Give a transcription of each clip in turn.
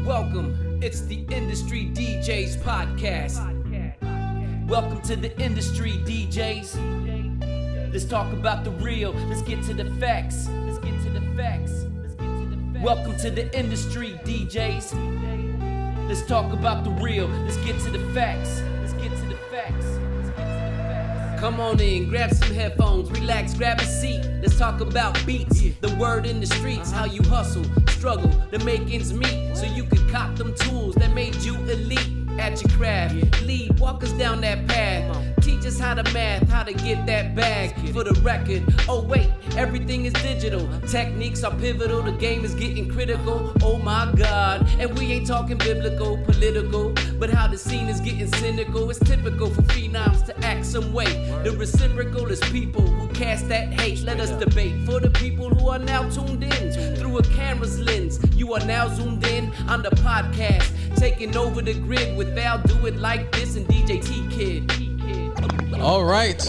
Welcome, it's the Industry DJs podcast. Welcome to the Industry DJs. Let's talk about the real, let's get to the facts. Welcome to the Industry DJs. Let's talk about the real, let's get to the facts. Come on in, grab some headphones, relax, grab a seat. Let's talk about beats, the word in the streets, how you hustle, struggle to make ends meet, so you could cop them tools that made you elite at your craft. Lead, walk us down that path. Teach us how to math, how to get that bag. For the record, oh wait, everything is digital. Techniques are pivotal, the game is getting critical. Oh my God, and we ain't talking biblical, political, but how the scene is getting cynical. It's typical for phenoms to act some way. The reciprocal is people who cast that hate. Let us debate. For the people who are now tuned in through a camera's lens, you are now zoomed in on the podcast, taking over the grid with Val, Do It Like This, and DJ T-Kid. All right.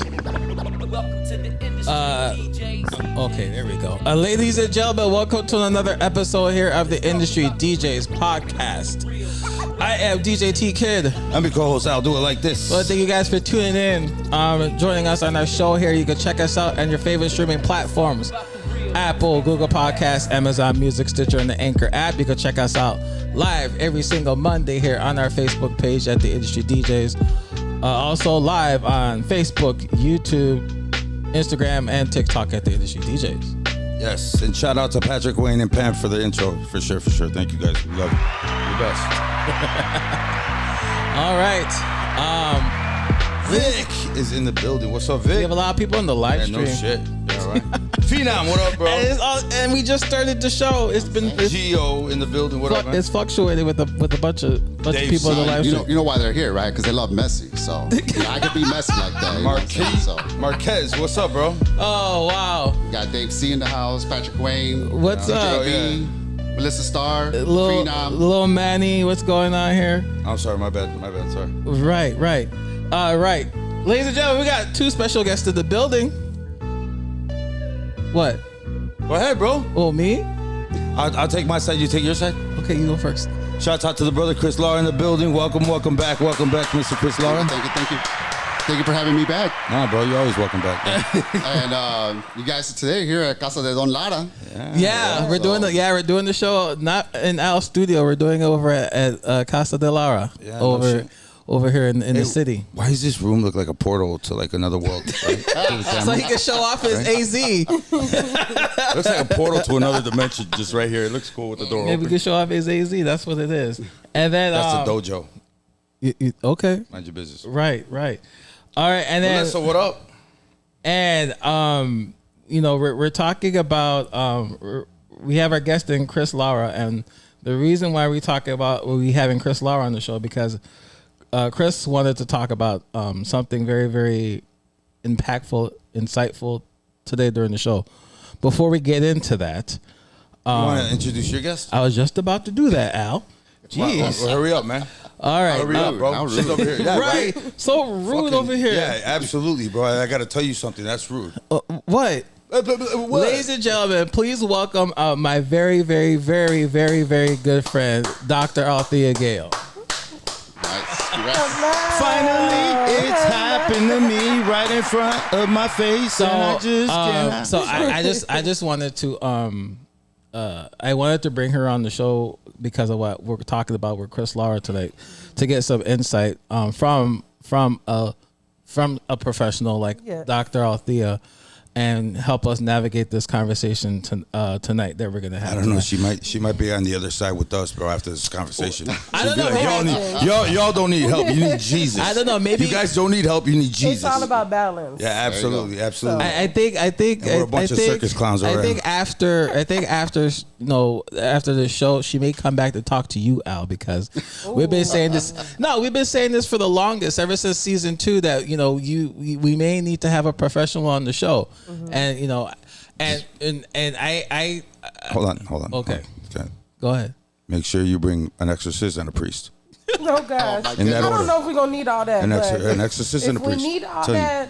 Welcome to the Industry DJs. Okay, there we go. Ladies and gentlemen, welcome to another episode here of the Industry DJs podcast. I am DJ T-Kid. I'm your co-host, I'll Do It Like This. Well, thank you guys for tuning in, joining us on our show here. You can check us out on your favorite streaming platforms. Apple, Google Podcasts, Amazon Music, Stitcher, and the Anchor app. You can check us out live every single Monday here on our Facebook page at the Industry DJs. Also live on Facebook, YouTube, Instagram, and TikTok at the Industry DJs. Yes, and shout out to Patrick, Wayne, and Pam for the intro. For sure. Thank you guys. We love you. You're the best. All right. Vic is in the building. What's up, We Vic? have a lot of people in the live Yeah, stream. no shit. Yeah, right. Phenom, what up, bro? And we just started the show. It's Gio in the building. What up, man? it's fluctuated with a bunch of Dave people in the live stream. You know why they're here, right? Because they love Messi. So I could be messy like that. You know what I'm saying? So Marquez, what's up, bro? Oh wow! we got Dave C in the house, Patrick Wayne, What's up, JB, Melissa Starr, little Phenom. Manny? What's going on here? I'm sorry, my bad, sorry. Right. Right. Ladies and gentlemen, we got two special guests in the building. What? Go ahead, bro. Oh, me? I'll take my side, you take your side. Okay, you go first. Shouts out to the brother Chris Lara in the building. Welcome back, Mr. Chris Lara. Thank you. Thank you for having me back. Nah, bro, you're always welcome back. And you guys today here at Casa de Don Lara. We're doing the show not in our studio. We're doing it over at Casa de Lara. Yeah, over here in the city. Why does this room look like a portal to like another world? Right? So he can show off his AZ. Looks like a portal to another dimension just right here. It looks cool with the door Maybe open. we can show off his AZ. That's what it is. And then That's the dojo. Okay. Mind your business. Right. All right, and then Melissa, what up? And we're talking about we have our guest in Chris Lara, and the reason why we having Chris Lara on the show because Chris wanted to talk about something very, very impactful, insightful today during the show. Before we get into that, You want to introduce your guest? I was just about to do that, Al. Jeez. Well, hurry up, man. All right. Hurry up, bro. She's over here. Yeah, right. So rude over here. Yeah, absolutely, bro. I got to tell you something. That's rude. What? Ladies and gentlemen, please welcome my very, very, very, very, very good friend, Dr. Althea Gale. Finally, it's happened to me right in front of my face, So, and I just cannot. so I just wanted to I wanted to bring her on the show because of what we're talking about with Chris Lara tonight, to get some insight from a professional like Dr. Althea, and help us navigate this conversation tonight that we're gonna have. I don't know. She might be on the other side with us, bro. After this conversation, I don't She'll be know. like, y'all don't need help. You need Jesus. I don't know. Maybe you guys don't need help. You need Jesus. It's all about balance. Yeah, absolutely. I think And we're a bunch of circus clowns I already. think after the show, she may come back to talk to you, Al, because we've been saying this. No, we've been saying this for the longest, ever since season 2, that we may need to have a professional on the show, and I Hold on. Okay. Go ahead. Make sure you bring an exorcist and a priest. Oh gosh, I In that order. don't know if we're gonna need all that. An but exorcist if and a priest. we need all Tell you. that,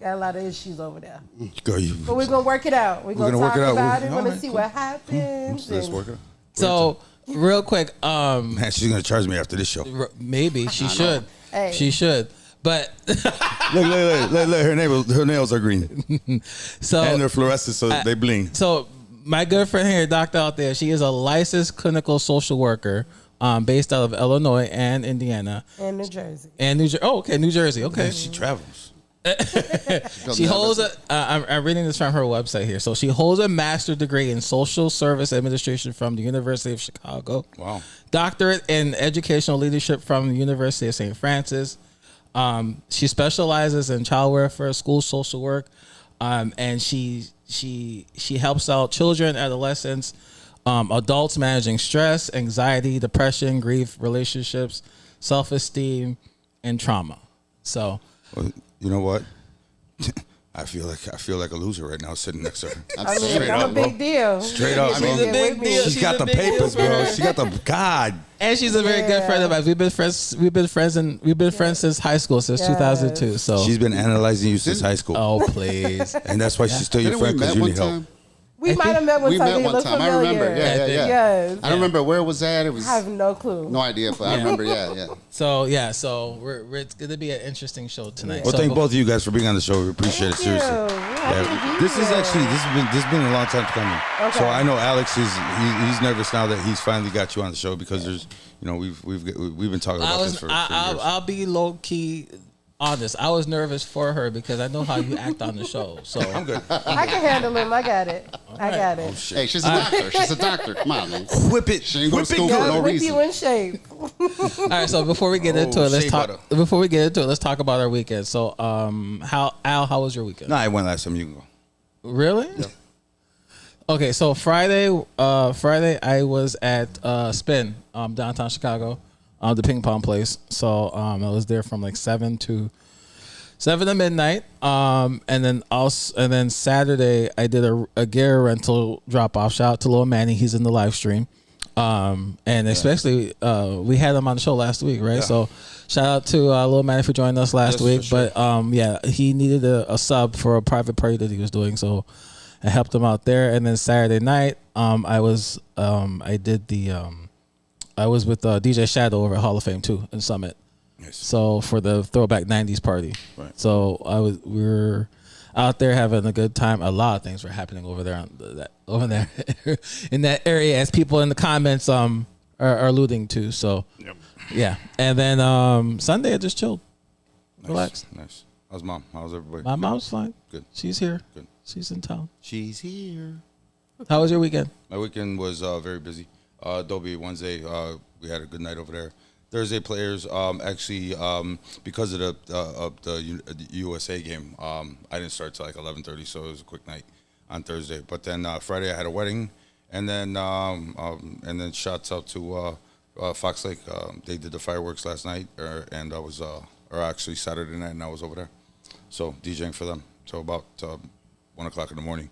got a lot of issues over there. Girl, But we're gonna work it out. We're gonna work talk it out. about it. We're All gonna right, see cool. what happens. Let's and work it out. So real quick. Man, she's gonna charge me after this show. Maybe she should. Hey. She should. But Look, her nails are green. so And they're fluorescent, so they bling. So my good friend here, doctor out there, she is a licensed clinical social worker, based out of Illinois and Indiana In New Jersey. and New Jersey. Oh, okay, New Jersey. Okay, And she travels. she holds a. I'm reading this from her website here. So she holds a master's degree in social service administration from the University of Chicago. Wow. Doctorate in educational leadership from the University of St. Francis. She specializes in child welfare, school social work, and she helps out children, adolescents, adults managing stress, anxiety, depression, grief, relationships, self-esteem, and trauma. So, Well, you know what? I feel like a loser right now sitting next to her. I mean, Straight I'm up, a bro. big deal. Straight up, You bro. can She's a get big with me. deal. She's She's got a the big deal papers, for bro. her. She got the God. and she's a very good friend of ours. We've been friends since high school, since 2002. So She's been analyzing you since high school, oh please. and that's why she's still your Didn't we friend because met you one need help. time? We might have met one We time. met You one look time. I remember. familiar. Yeah. Yes. I don't remember where it was at. It was I have no clue. no idea, but I remember. Yeah. So we're it's gonna be an interesting show tonight. Well, So thank both of you guys for being on the show. We appreciate Thank it seriously. you. We're happy to be This is here. actually this has been a long time coming. Okay. So I know Alex he's nervous now that he's finally got you on the show because there's we've been talking about this for years. I'll be low key honest. I was nervous for her because I know how you act on the show. So I'm good. I can handle him. I got it. I got it. Hey, she's a doctor. She's a doctor. Come on, man. Whip it. She ain't going to Whip it school for good. no Whip reason. you in shape. all right. So before we get into it, shea butter. let's talk about our weekend. So how was your weekend? No, I went last time. You can go. Really? Yeah. Okay, so Friday I was at Spin, downtown Chicago, the ping pong place. So I was there from like 7 to midnight. And then Saturday I did a gear rental drop off. Shout out to Lil Manny, he's in the live stream. And especially we had him on the show last week, right? Yeah. So shout out to Lil Manny for joining us last Yes, week. for sure. But he needed a sub for a private party that he was doing, so I helped him out there. And then Saturday night, I was with DJ Shadow over at Hall of Fame too in Summit. Nice. So for the throwback '90s party. Right. So we were out there having a good time. A lot of things were happening over there in that area, as people in the comments are alluding to. So yeah. And then Sunday I just chilled, relaxed. Nice. How's mom? How's everybody? My mom's fine. Good. She's here. Good. She's in town. She's here. How was your weekend? My weekend was very busy. Adobe Wednesday, we had a good night over there. Thursday players, actually, because of the USA game, I didn't start till like 11:30, so it was a quick night on Thursday. But then Friday I had a wedding, and then shouts out to Fox Lake. They did the fireworks last night, and I was, or actually Saturday night, and I was over there, so DJing for them. So about 1 o'clock in the morning,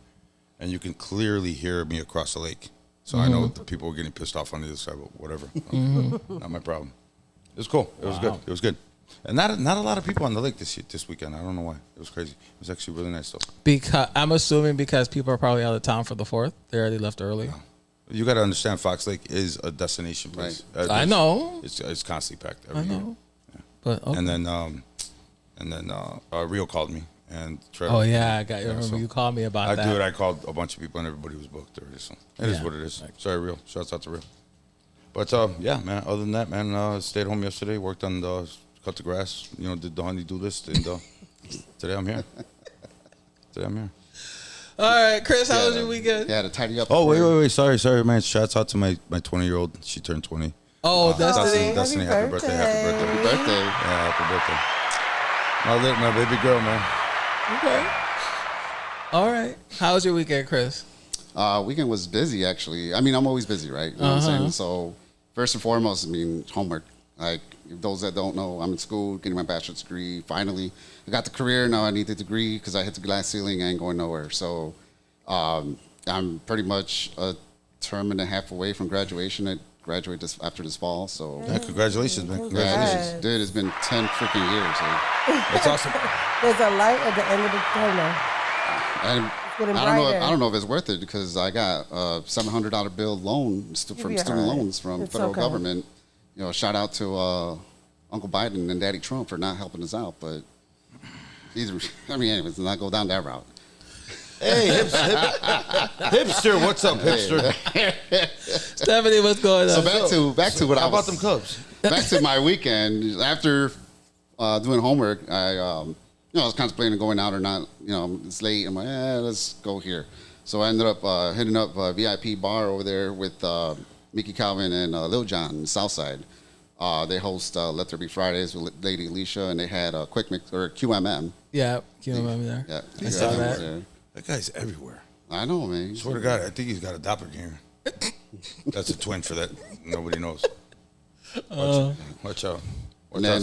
and you can clearly hear me across the lake. So I know the people were getting pissed off on the other side, but whatever. Not my problem. It was cool. It was good. It was good. And not a lot of people on the lake this weekend. I don't know why. It was crazy. It was actually really nice though. Because I'm assuming because people are probably out of town for the 4th. They already left early. You got to understand, Fox Lake is a destination place. I know. It's constantly packed I every year. know. But okay. And then Rio called me and Trevor. Oh yeah, I got you. Yeah, Remember so you called me about that. I called a bunch of people and everybody was booked already. So it is what it is. Sorry, Rio. Shouts out to Rio. But yeah, man. Other than that, man, stayed home yesterday. Worked on cut the grass. Did the honey-do list, and today I'm here. All right, Chris, how was your weekend? Yeah, to tidy up. Oh wait. Sorry, man. Shouts out to my 20-year-old. She turned 20. Oh, Destiny. Destiny, happy birthday. Happy birthday. Yeah, happy birthday. My baby girl, man. Okay. All right. How was your weekend, Chris? Weekend was busy, actually. I mean, I'm always busy, right? You know what I'm saying? So, first and foremost, I mean, homework. Like, those that don't know, I'm in school, getting my bachelor's degree. Finally, I got the career. Now I need the degree because I hit the glass ceiling. I ain't going nowhere. So, I'm pretty much a term and a half away from graduation. I graduate after this fall. So, Yeah, congratulations, man. yeah, Congratulations. dude, it's been 10 freaking years. Like, That's awesome. There's a light at the end of the tunnel. and Getting I don't know. brighter. I don't know if it's worth it because I got a $700 bill loan from be student all right. loans from It's federal okay. government. You know, shout out to Uncle Biden and Daddy Trump for not helping us out. But anyways, let's not go down that route. Hey, hipster, what's up, hipster? Stephanie, what's going on? So back to what How I about was, them Cubs? back to my weekend. After doing homework, I was contemplating going out or not. You know, it's late. I'm like, let's go here. So I ended up hitting up a VIP bar over there with Mickey Calvin and Lil Jon in the Southside. They host Let There Be Fridays with Lady Alicia, and they had a quick mix or QMM. Yeah, can you remember there? Yeah, I saw that. there. That guy's everywhere. I know, man. Swear to God, I think he's got a doppelganger. That's a twin for that. Nobody knows. Watch out. And then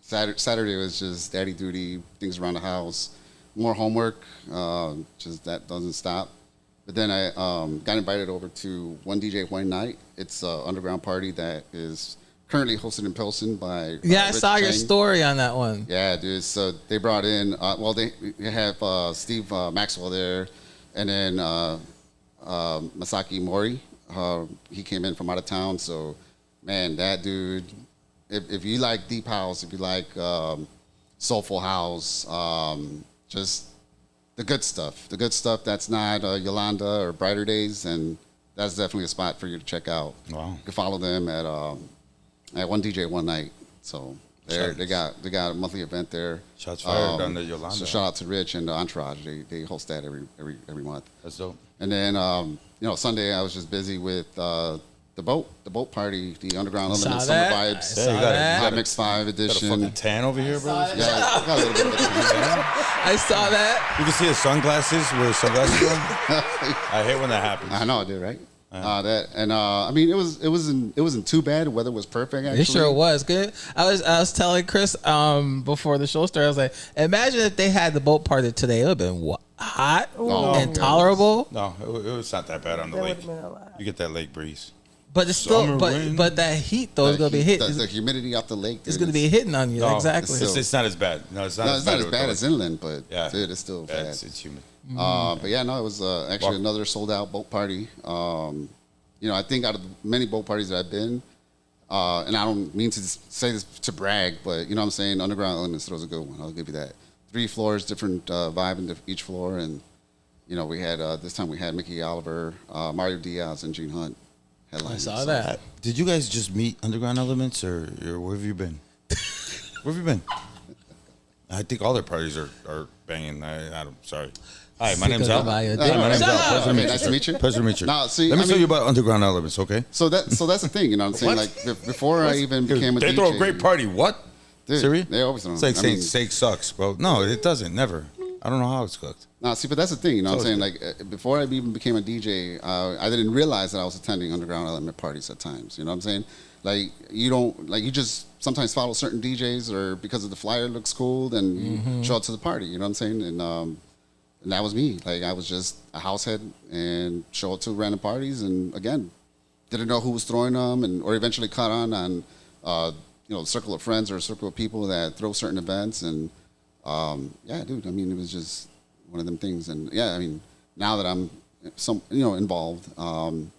Saturday was just daddy duty, things around the house, more homework. Just that doesn't stop. But then I got invited over to One DJ One Night. It's an underground party that is currently hosted in Pilsen by Yeah, I Rich saw your Chang. story on that one. Yeah, dude. So they brought in, they have Steve Maxwell there, and then Masaki Mori. He came in from out of town. So, man, that dude, if you like deep house, if you like soulful house, just the good stuff that's not Yolanda or Brighter Days, and that's definitely a spot for you to check out. Wow. You can follow them at One DJ One Night. So they got a monthly event there. Shots fired on the Yolanda. So shout out to Rich and the Entourage. They host that every month. That's dope. And then Sunday I was just busy with the boat party, the Underground Saw Element Summer that. Vibes. I saw that. Hot Mix 5 Got a edition. fucking tan over here, bro. Yeah, got a little bit of a tan. I saw that. You can see his sunglasses with his sunglasses on. I hate when that happens. I know, dude, right? It wasn't too bad. The weather was perfect. Actually, It sure was good. I was telling Chris before the show started. I was like, imagine if they had the boat party today. It would have been hot and tolerable. No, it was not that bad on the That lake. would've been a lot. You get that lake breeze. But it's still, Summer wind. but that heat though is gonna be hitting. The humidity off the lake. It's dude, gonna be hitting on you. No, Exactly. It's not as bad. No, it's not No, as it's bad. not as bad as inland, but Yeah. dude, it's still bad. It's humid. But yeah, no, it was actually another sold out boat party. I think out of the many boat parties that I've been, and I don't mean to say this to brag, but you know what I'm saying, Underground Elements was a good one. I'll give you that. 3 floors, different vibe in each floor, and we had this time we had Mickey Oliver, Mario Diaz, and Gene Hunt. I saw that. Did you guys just meet Underground Elements, or where have you been? Where have you been? I think all their parties are banging. I'm sorry. Hi, my name's Al. Hi, My name's Shut Al. up. Pleasure to Okay, meet nice to meet you. Pleasure to meet you. No, see, Let me I tell mean- you about Underground Elements, okay? So that's the thing, you know what I'm saying? What? Like before I even became a They DJ, throw a great party. What? Dude, Serious? they always throw. It's like I saying mean- steak sucks, bro. No, it doesn't. Never. I don't know how it's cooked. No, see, but that's the thing, you know what I'm saying? Totally. Like, before I even became a DJ, I didn't realize that I was attending Underground Element parties at times, you know what I'm saying? Like, you just sometimes follow certain DJs or because of the flyer looks cool, then you show up to the party, you know what I'm saying? And that was me. Like, I was just a house head and show up to random parties, and again, didn't know who was throwing them, or eventually caught on a circle of friends or a circle of people that throw certain events, and yeah, dude. I mean, it was just one of them things, and yeah, I mean, now that I'm involved, we're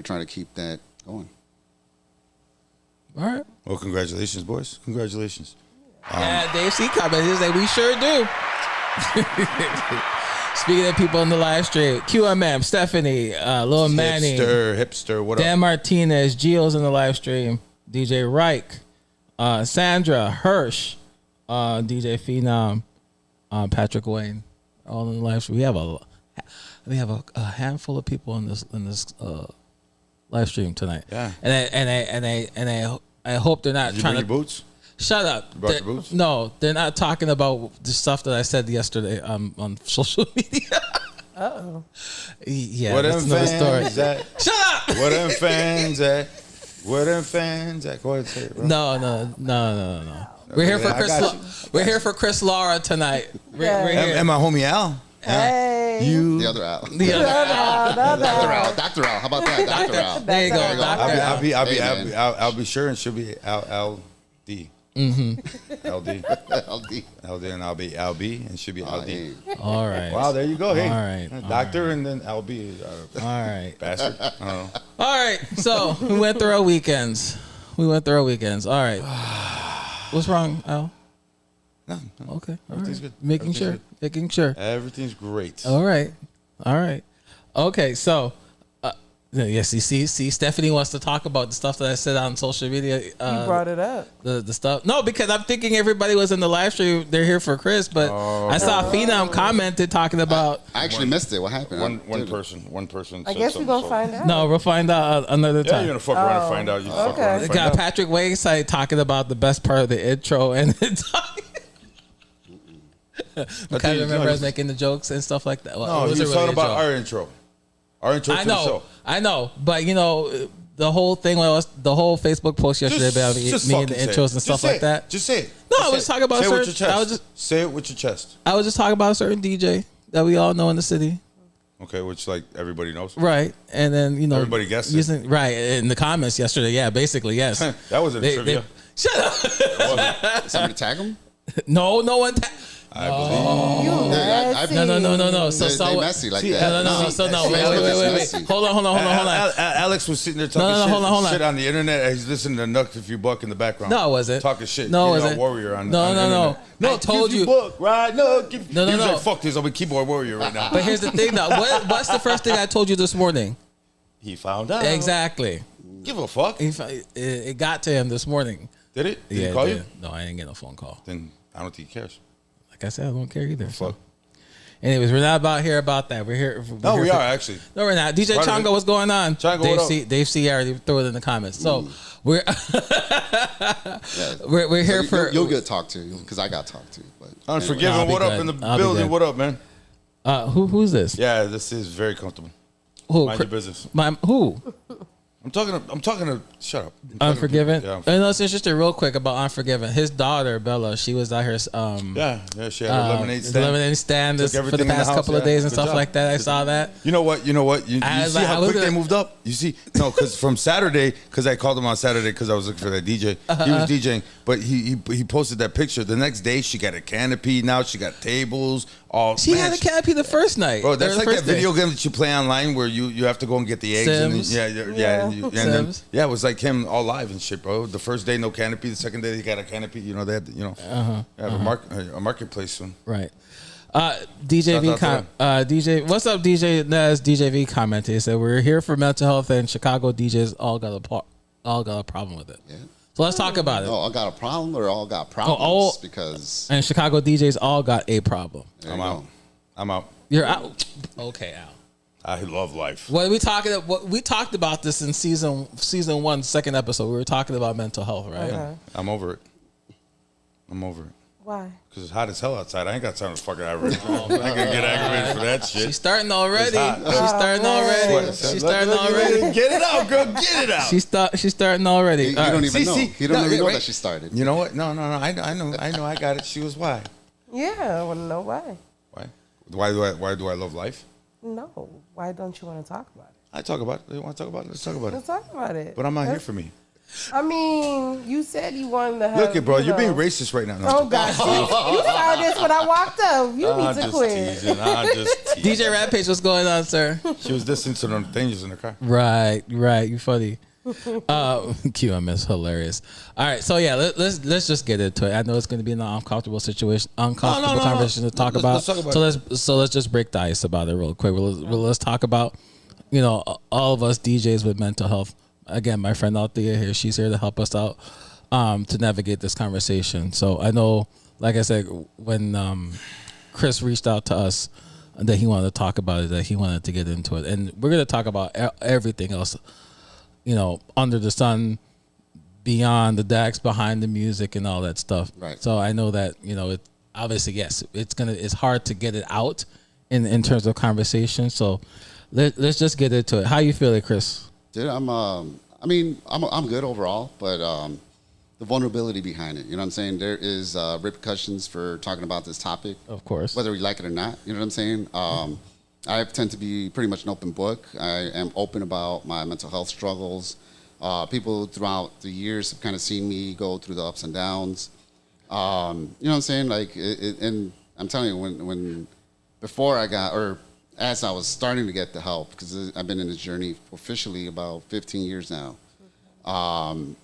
trying to keep that going. All right. Well, congratulations, boys. Congratulations. Yeah, Dave C commented. He was like, we sure do. Speaking of people in the live stream, QMM, Stephanie, Lil Manny, Hipster, what Dan up? Martinez, Gio's in the live stream, DJ Reich, Sandra, Hirsch, DJ Phenom, Patrick Wayne, all in the live stream. We have a handful of people in this live stream tonight. Yeah. And I hope they're not Did you trying bring to your boots? shut up. brought your boots? No, they're not talking about the stuff that I said yesterday on social media. Uh-oh. Yeah, What that's them another story. fans at? Shut up. Where them fans at? Where them fans at? Go ahead, say it, bro. No. We're here for I got you. We're here for Chris Lara tonight. We're And, here. and my homie Al. Hey. The other Al. The other- Dr. Al. How about that, Dr. Al? There you go, Dr. Dr. Al. I'll be sure, and she'll be Al D. LD. LD. LD and LB, and it should be LD. Hey. All right. Wow, there you go. Hey, All right. doctor, and then LB. All right. Bastard. I don't know. All right. So we went through our weekends. All right. What's wrong, Al? No, Okay. All Everything's right. good. Making sure. Everything's great. All right. Okay. So, yes, you see, Stephanie wants to talk about the stuff that I said on social media. You brought it up. The stuff. No, because I'm thinking everybody was in the live stream. They're here for Chris, but I saw Phenom commented talking about. I actually missed it. What happened? One person. I said guess we're something, gonna so- find out. No, we'll find out another Yeah, time. you're gonna fuck around and find out. You fuck okay. around and find Got out. Patrick Wayside talking about the best part of the intro and talking. Kind of remember us making the jokes and stuff like that. Well, No, it he was wasn't talking really a about joke. our intro. Our intro to the show. I know, but the whole thing was the whole Facebook post yesterday about me and fucking the say it. intros and stuff Just say like it. that. Just say it. No, Just I was say it. talking about say it with certain- your chest. I was just- say it with your chest. I was just talking about a certain DJ that we all know in the city, Okay, which like everybody knows. right? And then Everybody guessed it. using right in the comments yesterday. Yeah, basically yes. That wasn't trivia. Shut up. Somebody tag him? No one. I believe. You I- messy. No. So They messy like See, that. No. So no. See, Wait. that's messy. Hold on. Alex was sitting there talking No, shit, hold on. shit on the internet. He's listening to Nuck If You Buck in the background. No, it wasn't. Talking shit. No, it Keyboard wasn't. Warrior on No. on the internet. No, I told If you. Buck, right? No. No. He was like, fuck this. I'm a keyboard warrior right now. But here's the thing, though. What's the first thing I told you this morning? He found out. Exactly. Give a fuck. It got to him this morning. Did it? Did Yeah, he call it you? did. No, I didn't get no phone call. Then I don't think he cares. Like I said, I don't care either. Fuck. Anyways, we're not here about that. We're here. No, we for- are actually. No, we're not. DJ Right Chongo, of it. what's going on? Chongo, Dave what up? Dave C already threw it in the comments. So we're Yeah. we're here So for. you'll get talked to because I got talked to. But Unforgiven. I'll be What up good. in the I'll be building? good. What up, man? Who's this? Yeah, this is very comfortable. Who? Mind your business. Who? I'm talking to. Shut up. I'm talking to Unforgiven. people. And it's interesting, real quick about Unforgiven. His daughter Bella, she was out here. Yeah, she had a lemonade stand. Lemonade stand Took for the everything in the past house, couple of yeah. days and Good stuff job. like that. I saw that. You know what? You I was see like- I how was quick they gonna- moved up? You see? No, because from Saturday, because I called him on Saturday because I was looking for that DJ. He was DJing, but he posted that picture. The next day, she got a canopy. Now she got tables. All She had a canopy the first night. Bro, that's Or the like that first day. video game that you play online where you have to go and get the eggs. Sims. And then Sims. it was like him all live and shit, bro. The first day, no canopy. The second day, he got a canopy. They had, have a marketplace soon. Right. DJ V, Shout out to DJ, what's up, DJ Nez? DJ V commented. He said, "We're here for mental health, and Chicago DJs all got a problem with it." Yeah. So let's talk about it. all got a problem or all got problems all- because And Chicago DJs all got a problem. there I'm you out. go. I'm out. You're out. Okay, Al. I love life. What we talked about this in season 1, second episode. We were talking about mental health, right? Okay. I'm over it. Why? Because it's hot as hell outside. I ain't got time to fucking aggravate. I ain't gonna get aggravated for that shit. She's starting already. It's hot. She's starting already. She's starting already. Get it out, girl. Get it out. She's starting already. You All right. don't even See, know. see. You don't No, even know wait. that she started. You know what? No. I know. I got it. She was why? Yeah, I want to know why. Why do I love life? No, why don't you want to talk about it? I talk about it. You want to talk about it? Let's talk about Let's it. talk about it. But I'm not here for me. I mean, you said you wanted to have. Look it, bro. you You're being know- racist right now. No, Oh gosh, you started this when I walked up. You I'm need to just quit. teasing. I'm just teasing. DJ Rampage, what's going on, sir? She was listening to the things in the car. Right. You funny. QMS hilarious. All right, so yeah, let's just get into it. I know it's going to be an uncomfortable situation, uncomfortable No. conversation to talk Let's about. talk about So let's just break the ice about it real quick. Let's talk about all of us DJs with mental health. Again, my friend Althea here, she's here to help us out to navigate this conversation. So I know, like I said, when Chris reached out to us that he wanted to talk about it, that he wanted to get into it, and we're going to talk about everything else. Under the sun, beyond the decks, behind the music, and all that stuff. Right. So I know that it obviously yes, it's hard to get it out in terms of conversation. So let's just get into it. How you feeling, Chris? Dude, I'm good overall, but the vulnerability behind it, you know what I'm saying? There is repercussions for talking about this topic, Of course. whether we like it or not. You know what I'm saying? I tend to be pretty much an open book. I am open about my mental health struggles. People throughout the years have kind of seen me go through the ups and downs. You know what I'm saying? Like, and I'm telling you, when before I got, or as I was starting to get the help, because I've been in this journey officially about 15 years now.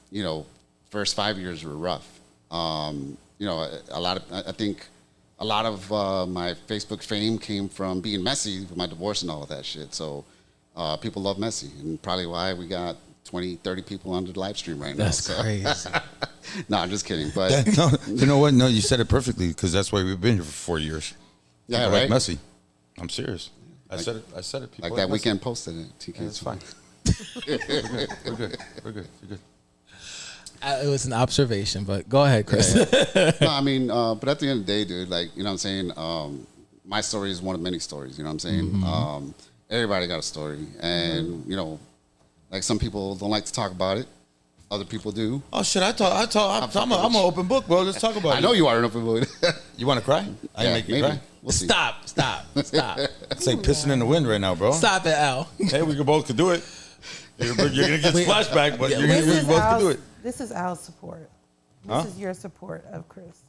You know, first 5 years were rough. You know, I think a lot of my Facebook fame came from being messy with my divorce and all of that shit. So people love messy, and probably why we got 20, 30 people on the live stream right now. That's crazy. No, I'm just kidding. But No, you know what? No, you said it perfectly, because that's why we've been here for 4 years. yeah, I right. like messy. I'm serious. I said it. People Like that messy. weekend posted it. TK. Yeah, it's fine. We're good. You're good. It was an observation, but go ahead, Chris. No, I mean, but at the end of the day, dude, like, you know what I'm saying? My story is one of many stories, you know what I'm saying? Everybody got a story. And, you know, like, some people don't like to talk about it. Other people do. Oh shit! I'm an open book, bro. Let's talk about it. I know you are an open book. You want to cry? I Yeah, make you maybe. cry. We'll see. Stop. It's like pissing in the wind right now, bro. Stop it, Al. Hey, we both could do it. You're gonna get flashback, but Yeah, you both could do it. This is Al's support. Huh? This is your support of Chris.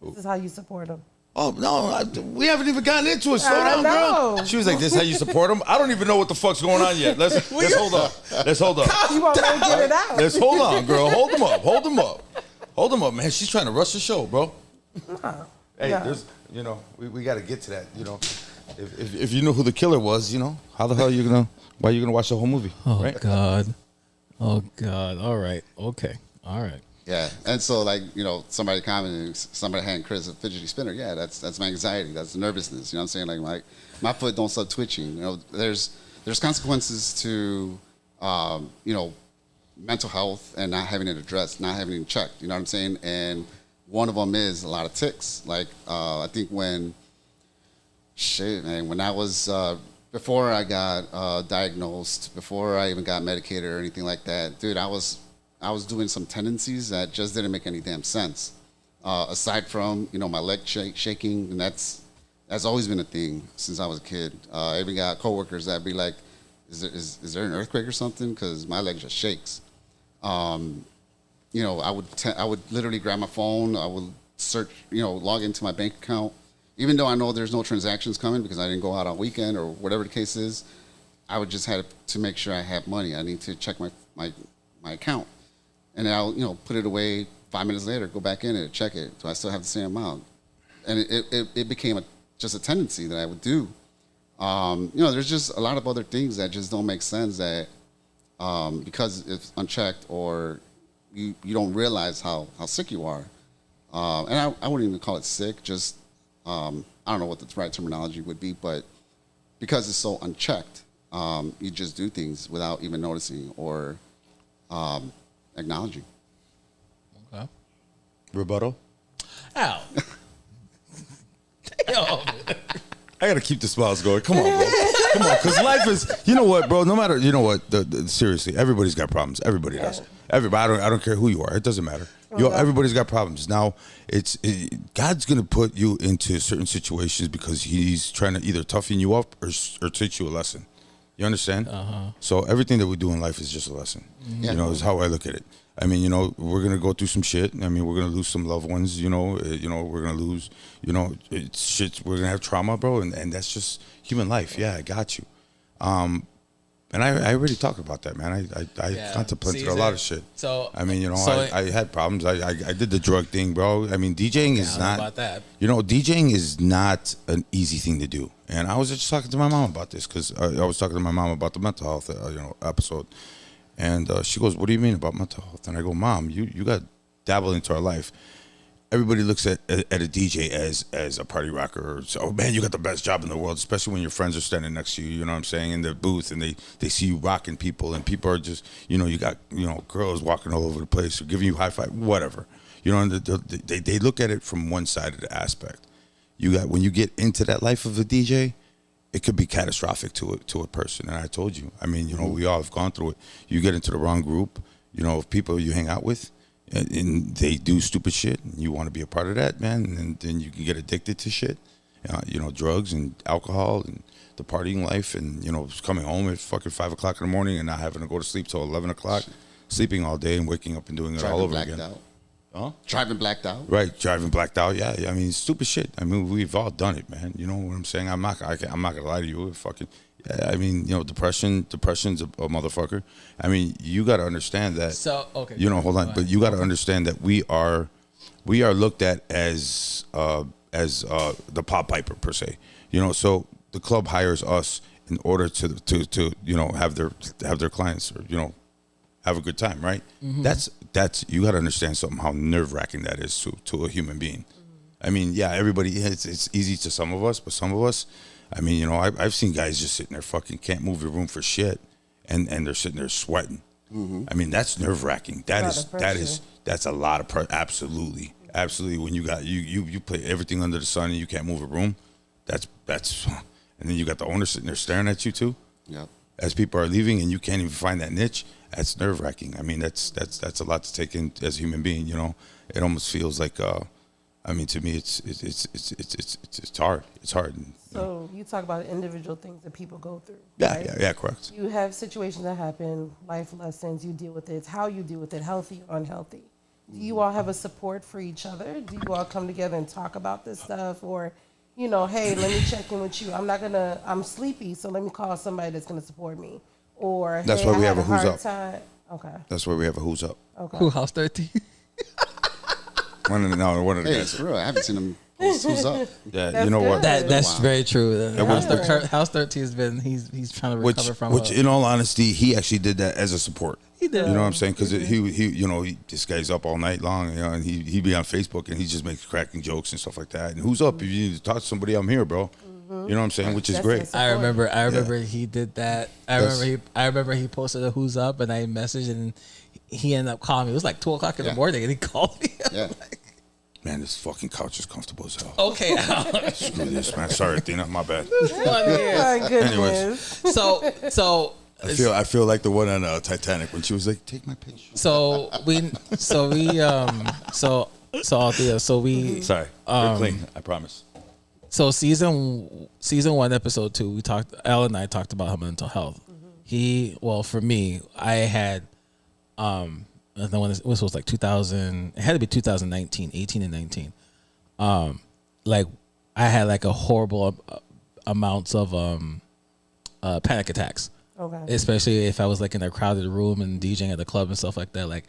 This is how you support him. Oh no, we haven't even gotten into it. Slow I down, girl. know. She was like, "This is how you support him." I don't even know what the fuck's going on yet. Let's hold on. Let's hold on. You want to get it out? Let's hold on, girl. Hold them up, man. She's trying to rush the show, bro. Hey, Yeah. there's, you know, we got to get to that. You know, if you knew who the killer was, you know, how the hell why are you gonna watch the whole movie? Oh, right? God. All right. Okay. All right. Yeah, and so, like, you know, somebody commented, somebody handed Chris a fidgety spinner. Yeah, that's my anxiety. That's nervousness. You know what I'm saying? Like, my foot don't stop twitching. You know, there's consequences to, you know, mental health and not having it addressed, not having it checked. You know what I'm saying? And one of them is a lot of tics. Like, I think when I was before I got diagnosed, before I even got medicated or anything like that, dude, I was doing some tendencies that just didn't make any damn sense. Aside from, you know, my leg shaking, and that's always been a thing since I was a kid. I even got coworkers that'd be like, "Is there an earthquake or something?" Because my leg just shakes. You know, I would literally grab my phone. I would search, you know, log into my bank account, even though I know there's no transactions coming because I didn't go out on weekend or whatever the case is. I would just have to make sure I have money. I need to check my account. And then I'll, you know, put it away. 5 minutes later, go back in it, check it. Do I still have the same amount? And it became just a tendency that I would do. You know, there's just a lot of other things that just don't make sense that because it's unchecked or you don't realize how sick you are. And I wouldn't even call it sick. Just I don't know what the right terminology would be, but because it's so unchecked, you just do things without even noticing or acknowledging. Okay. Rebuttal. Al. Damn. I gotta keep the smiles going. Come on, bro. Come on, because life is. You know what, bro? No matter. You know what? Seriously, everybody's got problems. Everybody does. Everybody. I don't care who you are. It doesn't matter. Everybody's got problems. Now, God's gonna put you into certain situations because He's trying to either toughen you up or teach you a lesson. You understand? So everything that we do in life is just a lesson. Yeah. You know, is how I look at it. I mean, you know, we're gonna go through some shit. I mean, we're gonna lose some loved ones. You know, we're gonna lose. You know, shit. We're gonna have trauma, bro, and that's just human life. Yeah, I got you. And I already talked about that, man. I contemplated a lot of shit. So I mean, you know, I had problems. I did the drug thing, bro. I mean, DJing is not about that. You know, DJing is not an easy thing to do. And I was just talking to my mom about this because I was talking to my mom about the mental health, episode. And she goes, "What do you mean about mental health?" And I go, "Mom, you got dabbled into our life. Everybody looks at a DJ as a party rocker. So, oh man, you got the best job in the world, especially when your friends are standing next to you, you know what I'm saying, in the booth, and they see you rocking people, and people are just, you know, you got, you know, girls walking all over the place or giving you high five, whatever. You know, and they look at it from one side of the aspect. When you get into that life of a DJ, it could be catastrophic to a person. And I told you, I mean, you know, we all have gone through it. You get into the wrong group, you know, of people you hang out with, and they do stupid shit, and you want to be a part of that, man, and then you can get addicted to shit, you know, drugs and alcohol and the partying life, and, you know, coming home at fucking 5 o'clock in the morning and not having to go to sleep till 11 o'clock. sleeping all day and waking up and doing it all over again. Out. Huh? Driving blacked out. Right, driving blacked out. Yeah, I mean, stupid shit. I mean, we've all done it, man. You know what I'm saying? I'm not gonna lie to you. Fucking, yeah, I mean, depression's a motherfucker. I mean, you got to understand that. So okay, hold on, but you got to understand that we are looked at as the Pop Piper per se. So the club hires us in order to have their clients or have a good time, right? Mm-hmm. That's you got to understand something how nerve-wracking that is to a human being. Mm-hmm. I mean, yeah, everybody it's easy to some of us, but some of us, I mean, I've seen guys just sitting there fucking can't move the room for shit, and they're sitting there sweating. Mm-hmm. I mean, that's nerve-wracking. That's a lot of pressure. Absolutely. When you got you play everything under the sun and you can't move a room, that's and then you got the owner sitting there staring at you too. Yep. As people are leaving and you can't even find that niche, that's nerve-wracking. I mean, that's a lot to take in as a human being. It almost feels like, I mean, to me, it's hard. It's hard. So you talk about individual things that people go through. Yeah, right? yeah, correct. You have situations that happen, life lessons. You deal with it. It's how you deal with it, healthy or unhealthy. Do you all have a support for each other? Do you all come together and talk about this stuff, or? Hey, let me check in with you. I'm sleepy, so let me call somebody that's going to support me. Or, that's hey, why we I have had a who's hard up. time. Okay. That's why we have a who's up. Okay. Who, House 13? One of the Hey, guys. for real, I haven't seen him post who's up. Yeah, That's you know what? good. That's very true. was- House 13 has been he's trying to recover from. Which, in all honesty, he actually did that as a support. He did. You know what I'm saying? Because this guy's up all night long, and he'd be on Facebook and he just makes cracking jokes and stuff like that. And who's up? If you need to talk to somebody, I'm here, bro. You know what I'm saying? Which is That's great. his- I remember he did that. I remember he posted a who's up and I messaged and he ended up calling me. It was like 2:00 in the morning and he called me. Yeah. Man, this fucking couch is comfortable as hell. Okay. Screw this, man. Sorry, Athena. My bad. My goodness. So I feel like the one on Titanic when she was like, "Take my picture." Althea, Sorry, you're clean. I promise. So season 1, episode 2, Al and I talked about her mental health. For me, I had, this was like 2000, it had to be 2019, 18 and 19. Like I had like a horrible amounts of panic attacks. Okay. Especially if I was like in a crowded room and DJing at the club and stuff like that. Like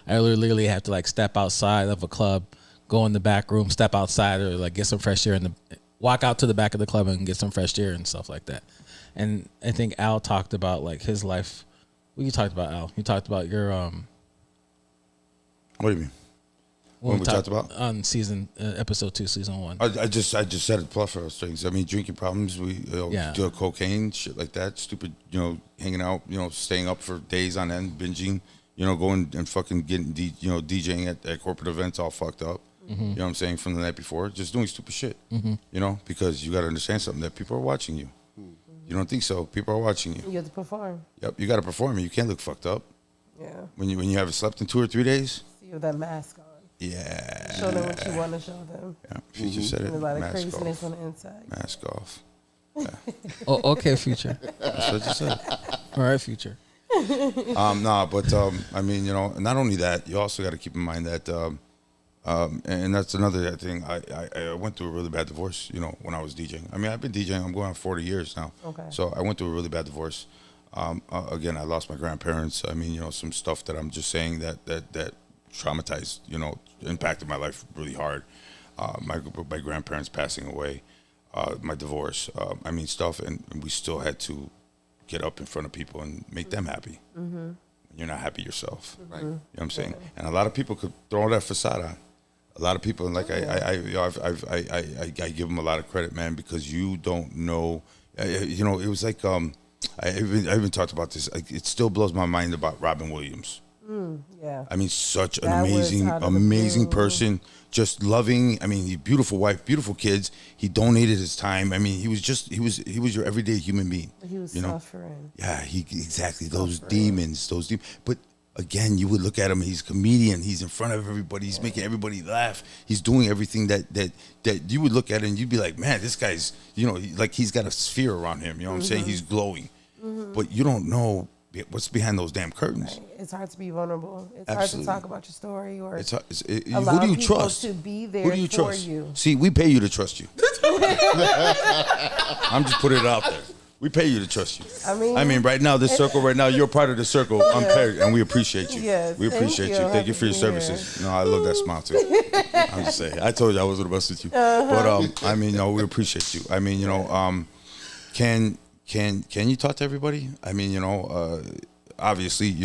I literally have to like step outside of a club, go in the back room, step outside or like get some fresh air walk out to the back of the club and get some fresh air and stuff like that. And I think Al talked about like his life. What you talked about, Al? You talked about your What do you mean? When we talked about on episode 2, season 1. I just said a plethora of things. I mean, drinking problems. We do cocaine, shit like that. Stupid, hanging out, staying up for days on end, binging. Going and fucking getting, DJing at corporate events, all fucked up. Mm-hmm. You know what I'm saying, from the night before, just doing stupid shit. Mm-hmm. Because you got to understand something, that people are watching you. Mm-hmm. You don't think so? People are watching you. You have to perform. Yep, you got to perform. You can't look fucked up. Yeah. When you haven't slept in 2 or 3 days. See you with that mask on. Yeah. Show them what you want to show them. Yeah, she just said it. And a lot of Mask craziness off. on the inside. Mask off. Yeah. Oh, okay, Future. That's what you said. All right, Future. I mean, not only that, you also got to keep in mind that, and that's another thing. I went through a really bad divorce, when I was DJing. I mean, I've been DJing. I'm going on 40 years now. Okay. So I went through a really bad divorce. Again, I lost my grandparents. I mean, some stuff that I'm just saying that traumatized, impacted my life really hard. My grandparents passing away, my divorce. I mean, stuff, and we still had to get up in front of people and make them happy. Mm-hmm. You're not happy yourself, right? You know what I'm saying? And a lot of people could throw that facade on. A lot of people, and like I give them a lot of credit, man, because you don't know. It was like I even talked about this. It still blows my mind about Robin Williams. Yeah. I mean, such an That was amazing, out of the amazing blue. person. Just loving. I mean, beautiful wife, beautiful kids. He donated his time. I mean, he was your everyday human being. He was suffering. Yeah, exactly. Those demons. But again, you would look at him. He's a comedian. He's in front of everybody. He's making everybody laugh. He's doing everything that you would look at and you'd be like, man, this guy's, like he's got a sphere around him. You know what I'm saying? He's glowing. Mm-hmm. But you don't know what's behind those damn curtains. Right. It's hard to be vulnerable. It's Absolutely. hard to talk about your story or Who do you trust? To be there Who do you for trust? you. See, we pay you to trust you. I'm just putting it out there. We pay you to trust you. I mean, right now, this circle, right now, you're part of the circle, unpaired, and we appreciate you. Yes, we appreciate you. Thank you for your services. No, I love that smile too. I'm just saying. I told you I wasn't about with you, but I mean, we appreciate you. I mean, can you talk to everybody? I mean, obviously,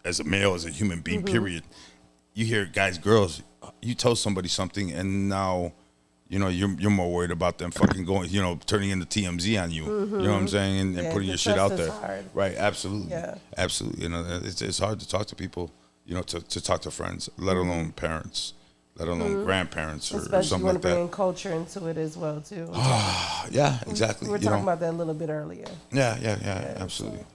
as a male, as a human being, period. You hear guys, girls, you tell somebody something, and now. You're more worried about them fucking going, turning into TMZ on you. You know what I'm saying, and putting your shit out there. Hard. Right? Absolutely. Yeah. Absolutely. It's hard to talk to people. To talk to friends, let alone parents, let alone grandparents or Especially something when like that. bringing culture into it as well too. Yeah, exactly. We were talking about that a little bit earlier. Yeah. Absolutely.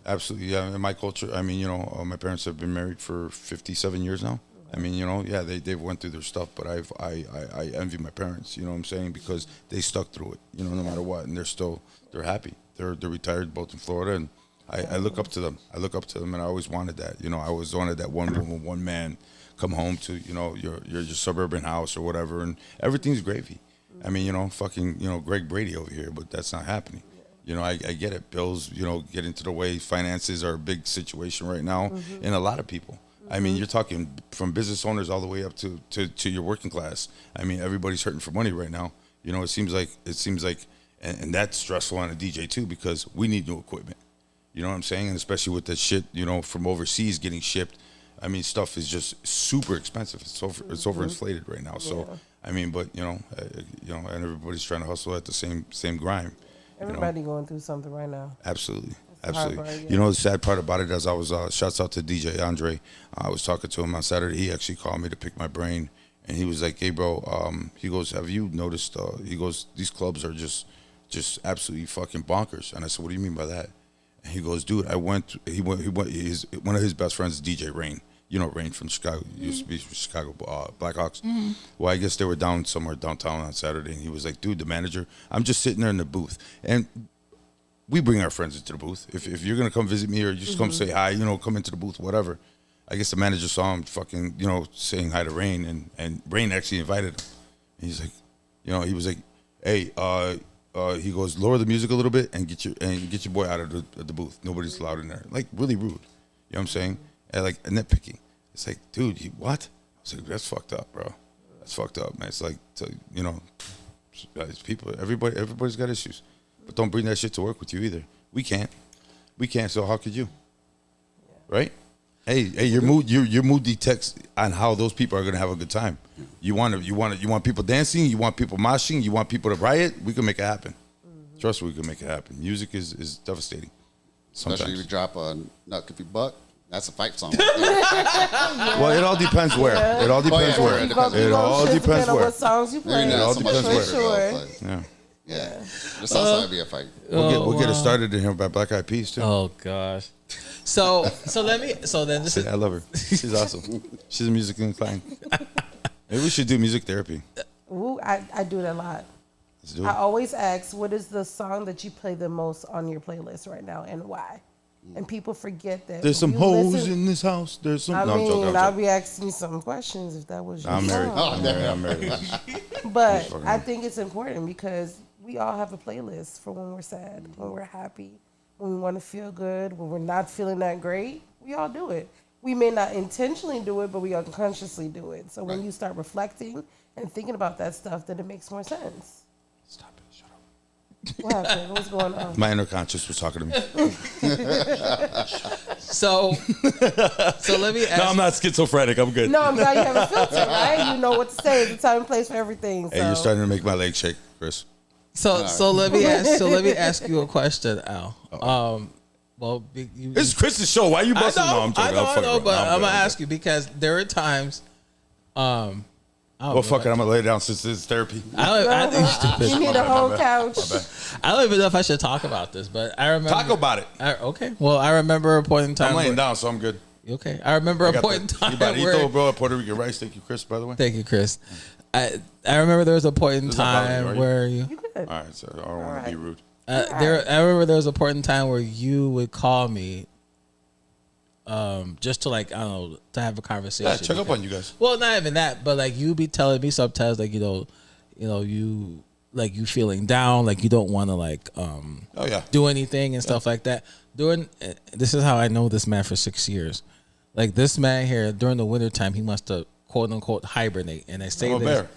Yeah. In my culture, I mean, my parents have been married for 57 years now. I mean, they've went through their stuff, but I envy my parents, you know what I'm saying, because they stuck through it, no matter what, and they're happy. They're retired both in Florida, and I look up to them. I look up to them, and I always wanted that. I always wanted that one woman, one man, come home to your suburban house or whatever, and everything's gravy. I mean, fucking Greg Brady over here, but that's not happening. I get it. Bills, get into the way. Finances are a big situation right now, and a lot of people. I mean, you're talking from business owners all the way up to your working class. I mean, everybody's hurting for money right now. It seems like, and that's stressful on a DJ too, because we need new equipment. You know what I'm saying? And especially with the shit, from overseas getting shipped. I mean, stuff is just super expensive. It's overinflated right now. So, I mean, but and everybody's trying to hustle at the same grind. Everybody going through something right now. Absolutely. Absolutely. Part, yeah. The sad part about it, as I was, shouts out to DJ Andre. I was talking to him on Saturday. He actually called me to pick my brain. And he was like, hey, bro, he goes, have you noticed, he goes, these clubs are just absolutely fucking bonkers. And I said, what do you mean by that? And he goes, dude, one of his best friends is DJ Rain. Rain from Chicago, used to be from Chicago Blackhawks. Well, I guess they were down somewhere downtown on Saturday. And he was like, dude, the manager, I'm just sitting there in the booth. And we bring our friends into the booth. If you're gonna come visit me or just come say hi, come into the booth, whatever. I guess the manager saw him fucking, saying hi to Rain, and Rain actually invited him. And he's like, he was like, hey, he goes, lower the music a little bit and get your boy out of the booth. Nobody's allowed in there. Like, really rude. You know what I'm saying? And like nitpicking. It's like, dude, what? I was like, that's fucked up, bro. That's fucked up, man. It's like, people, everybody's got issues. But don't bring that shit to work with you either. We can't, so how could you? Right? Hey, your mood detects on how those people are gonna have a good time. You want people dancing, you want people moshing, you want people to riot, we can make it happen. Trust me, we can make it happen. Music is devastating. Sometimes. Especially if you drop a Nuck If You Buck. That's a fight song. Well, it all depends where. Yeah. It all depends where. It all depends where. What songs you play. Maybe It all not so much depends where. where. Yeah. Yeah. This also might be a fight. We'll get it started in here by Black Eyed Peas too. Oh gosh. So then this is I love her. She's awesome. She's musically inclined. Maybe we should do music therapy. Ooh, I do it a lot. Let's do it. I always ask, what is the song that you play the most on your playlist right now, and why? And people forget that. There's some you hoes listen- in this house. There's some. I No, I'm mean, joking. I'll be asking you some questions if that was your I'm married. song. I'm married. But fucking I right. think it's important because we all have a playlist for when we're sad, when we're happy, when we want to feel good, when we're not feeling that great. We all do it. We may not intentionally do it, but we unconsciously do it. So when you start reflecting and thinking about that stuff, then it makes more sense. Stop it. Shut up. What happened? What's going on? My inner conscious was talking to me. so let me ask. No, I'm not schizophrenic. I'm good. No, I'm glad you have a filter, right? You know what to say. It's a time and place for everything. Hey, so. you're starting to make my legs shake, Chris. So let me ask you a question, Al. This is Chris's show. Why are you busting? No, I'm joking. I know, but I'm gonna ask you because there are times. Well, fuck it. I'm gonna lay it down since this is therapy. I think stupid. You need a whole couch. I don't even know if I should talk about this, but I remember. Talk about it. Okay. Well, I remember a point in time. I'm laying down, so I'm good. Okay. I remember a point in time. You about to eat, bro? Puerto Rican rice. Thank you, Chris. By the way. Thank you, Chris. I remember there was a point in Does that bother you, time are you? where you. You good? All right, so I don't want to be rude. I remember there was a point in time where you would call me, just to like, I don't know, to have a conversation. Yeah, check up on you guys. Well, not even that, but like you be telling me sometimes, like you like you feeling down, like you don't want to like do anything and stuff like that. This is how I know this man for 6 years. Like this man here during the wintertime, he must have quote unquote hibernate, and I say this. Bear.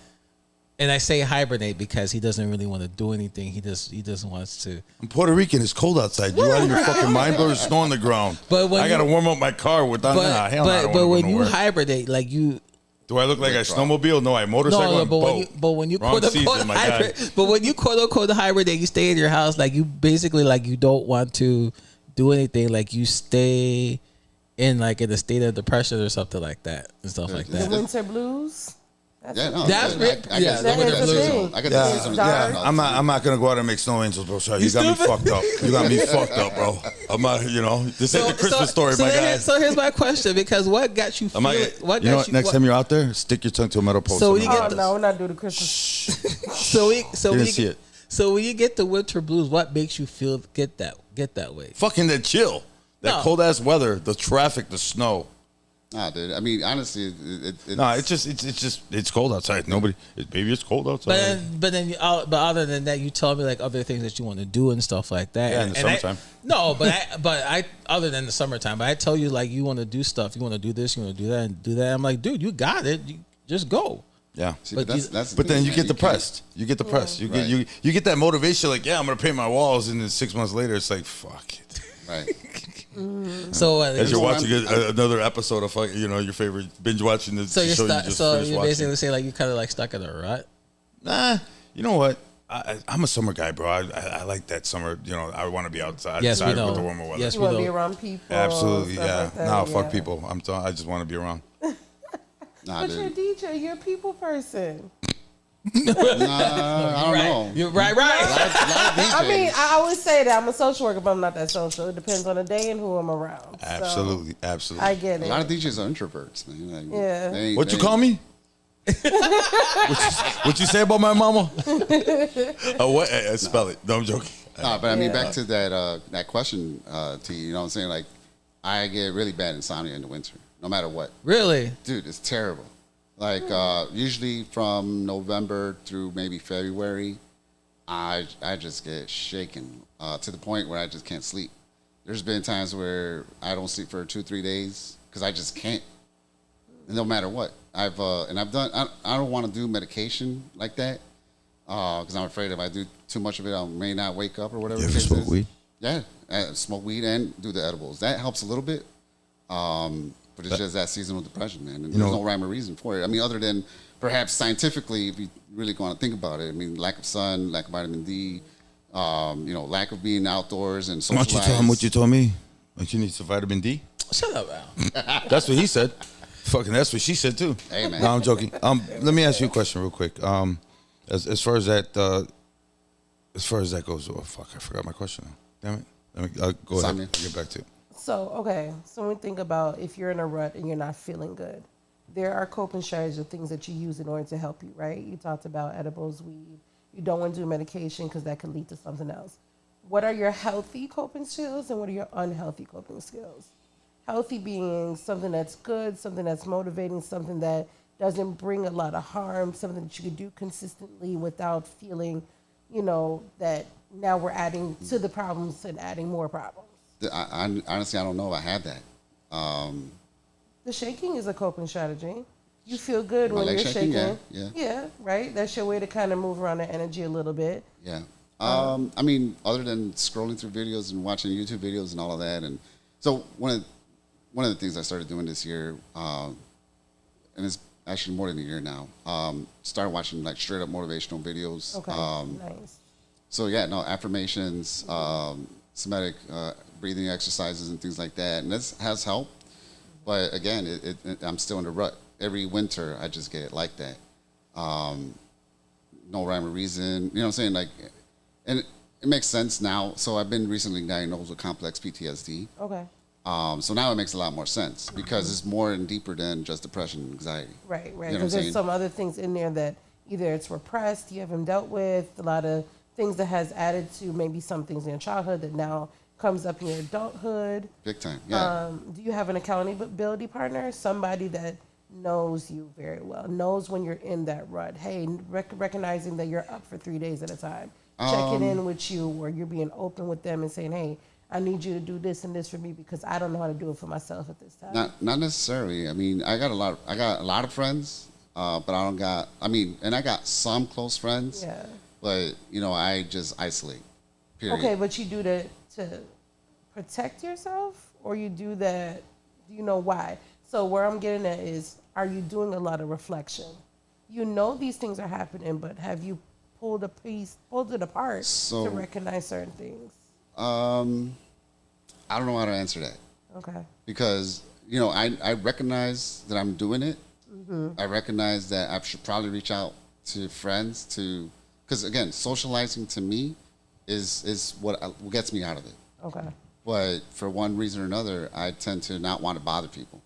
And I say hibernate because he doesn't really want to do anything. He just wants to. I'm Puerto Rican. It's cold outside. You out of your fucking mind, bro? There's snow on the ground. But when I gotta warm up my car without. But when you hibernate, like you. Do I look like I snowmobile? No, I motorcycle. No, but when you quote unquote hibernate, but when you quote unquote hibernate, you stay in your house. Like you basically like you don't want to do anything. Like you stay in a state of depression or something like that and stuff like that. The winter blues. I I'm not gonna go out and make snow angels, bro. Sorry, you got me fucked up. You got me fucked up, bro. I'm not, this ain't the Christmas story, my guy. So here's my question: because what got you? Next time you're out there, stick your tongue to a metal post. So no, we're not doing the Christmas. So when you get the winter blues, what makes you feel get that way? Fucking that chill, that cold ass weather, the traffic, the snow. Nah, dude. I mean, honestly, it's cold outside. Baby, it's cold outside. But other than that, you tell me like other things that you want to do and stuff like that. Yeah, in the summertime. I other than the summertime, but I tell you like you want to do stuff, you want to do this, you want to do that, and do that. I'm like, dude, you got it. You just go. Yeah, see, but then you get depressed. You get depressed. You get that motivation. Like, I'm gonna paint my walls, and then 6 months later, it's like, fuck it. Right. So as you're watching another episode of your favorite binge watching the show, you basically say like you kind of like stuck in a rut. Nah, you know what? I'm a summer guy, bro. I like that summer. I want to be outside. Yes, we know. With the warmer weather. You want to be around people. Absolutely, yeah. Like fuck people. I just want to be around. But you're a DJ. You're a people person. I don't know. You're right. I mean, I always say that I'm a social worker, but I'm not that social. It depends on the day and who I'm around. Absolutely. I get it. A lot of DJs are introverts, man. Yeah. What you call me? what you say about my mama? What? Spell it. No, I'm joking. But I mean, back to that question, T. You know what I'm saying? Like, I get really bad insomnia in the winter, no matter what. Really? Dude, it's terrible. Like, usually from November through maybe February, I just get shaken to the point where I just can't sleep. There's been times where I don't sleep for 2-3 days because I just can't. No matter what. I don't want to do medication like that because I'm afraid if I do too much of it, I may not wake up or whatever. You ever smoke weed? Yeah, I smoke weed and do the edibles. That helps a little bit. But it's just that seasonal depression, man. And there's no rhyme or reason for it. I mean, other than perhaps scientifically, if you really want to think about it, I mean, lack of sun, lack of vitamin D, lack of being outdoors and socializing. Why don't you tell him what you told me? Like you need some vitamin D? Shut up, Al. That's what he said. Fucking, that's what she said too. Hey, man. No, I'm joking. Let me ask you a question real quick. As far as that goes, oh fuck, I forgot my question now. Damn it. Let me go ahead and get back to it. So when we think about if you're in a rut and you're not feeling good, there are coping strategies or things that you use in order to help you, right? You talked about edibles, weed. You don't want to do medication because that could lead to something else. What are your healthy coping skills and what are your unhealthy coping skills? Healthy being something that's good, something that's motivating, something that doesn't bring a lot of harm, something that you can do consistently without feeling, that now we're adding to the problems and adding more problems. I honestly, I don't know if I have that. The shaking is a coping strategy. You feel good when you're shaking. Yeah, right? That's your way to kind of move around the energy a little bit. Yeah. I mean, other than scrolling through videos and watching YouTube videos and all of that. And so one of the things I started doing this year, and it's actually more than a year now, started watching like straight up motivational videos. Okay, nice. So affirmations, somatic breathing exercises and things like that. And this has helped. But again, I'm still in the rut. Every winter, I just get like that. No rhyme or reason. You know what I'm saying? Like, and it makes sense now. So I've been recently diagnosed with complex PTSD. Okay. So now it makes a lot more sense because it's more and deeper than just depression and anxiety. Right. Because there's some other things in there that either it's repressed, you haven't dealt with, a lot of things that has added to maybe some things in your childhood that now comes up in your adulthood? Big time, yeah. Do you have an accountability partner? Somebody that knows you very well, knows when you're in that rut. Hey, recognizing that you're up for 3 days at a time. Checking in with you, or you're being open with them and saying, hey, I need you to do this and this for me because I don't know how to do it for myself at this time. Not necessarily. I mean, I got a lot of friends, but I don't got. I mean, and I got some close friends. Yeah. But I just isolate. Period. Okay, but you do that to protect yourself, or you do that? Do you know why? So where I'm getting at is, are you doing a lot of reflection? You know these things are happening, but have you pulled it apart to recognize certain things? I don't know how to answer that. Okay. Because I recognize that I'm doing it. Mm-hmm. I recognize that I should probably reach out to friends because again, socializing to me is what gets me out of it. Okay. But for one reason or another, I tend to not want to bother people.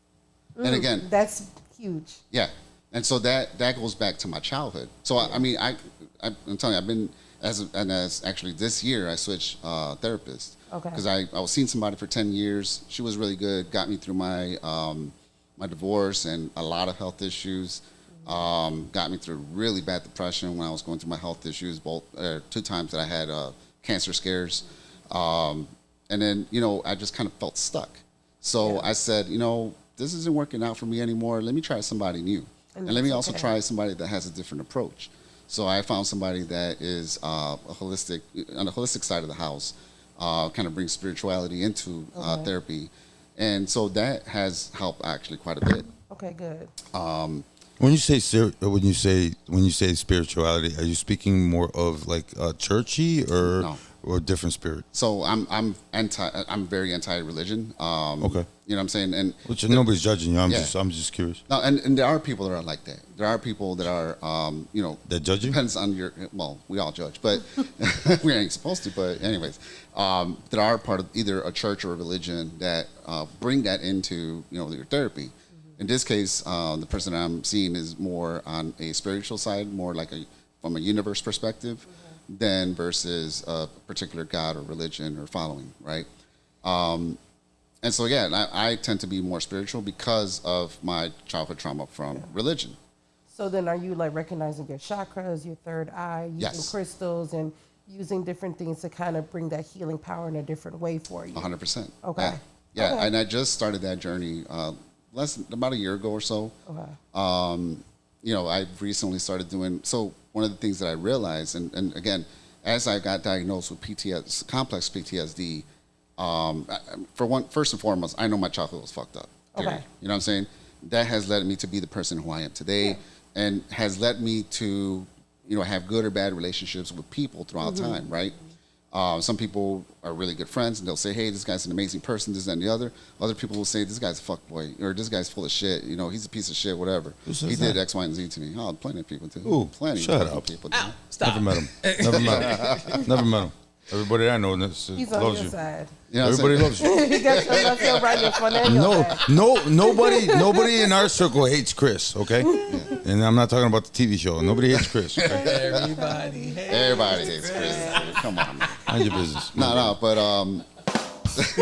And again, that's huge. Yeah, and so that goes back to my childhood. So I'm telling you, I've been as actually this year I switched therapists. Okay. Because I was seeing somebody for 10 years. She was really good. Got me through my my divorce and a lot of health issues. Got me through really bad depression when I was going through my health issues. Both 2 times that I had cancer scares, and then I just kind of felt stuck. So I said, this isn't working out for me anymore. Let me try somebody new, and let me also try somebody that has a different approach. So I found somebody that is on the holistic side of the house, kind of brings spirituality into therapy, and so that has helped actually quite a bit. Okay, good. When you say spirituality, are you speaking more of like churchy or different spirit? So I'm very anti-religion. Okay. You know what I'm saying? And which nobody's judging you. I'm just curious. No, and there are people that are like that. There are people that are that judge you. Depends on we all judge, but we ain't supposed to. But anyways, that are part of either a church or a religion that bring that into your therapy. In this case, the person that I'm seeing is more on a spiritual side, more like from a universe perspective, than versus a particular God or religion or following, right? And so, again, I tend to be more spiritual because of my childhood trauma from religion. So then are you like recognizing your chakras, your third eye, using crystals and using different things to kind of bring that healing power in a different way for you? 100%. Okay. Yeah. Okay. And I just started that journey about a year ago or so. Okay. I've recently started doing, so one of the things that I realized, and again, as I got diagnosed with complex PTSD, first and foremost, I know my childhood was fucked up. Period. Okay. You know what I'm saying? That has led me to be the person who I am today, and has led me to, have good or bad relationships with people throughout time, right? Some people are really good friends, and they'll say, hey, this guy's an amazing person, this, that, and the other. Other people will say, this guy's a fuckboy, or this guy's full of shit, he's a piece of shit, whatever. He did X, Y, and Z to me. Oh, plenty of people do. Ooh, plenty of people do. Stop. Never met him. Never met him. Everybody I know He's on loves your you. side. Everybody loves you. He got your left heel right in front of your Nobody in our circle hates Chris, okay? And I'm not talking about the TV show. Nobody hates Chris, okay? Everybody hates Chris. Come on, man. Mind your business. No, but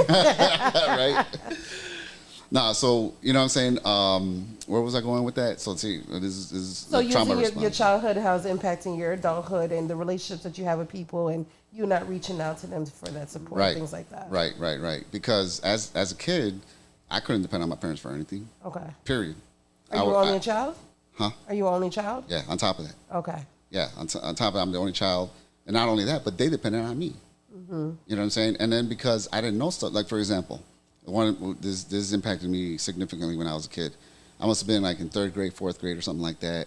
right? Nah, so you know what I'm saying? Where was I going with that? So see, this is so the trauma using response. your childhood, how it's impacting your adulthood and the relationships that you have with people, and you not reaching out to them for that support, right. things like that. Right. Because as a kid, I couldn't depend on my parents for anything. Okay. Period. Are you only a child? Huh? Are you only child? Yeah. On top of that. Okay. Yeah. On top of that, I'm the only child, and not only that, but they depended on me. Mm-hmm. You know what I'm saying? And then because I didn't know stuff, like for example, this impacted me significantly when I was a kid. I must have been like in 3rd grade, 4th grade, or something like that.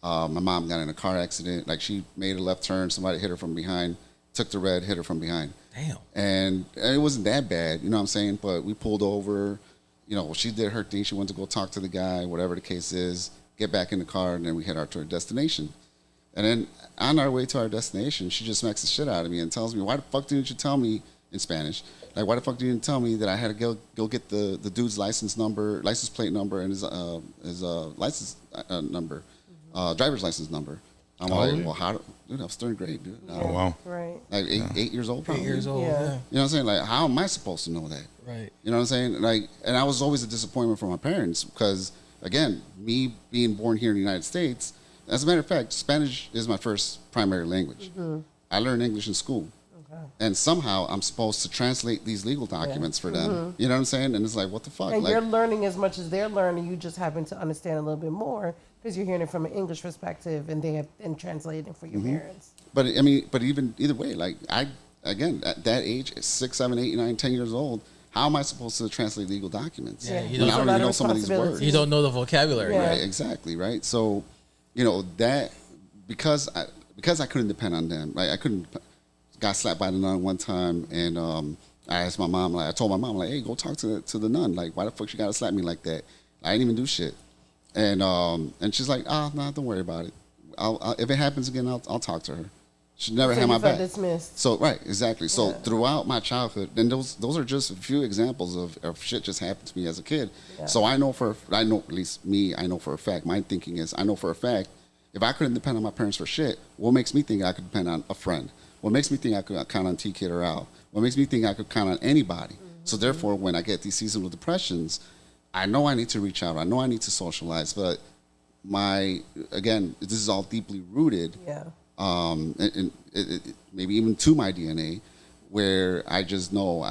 My mom got in a car accident. Like she made a left turn, somebody hit her from behind, took the red, hit her from behind. Damn. And it wasn't that bad, you know what I'm saying? But we pulled over. She did her thing. She went to go talk to the guy, whatever the case is. Get back in the car, and then we head out to our destination. And then on our way to our destination, she just smacks the shit out of me and tells me, "Why the fuck didn't you tell me?" in Spanish. Like, why the fuck didn't you tell me that I had to go get the dude's license plate number, and his license number, driver's license number? I'm like, well, dude, I was third grade, dude. Oh wow. Right. Like 8 years old, probably. 8 years old. Yeah. Yeah. You know what I'm saying? Like, how am I supposed to know that? Right. You know what I'm saying? Like, and I was always a disappointment for my parents because, again, me being born here in the United States, as a matter of fact, Spanish is my first primary language. I learned English in school. Okay. And somehow I'm supposed to translate these legal documents for them. You know what I'm saying? And it's like, what the fuck? And Like, you're learning as much as they're learning. You just happen to understand a little bit more because you're hearing it from an English perspective, and they have been translating for your parents. but I mean, but even either way, like again, at that age, 6, 7, 8, 9, 10 years old, how am I supposed to translate legal documents? Yeah, When I don't even know some of these words. You don't know the vocabulary. Yeah. Right, exactly, right? So, you know, that because I couldn't depend on them, right? I couldn't. Got slapped by the nun one time, and I asked my mom, like, I told my mom, like, hey, go talk to the nun. Like, why the fuck she gotta slap me like that? I didn't even do shit. And she's like, nah, don't worry about it. I'll if it happens again, I'll talk to her. She never So had my you felt back. dismissed. So right, exactly. So Yeah. throughout my childhood, and those are just a few examples of shit just happened to me as a kid. Yeah. So I know at least me, I know for a fact. My thinking is, I know for a fact, if I couldn't depend on my parents for shit, what makes me think I could depend on a friend? What makes me think I could count on T Kid or Al? What makes me think I could count on anybody? So therefore, when I get these seasonal depressions, I know I need to reach out. I know I need to socialize. But this is all deeply rooted. Yeah. And maybe even to my DNA, where I just know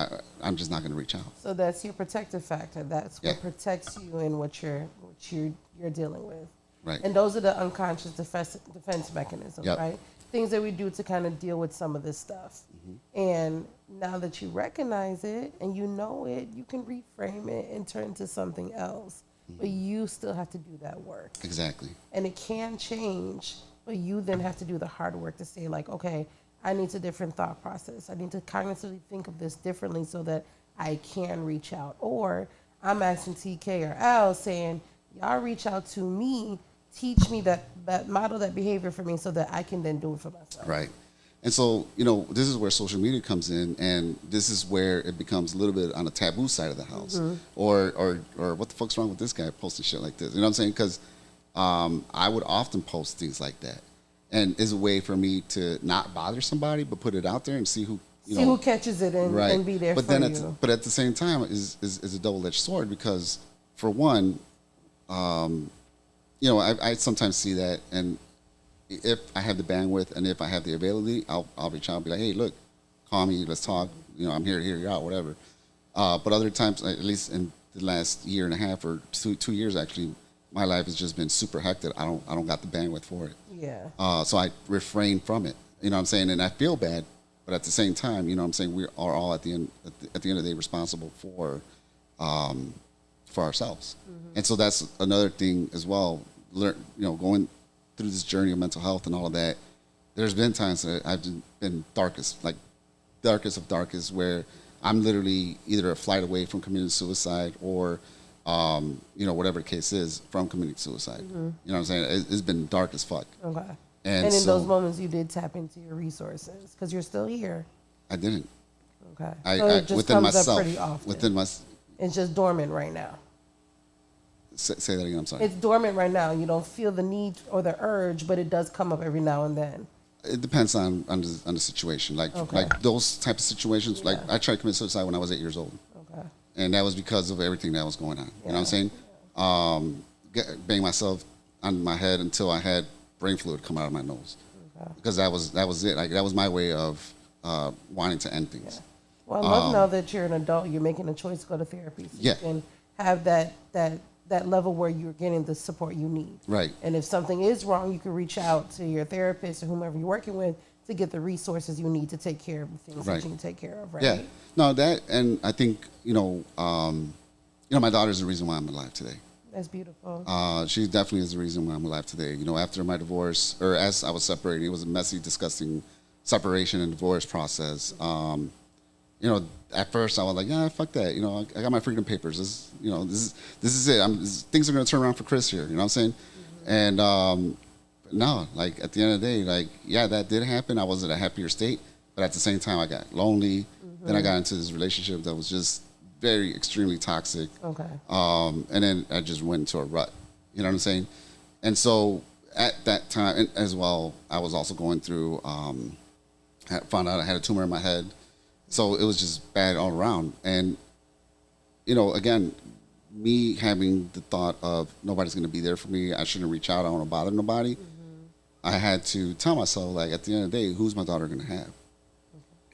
I'm just not going to reach out. So that's your protective factor. That's what Yeah. protects you in what you're dealing with. Right. And those are the unconscious defense mechanisms, Yep. right? Things that we do to kind of deal with some of this stuff. And now that you recognize it and you know it, you can reframe it and turn it to something else. But you still have to do that work. Exactly. And it can change, but you then have to do the hard work to say, like, okay, I need a different thought process. I need to cognitively think of this differently so that I can reach out. Or I'm asking TK or Al saying, y'all reach out to me, teach me that model that behavior for me so that I can then do it for myself. Right. And so, you know, this is where social media comes in, and this is where it becomes a little bit on the taboo side of the house. Or what the fuck's wrong with this guy posting shit like this? You know what I'm saying? Because I would often post things like that. And it's a way for me to not bother somebody, but put it out there and see who, you See know. who catches it and be there but for then you. But at the same time, is a double-edged sword because, for one, you know, I sometimes see that, and if I have the bandwidth and if I have the availability, I'll reach out and be like, hey, look, call me, let's talk. You know, I'm here to hear you out, whatever. But other times, at least in the last year and a half or 2 years, actually, my life has just been super hectic. I don't got the bandwidth for it. Yeah. So I refrain from it. You know what I'm saying? And I feel bad, but at the same time, you know what I'm saying, we are all at the end of the day responsible for ourselves. And so that's another thing as well. Going through this journey of mental health and all of that, there's been times that I've been darkest of darkest, where I'm literally either a flight away from committing suicide or, whatever the case is, from committing suicide. You know what I'm saying? It's been dark as fuck. Okay. And in so, those moments, you did tap into your resources because you're still here. I didn't. Okay. I So it just within comes myself, up pretty often. It's just dormant right now. Say that again. I'm sorry. It's dormant right now. You don't feel the need or the urge, but it does come up every now and then. It depends on the situation. Like those type of situations. Like I tried to commit suicide when I was 8 years old. Okay. And that was because of everything that was going on. You know what I'm saying? Bang myself on my head until I had brain fluid come out of my nose. Okay. Because that was it. Like that was my way of wanting to end things. Yeah. Well, I love now that you're an adult. You're making a choice to go to therapy, so you can have that level where you're getting the support you need. Right. And if something is wrong, you can reach out to your therapist or whomever you're working with to get the resources you need to take care of the things that you can take care of. Right. Yeah. No, that, and I think my daughter's the reason why I'm alive today. That's beautiful. She definitely is the reason why I'm alive today. You know, after my divorce, or as I was separated, it was a messy, disgusting separation and divorce process. At first I was like, yeah, fuck that. You know, I got my freedom papers. This is it. Things are going to turn around for Chris here. You know what I'm saying? Mm-hmm. And no, like at the end of the day, like, yeah, that did happen. I was in a happier state, but at the same time, I got lonely. Mm-hmm. Then I got into this relationship that was just very extremely toxic. Okay. And then I just went into a rut. You know what I'm saying? And so at that time, and as well, I was also going through. Found out I had a tumor in my head, so it was just bad all around. And again, me having the thought of nobody's going to be there for me, I shouldn't reach out. I don't want to bother nobody. I had to tell myself, like, at the end of the day, who's my daughter going to have?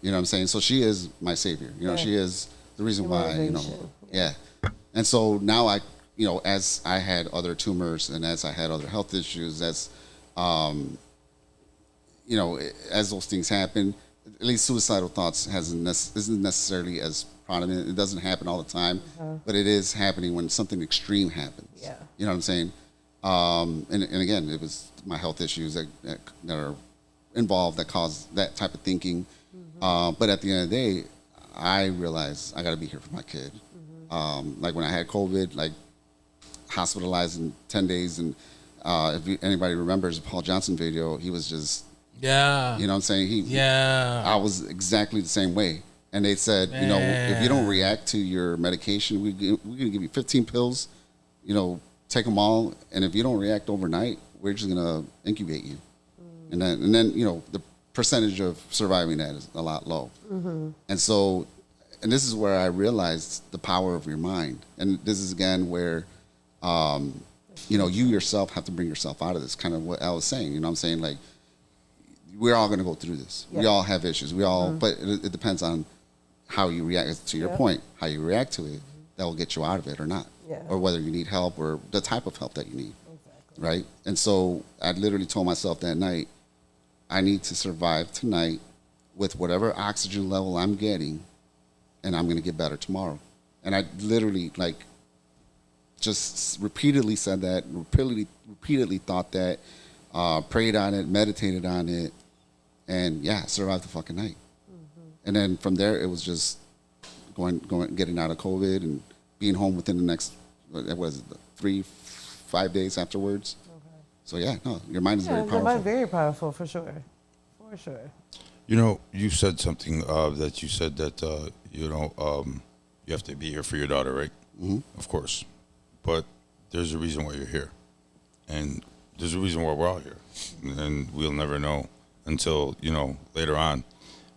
You know what I'm saying? So she is my savior. She is the reason why. Yeah. And so now as I had other tumors and as I had other health issues, as as those things happen, at least suicidal thoughts isn't necessarily as prominent. It doesn't happen all the time, but it is happening when something extreme happens. Yeah. You know what I'm saying? And again, it was my health issues that are involved that caused that type of thinking. But at the end of the day, I realized I got to be here for my kid. Like when I had COVID, like hospitalized in 10 days, and if anybody remembers the Paul Johnson video, he was just. Yeah. You know what I'm saying? I was exactly the same way. And they said, if you don't react to your medication, we're going to give you 15 pills, take them all. And if you don't react overnight, we're just going to incubate you. And then the percentage of surviving that is a lot low. And so, and this is where I realized the power of your mind. And this is again where, you yourself have to bring yourself out of this, kind of what I was saying. You know what I'm saying? Like, we're all going to go through this. Yeah. We all have issues. We all, but it depends on how you react. To your point, how you react to it, that will get you out of it or not, or whether you need help or the type of help that you need, right? And so I literally told myself that night, I need to survive tonight with whatever oxygen level I'm getting, and I'm going to get better tomorrow. And I literally just repeatedly said that, repeatedly thought that, prayed on it, meditated on it, and survived the fucking night. And then from there, it was just getting out of COVID and being home within the next, 3-5 days afterwards. So your mind is very powerful. Your mind very powerful for sure. You said something that you said that you have to be here for your daughter, right? Of course, but there's a reason why you're here, and there's a reason why we're all here, and we'll never know until later on.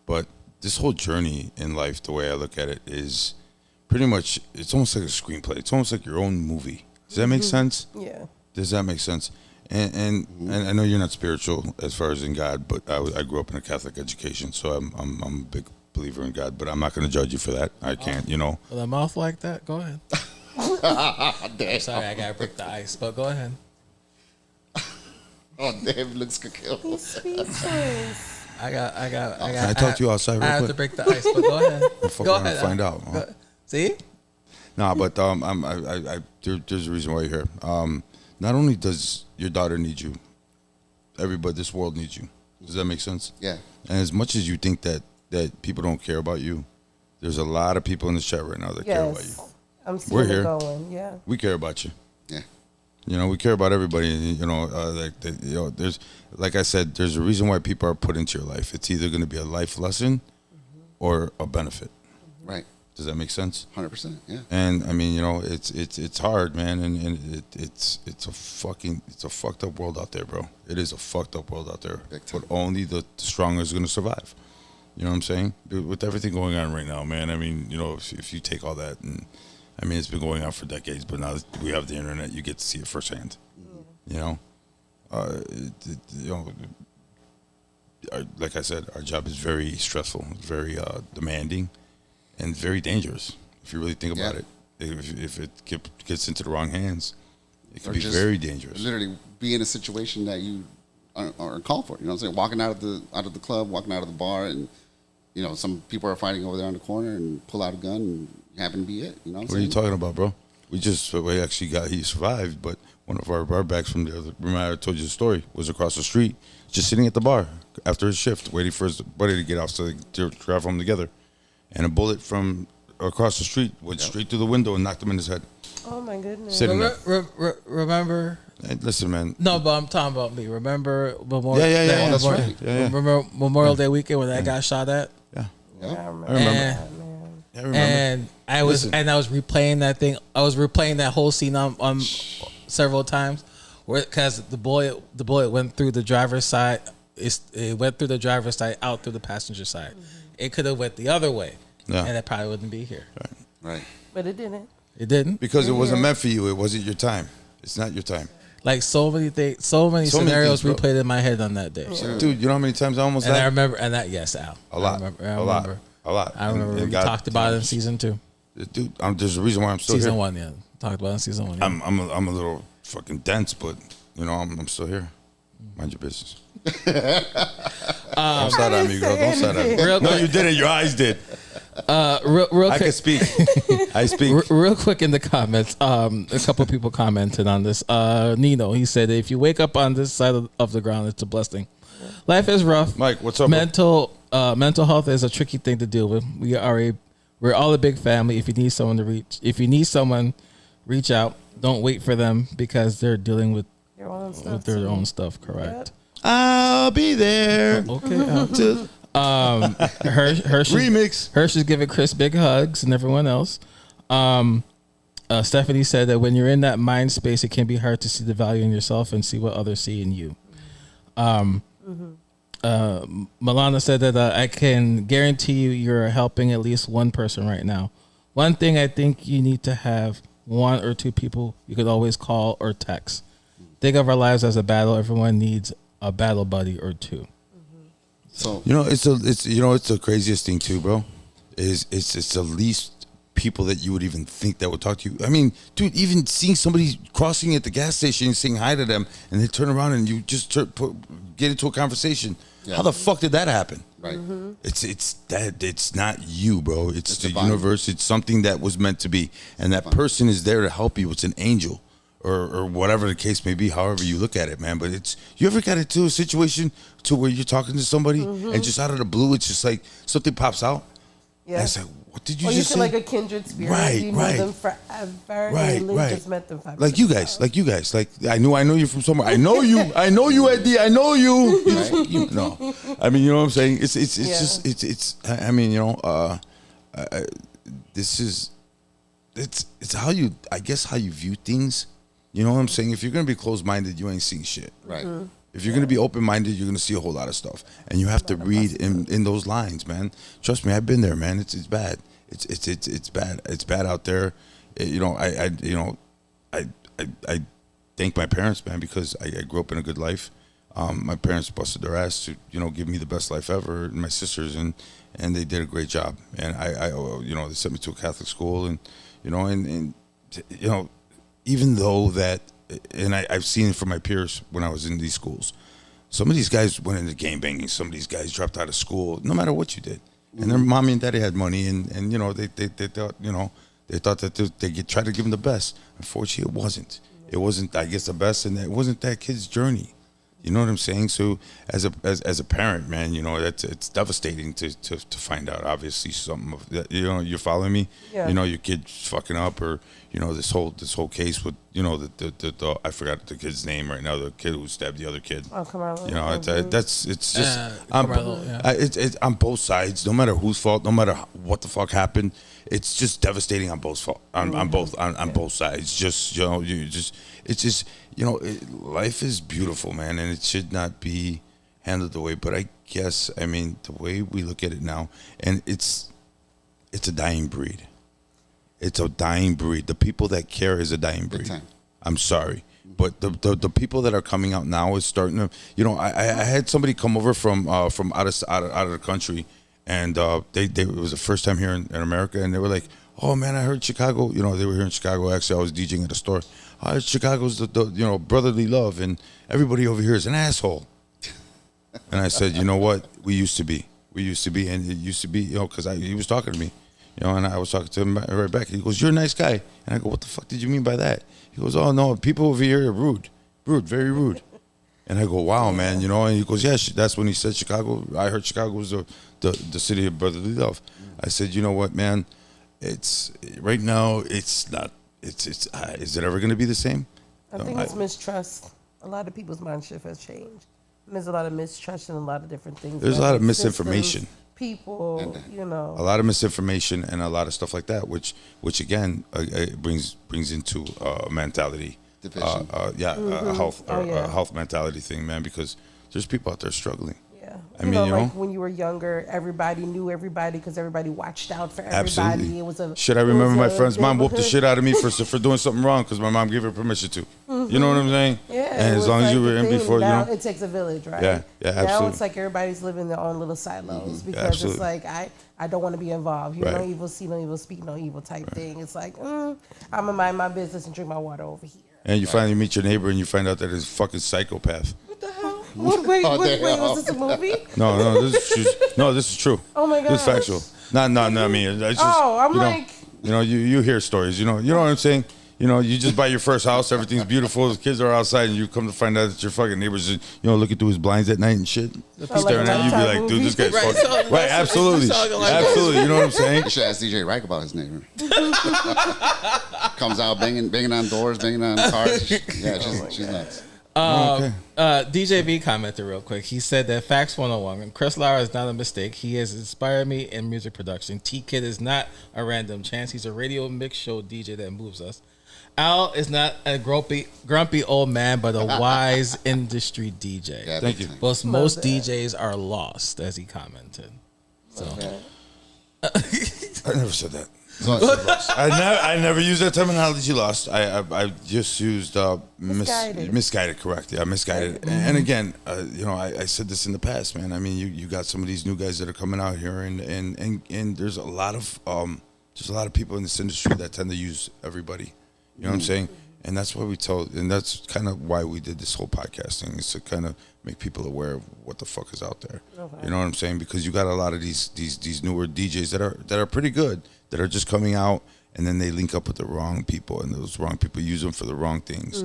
But this whole journey in life, the way I look at it, is pretty much, it's almost like a screenplay. It's almost like your own movie. Does that make sense? Yeah. Does that make sense? And I know you're not spiritual as far as in God, but I grew up in a Catholic education, so I'm a big believer in God. But I'm not going to judge you for that. I can't, With a mouth like that, go ahead. I'm sorry, I gotta break the ice, but go ahead. Oh, Dave looks could kill. He's speechless. I got. Can I talk to you outside real quick? I have to break the ice, but go ahead. Go ahead. Find out. Huh? See? Nah, but there's a reason why you're here. Not only does your daughter need you, everybody, this world needs you. Does that make sense? Yeah. And as much as you think that people don't care about you, there's a lot of people in the chat right now that care about you. I'm seeing We're here. it going. Yeah. We care about you. Yeah. We care about everybody. There's, like I said, there's a reason why people are put into your life. It's either going to be a life lesson or a benefit. Right. Does that make sense? 100%. Yeah. And I mean, it's hard, man, and it's a fucked up world out there, bro. It is a fucked up world out there. But only the strongest is going to survive. You know what I'm saying? With everything going on right now, man. I mean, if you take all that, and I mean, it's been going on for decades, but now we have the internet, you get to see it firsthand. Like I said, our job is very stressful, very demanding, and very dangerous. If you really think about it, if it gets into the wrong hands, it can be very dangerous. Literally, be in a situation that you are called for. You know what I'm saying? Walking out of the club, walking out of the bar, and some people are fighting over there on the corner and pull out a gun and you happen to be it. You know what I'm saying? What are you talking about, bro? He survived, but one of our bar backs from the other, remember I told you the story, was across the street, just sitting at the bar after his shift, waiting for his buddy to get off so they could drive home together. And a bullet from across the street went straight through the window and knocked him in his head. Oh my goodness. Sitting there. Remember? Hey, listen, man. No, but I'm talking about me. Remember Memorial? Yeah, that's right. Yeah. Remember Memorial Day weekend when that guy shot at? Yeah. I remember. I remember. And, I remember. and I was replaying that thing. I was replaying that whole scene on several times. because the bullet went through the driver's side. It went through the driver's side out through the passenger side. Mm-hmm. It could have went the other way, and it probably wouldn't be here. Right. But it didn't. It didn't Because it wasn't meant for you. It wasn't your time. It's not your time. Like so many things, so many scenarios things, replayed in my head on that day. Dude, you know how many times I almost And died? I remember, and that Al. A lot. I A remember. lot. I remember And we God- talked about it in season 2. Dude, there's a reason why I'm still Season here. 1, yeah. Talked about it in season 1. Yeah. I'm a little fucking dense, but you know I'm still here. Mind your business. Don't side at me, girl. Don't side at me. Real No, quick. you didn't. Your eyes did. Real I can quick. speak. I speak. Real quick in the comments, a couple people commented on this. Nino, he said, if you wake up on this side of the ground, it's a blessing. Life is rough. Mike, what's up, bro? Mental health is a tricky thing to deal with. We're all a big family. If you need someone, reach out. Don't wait for them because they're dealing with Your own stuff. their own stuff. Correct. I'll be there. Okay. Remix. Hirsch is giving Chris big hugs and everyone else. Stephanie said that when you're in that mind space, it can be hard to see the value in yourself and see what others see in you. Milana said that I can guarantee you're helping at least one person right now. One thing I think you need to have one or two people you could always call or text. Think of our lives as a battle. Everyone needs a battle buddy or two. So You know, it's the craziest thing too, bro. It's the least people that you would even think that would talk to you. I mean, dude, even seeing somebody crossing at the gas station and saying hi to them, and they turn around and you just get into a conversation. Yeah. How the fuck did that happen? right. It's not you, bro. It's the divine. universe. It's something that was meant to be, and that person is there to help you. It's an angel, or whatever the case may be. However you look at it, man. But you ever got into a situation to where you're talking to somebody and just out of the blue, it's just like something pops out. Yeah. And it's like, what did you Or you just feel say? like a kindred spirit. Right, You know right. them forever. Right, and you right. just met them 5 Like you guys. Like I know you from somewhere. I know you, Eddie. I know you. You know. I mean, you know what I'm saying? It's Yeah. just it's. I mean, you know, this is it's how you, I guess, how you view things. You know what I'm saying? If you're gonna be closed minded, you ain't seeing shit. Right. If you're gonna be open minded, you're gonna see a whole lot of stuff, and you have to read in those lines, man. Trust me, I've been there, man. It's bad. It's bad. It's bad out there. I thank my parents, man, because I grew up in a good life. My parents busted their ass to give me the best life ever, and my sisters, and they did a great job. And I they sent me to a Catholic school, and even though that. And I've seen it from my peers when I was in these schools. Some of these guys went into game banging. Some of these guys dropped out of school, no matter what you did. And their mommy and daddy had money, and they thought that they could try to give them the best. Unfortunately, it wasn't. It wasn't, I guess, the best, and it wasn't that kid's journey. You know what I'm saying? So as a parent, man, it's devastating to find out. Obviously, something of that. You're following me. Yeah. Your kid's fucking up, or this whole case with the I forgot the kid's name right now. The kid who stabbed the other kid. Oh, come on. It's just Carmelo, yeah. it's on both sides. No matter whose fault, no matter what the fuck happened, it's just devastating on both both sides. Life is beautiful, man, and it should not be handled the way. But I guess, I mean, the way we look at it now, and it's a dying breed. It's a dying breed. The people that care is a dying breed. time. I'm sorry, but the people that are coming out now is starting to. I had somebody come over from out of the country, and it was the first time here in America, and they were like, "Oh man, I heard Chicago." They were here in Chicago. Actually, I was DJing at a store. Chicago's the brotherly love, and everybody over here is an asshole. And I said, you know what? We used to be, and it used to be, because he was talking to me, and I was talking to him right back. He goes, "You're a nice guy," and I go, "What the fuck did you mean by that?" He goes, "Oh no, people over here are rude, very rude." And I go, "Wow, man," And he goes, "Yeah, that's when he said Chicago. I heard Chicago was the city of brotherly love." I said, "You know what, man? It's right now. It's not. Is it ever going to be the same?" I think it's mistrust. A lot of people's mind shift has changed. There's a lot of mistrust in a lot of different things. There's a lot of Systems, misinformation. People, A lot of misinformation and a lot of stuff like that, which again brings into a mentality Division. A health Oh, yeah. a health mentality thing, man. Because there's people out there struggling. Yeah. I mean, you know, like when you were younger, everybody knew everybody because everybody watched out for everybody. absolutely. It was a shit. I it was remember my a friend's mom whooped the neighborhood. shit out of me for doing something wrong because my mom gave her permission to. You know what I'm saying? Yeah, And it as was long as like you were the in thing. before, you Now know. it takes a village, right? Yeah, Now absolutely. it's like everybody's living their own little silos because absolutely. it's like I don't want to be involved. Hear no Right. evil, see no evil, speak no evil type thing. It's like I'm gonna mind my business and drink my water over here. And you finally meet your neighbor and you find out that he's a fucking psychopath. What the hell? Wait, was this a movie? No, this is true. Oh my This is gosh. factual. Not me. It's just, I'm you know, like- you know, you hear stories. You know what I'm saying. You know, you just buy your first house, everything's beautiful, the kids are outside, and you come to find out that your fucking neighbors, looking through his blinds at night and shit. Staring at you, be like, dude, this guy's Right, fucking. so- Right, absolutely, so like- absolutely. You know what I'm saying? You should ask DJ Reich about his neighbor. Comes out banging on doors, banging on cars. Yeah, she's nuts. DJ V commented real quick. He said that Facts 101, Chris Lara is not a mistake. He has inspired me in music production. T-Kid is not a random chance. He's a radio mix show DJ that moves us. Al is not a grumpy old man, but a wise industry DJ. Yeah, Thank big you. time. Most that. DJs are lost, as he commented. So I never said that. So, I never used that terminology. Lost. I just used Misguided. misguided. Correct. Yeah, misguided. And again, I said this in the past, man. I mean, you got some of these new guys that are coming out here, and there's a lot of people in this industry that tend to use everybody. You know what I'm saying? And that's why and that's kind of why we did this whole podcasting, is to kind of make people aware of what the fuck is out there. Okay. You know what I'm saying? Because you got a lot of these newer DJs that are pretty good, that are just coming out, and then they link up with the wrong people, and those wrong people use them for the wrong things,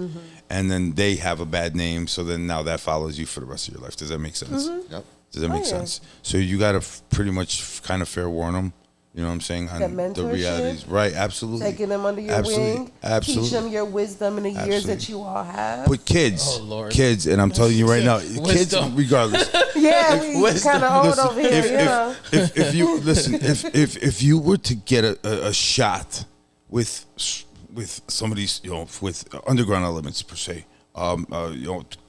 and then they have a bad name. So then now that follows you for the rest of your life. Does that make sense? yep. Does that make yeah. sense? So you got to pretty much kind of fair warn them. You know what I'm saying? On That the mentorship? realities, right? Absolutely. Taking them under your Absolutely. wing, Absolutely. teach them your wisdom in the years Absolutely. that you all have. But kids, Oh, Lord. kids, and I'm telling you right now, kids, Wisdom. regardless. Yeah, we wisdom. kind of old Listen, over here, you know. if you listen, if you were to get a shot with some of these, with underground elements per se,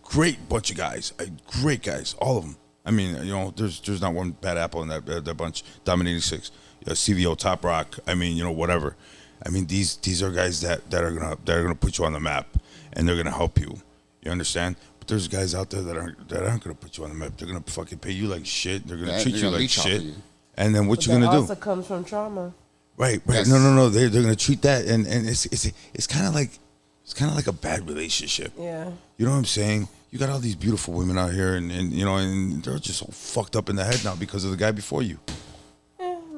great bunch of guys, great guys, all of them. I mean, there's not one bad apple in that bunch. Dominating Six, CVO, Top Rock. I mean, whatever. I mean, these are guys that are gonna put you on the map, and they're gonna help you. You understand? But there's guys out there that aren't gonna put you on the map. They're gonna fucking pay you like shit. They're gonna Yeah, treat they're you gonna like leech off of shit. you. And then what But you gonna that do? also comes from trauma. Right. Yes. No. They're gonna treat that, and it's kind of like a bad relationship. Yeah. You know what I'm saying? You got all these beautiful women out here, and they're just so fucked up in the head now because of the guy before you.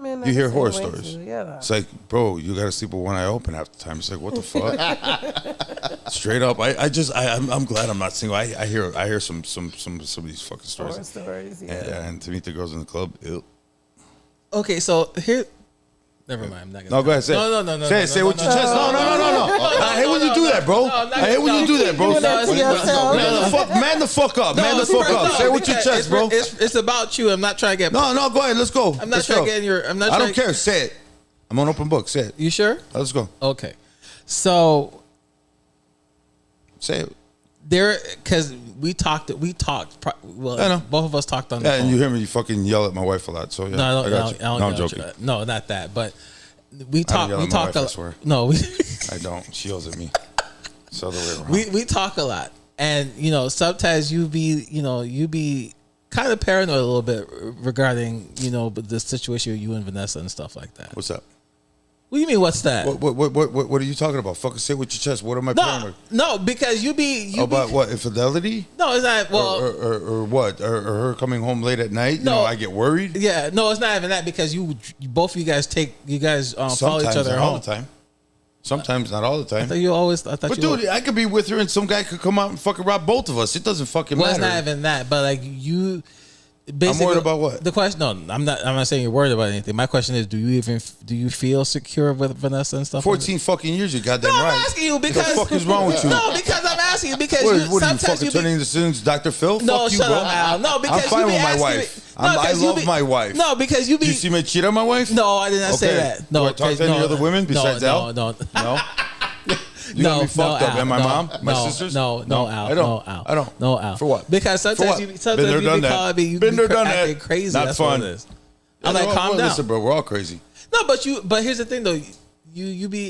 Man, You hear that's the horror same way stories. too. Yeah. It's like, bro, you got to sleep with one eye open half the time. It's like, what the fuck? Straight up, I'm glad I'm not single. I hear some of these fucking stories. Horror stories, yeah. And to meet the girls in the club, ew. okay, so here. Never mind. I'm not gonna. No, go ahead. Say it. No. Say it with your chest. No. I hate when you do that, bro. I hate when you do that, bro. Doing that to yourself. Man the fuck up. Man the fuck up. Say it with your chest, bro. It's about you. I'm not trying to get. No, go ahead. Let's go. I'm not Let's trying go. to get in your. I'm not. I trying don't care. Say it. I'm on open book. Say it. You sure? Let's go. Okay. So Say it. there, because we talked. Well, I know. both of us talked on the Yeah, phone. and you hear me. You fucking yell at my wife a lot. So yeah, No, I got you. I don't No, I'm yell at joking. you. No, not that. But we I don't talk. yell We at my talk wife, a I lot. swear. No, I don't. She yells at me. It's the other way around. we talk a lot, and sometimes you be kind of paranoid a little bit regarding the situation with you and Vanessa and stuff like that. What's up? What do you mean? What's that? What are you talking about? Fucking say it with your chest. What am I No, paranoid? no, because you be About what? Infidelity? No, it's not. Well, Or what? Or her coming home late at night? No. I get worried. yeah, no, it's not even that because you both of you guys follow Sometimes, each other not home. all the time. Sometimes, not all the I time. thought you always. I thought But you. dude, I could be with her and some guy could come out and fucking rob both of us. It doesn't fucking well, it's matter. not even that, but like you. Basically, I'm worried about what? The question? No, I'm not. I'm not saying you're worried about anything. My question is, do you feel secure with Vanessa and stuff? 14 fucking years, you goddamn No, right. I'm asking you because What the fuck is wrong with you? No, because I'm asking you because What are you sometimes fucking you turning into Sims, Dr. Phil? No, Fuck you, shut bro. up, Al. No, because I'm fine you be with my asking wife. me- No, I 'cause you love be- my wife. No, because you be. Do you see me cheat on my wife? No, I did not say Okay. that. No, Do I talk to any other women besides no, Al? No, No? You got me fucked up. Al, And my mom, my no, sisters. No, Al. I don't. No, Al. I don't. No, Al. For what? Because For sometimes what? you Been sometimes there, you done be that. calling me, you Been be there, done acting that. crazy. Not That's fun. what it is. I'm like, calm down. Listen, bro, we're all crazy. No, but here's the thing though.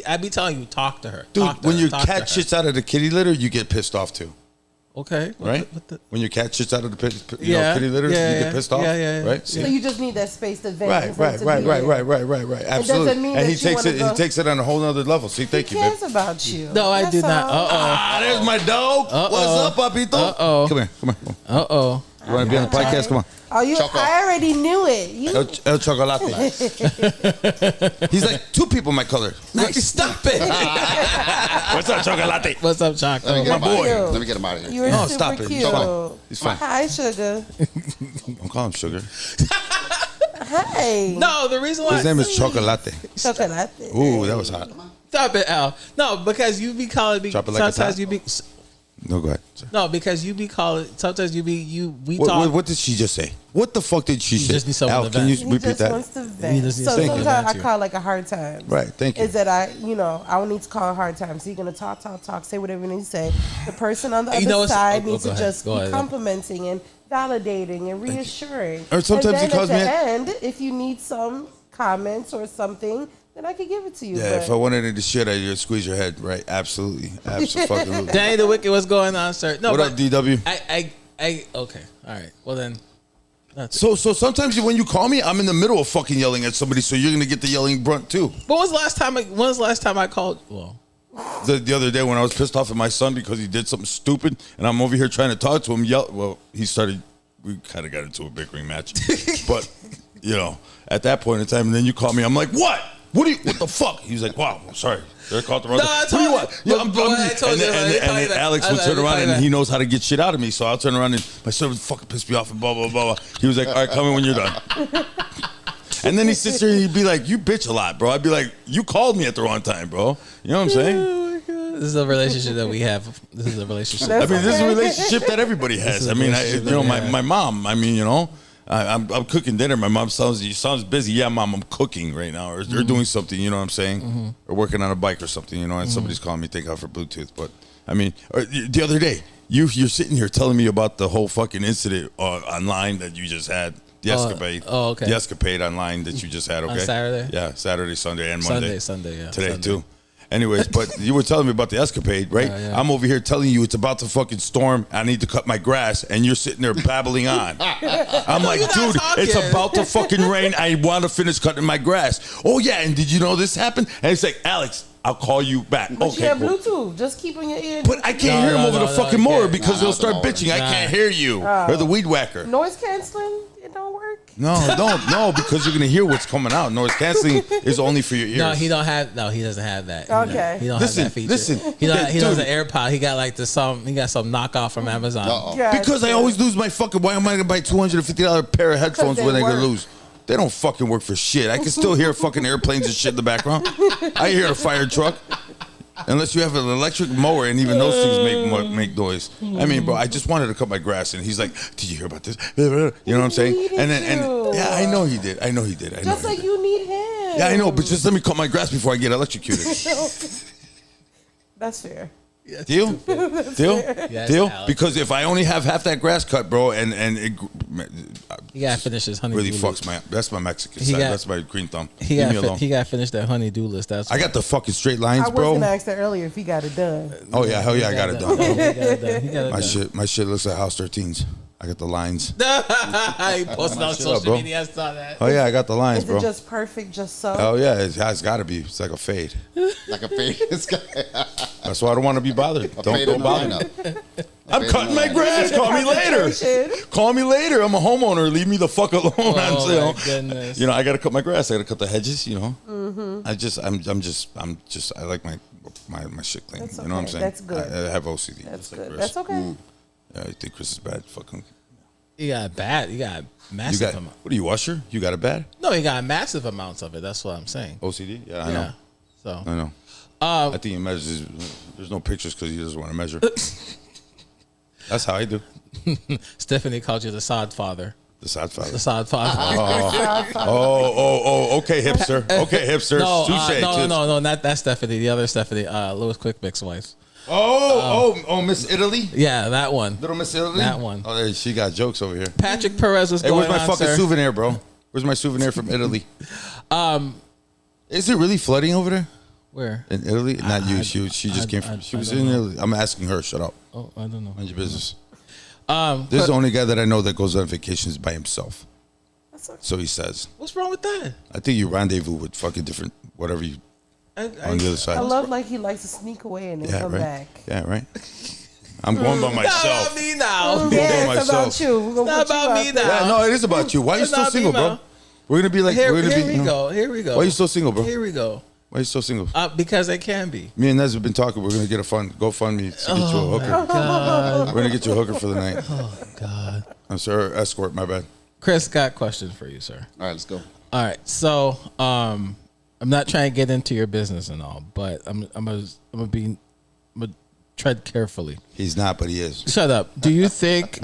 I be telling you, talk to her. Dude, Talk to when her, your talk to cat her. shits out of the kitty litter, you get pissed off too. Okay. Right? When your cat shits out of the Yeah. kitty litter, Yeah, you yeah. get pissed off. Yeah, yeah, yeah. Right? So you just need that space to vent. Right. and for it to be there. Absolutely. doesn't mean And that he you takes wanna it. go- He takes it on a whole nother level. See, thank He you, babe. cares about you. No, I That's do not. all. Ah, there's my dog. What's up, papito? Uh-oh. Come here. Come on. Uh-oh. You want to be on the podcast? Come on. Oh, you! Choco. I already knew it. You El chocolate. He's like 2 people my color. Nice. Stop it. What's up, chocolate? What's up, Let me Choco? get my him out of boy. here. Cute. Let me get him out of here. you were No, super stop it. cute. He's fine. He's fine. Hi, sugar. Don't call him sugar. Hey. No, the reason why His name is chocolate. Chocolate. Ooh, that was hot. Stop it, Al. No, because you be calling me. Drop it like a Sometimes top. you be. No, go ahead. No, because you be calling. Sometimes you be you. We What, talk. what did she just say? What the fuck did she say? just need someone Al, to can you vent. He repeat just that? wants to He vent. just needs So someone to sometimes I vent call like a hard time. Right, thank you. Is that I will need to call a hard time. So you're gonna talk, say whatever you need to say. The person on the You know other what's- side oh, needs go to ahead. just Go be ahead. complimenting and validating and reassuring. Or sometimes and he then calls at me the a- end, if you need some comments or something, then I could give it to you. Yeah, but if I wanted to shit at you, I'd squeeze your head. Right, absolutely. Absolutely. Danny the Wicked, what's going on, sir? No, What but up, DW? okay, all right. Well then, that's it. So sometimes when you call me, I'm in the middle of fucking yelling at somebody, so you're gonna get the yelling brunt too. When was the last time? When was the last time I called? Well, The other day when I was pissed off at my son because he did something stupid, and I'm over here trying to talk to him, he started. We kind of got into a bickering match, but at that point in time, and then you call me, I'm like, what? What the fuck? He's like, wow, I'm sorry. They're called the wrong. No, I told you. But what I told you, and then Alex would turn around and he knows how to get shit out of me. So I'll turn around and my son would fucking piss me off and blah, blah, blah, blah. He was like, all right, call me when you're done. And then he sits there and he'd be like, you bitch a lot, bro. I'd be like, you called me at the wrong time, bro. You know what I'm saying? this is a relationship that we have. This is a relationship. I mean, this is a relationship that everybody has. I mean, my mom, I mean, I'm cooking dinner. My mom sounds busy. Yeah, mom, I'm cooking right now, or they're doing something. You know what I'm saying? Or working on a bike or something. And somebody's calling me. Thank God for Bluetooth. But I mean, the other day, you're sitting here telling me about the whole fucking incident online that you just had. The escapade. Okay. The escapade online that you just had. Okay. On Saturday. Yeah, Saturday, Sunday, and Monday. Sunday. Yeah. Today Sunday. too. Anyways, but you were telling me about the escapade, right? Yeah. I'm over here telling you it's about to fucking storm. I need to cut my grass, and you're sitting there babbling on. I'm like, you're not dude, talking. it's about to fucking rain. I want to finish cutting my grass. Oh yeah, and did you know this happened? And it's like, Alex, I'll call you back. But you have cool. Bluetooth. Just keep on your ear. But I can't hear him over the fucking you mower can't. because they'll start the mower. bitching. I can't hear you. Or the weed whacker. Noise canceling, it don't work. No, because you're gonna hear what's coming out. Noise canceling is only for your ears. No, he doesn't have that. Okay. He don't Listen, have that feature. listen. He Yeah, does dude. an AirPod. He got like he got some knockoff from Amazon. Uh-oh. Yeah, Because I it's- always lose my fucking. Why am I gonna buy $250 pair of headphones they when I gonna work. lose? They don't fucking work for shit. I can still hear fucking airplanes and shit in the background. I hear a fire truck. Unless you have an electric mower, and even those things make noise. I mean, bro, I just wanted to cut my grass, and he's like, "Did you hear about this?" You know what I'm saying? needed to. Yeah, I know he did. I know he did. Just like you need him. Yeah, I know, but just let me cut my grass before I get electrocuted. That's fair. Deal? Deal? Yes, Deal? Alex. Because if I only have half that grass cut, bro, and it He got to finish his honey. really do fucks that's my Mexican He side. got- That's my green thumb. He Leave me alone. got to finish that honey-do list. That's I got the fucking straight lines, I was bro. gonna ask that earlier if he got it done. Oh yeah, hell yeah, I got it done. He got it done. He got it done. My shit looks like House 13's. I got the lines. He posted on shit social up, bro. media. I saw that. Oh yeah, I got the lines, Is bro. it just perfect, just so? Oh yeah, it's got to be. It's like a fade. Like a famous guy. That's why I don't want to be bothered. Fade Don't in the bother me. lineup. I'm cutting my grass. Call me later. Concentration. Call me later. I'm a homeowner. Leave me the fuck alone. Oh my goodness. You know, I got to cut my grass. I got to cut the hedges. You know, Mm-hmm. I like my shit clean. That's You know what I'm okay. saying? That's good. I have OCD. That's just like good. Chris. That's okay. Yeah, I think Chris is bad. Fucking. He got bad. He got You massive got. amount. What are you, Usher? You got it bad? No, he got massive amounts of it. That's what I'm saying. OCD? Yeah, I Yeah. know. So I know. I think he measures. There's no pictures because he doesn't want to measure. That's how I do. Stephanie called you the sod father. The Godfather. The Godfather. Okay, hipster. Okay, hipster. No, Touche. no, not that Stephanie. The other Stephanie, Louis Quickmix's wife. Miss Italy? Yeah, that one. Little Miss Italy? That one. Oh, she got jokes over here. Patrick Perez was Hey, going where's my on, fucking sir. souvenir, bro? Where's my souvenir from Italy? Is it really flooding over there? Where? In Italy? Not you. She just came from. She was in Italy. I'm asking her. Shut up. Oh, I don't know. Mind your business. This is the only guy that I know that goes on vacations by himself. So he says. What's wrong with that? I think you rendezvous with fucking different whatever you on the other side. I love like he likes to sneak away and then come right. back. Yeah, right. I'm going by myself. Not about me now. Yeah, by it's about myself. you. We're gonna Not put you about out me there. now. Yeah, no, it is about you. Why are you It's still not single, me, bro? man. We're gonna be like, Here we're gonna we be. go. Here we go. Why are you still single, bro? Here we go. Why are you still single? Because they can be. Me and Nez have been talking. We're gonna get a GoFundMe to get you a hooker. We're gonna get you a hooker for the night. Oh God. I'm sorry, escort. My bad. Chris got a question for you, sir. All right, let's go. All right, so I'm not trying to get into your business and all, but I'm gonna tread carefully. He's not, but he is. Shut up. Do you think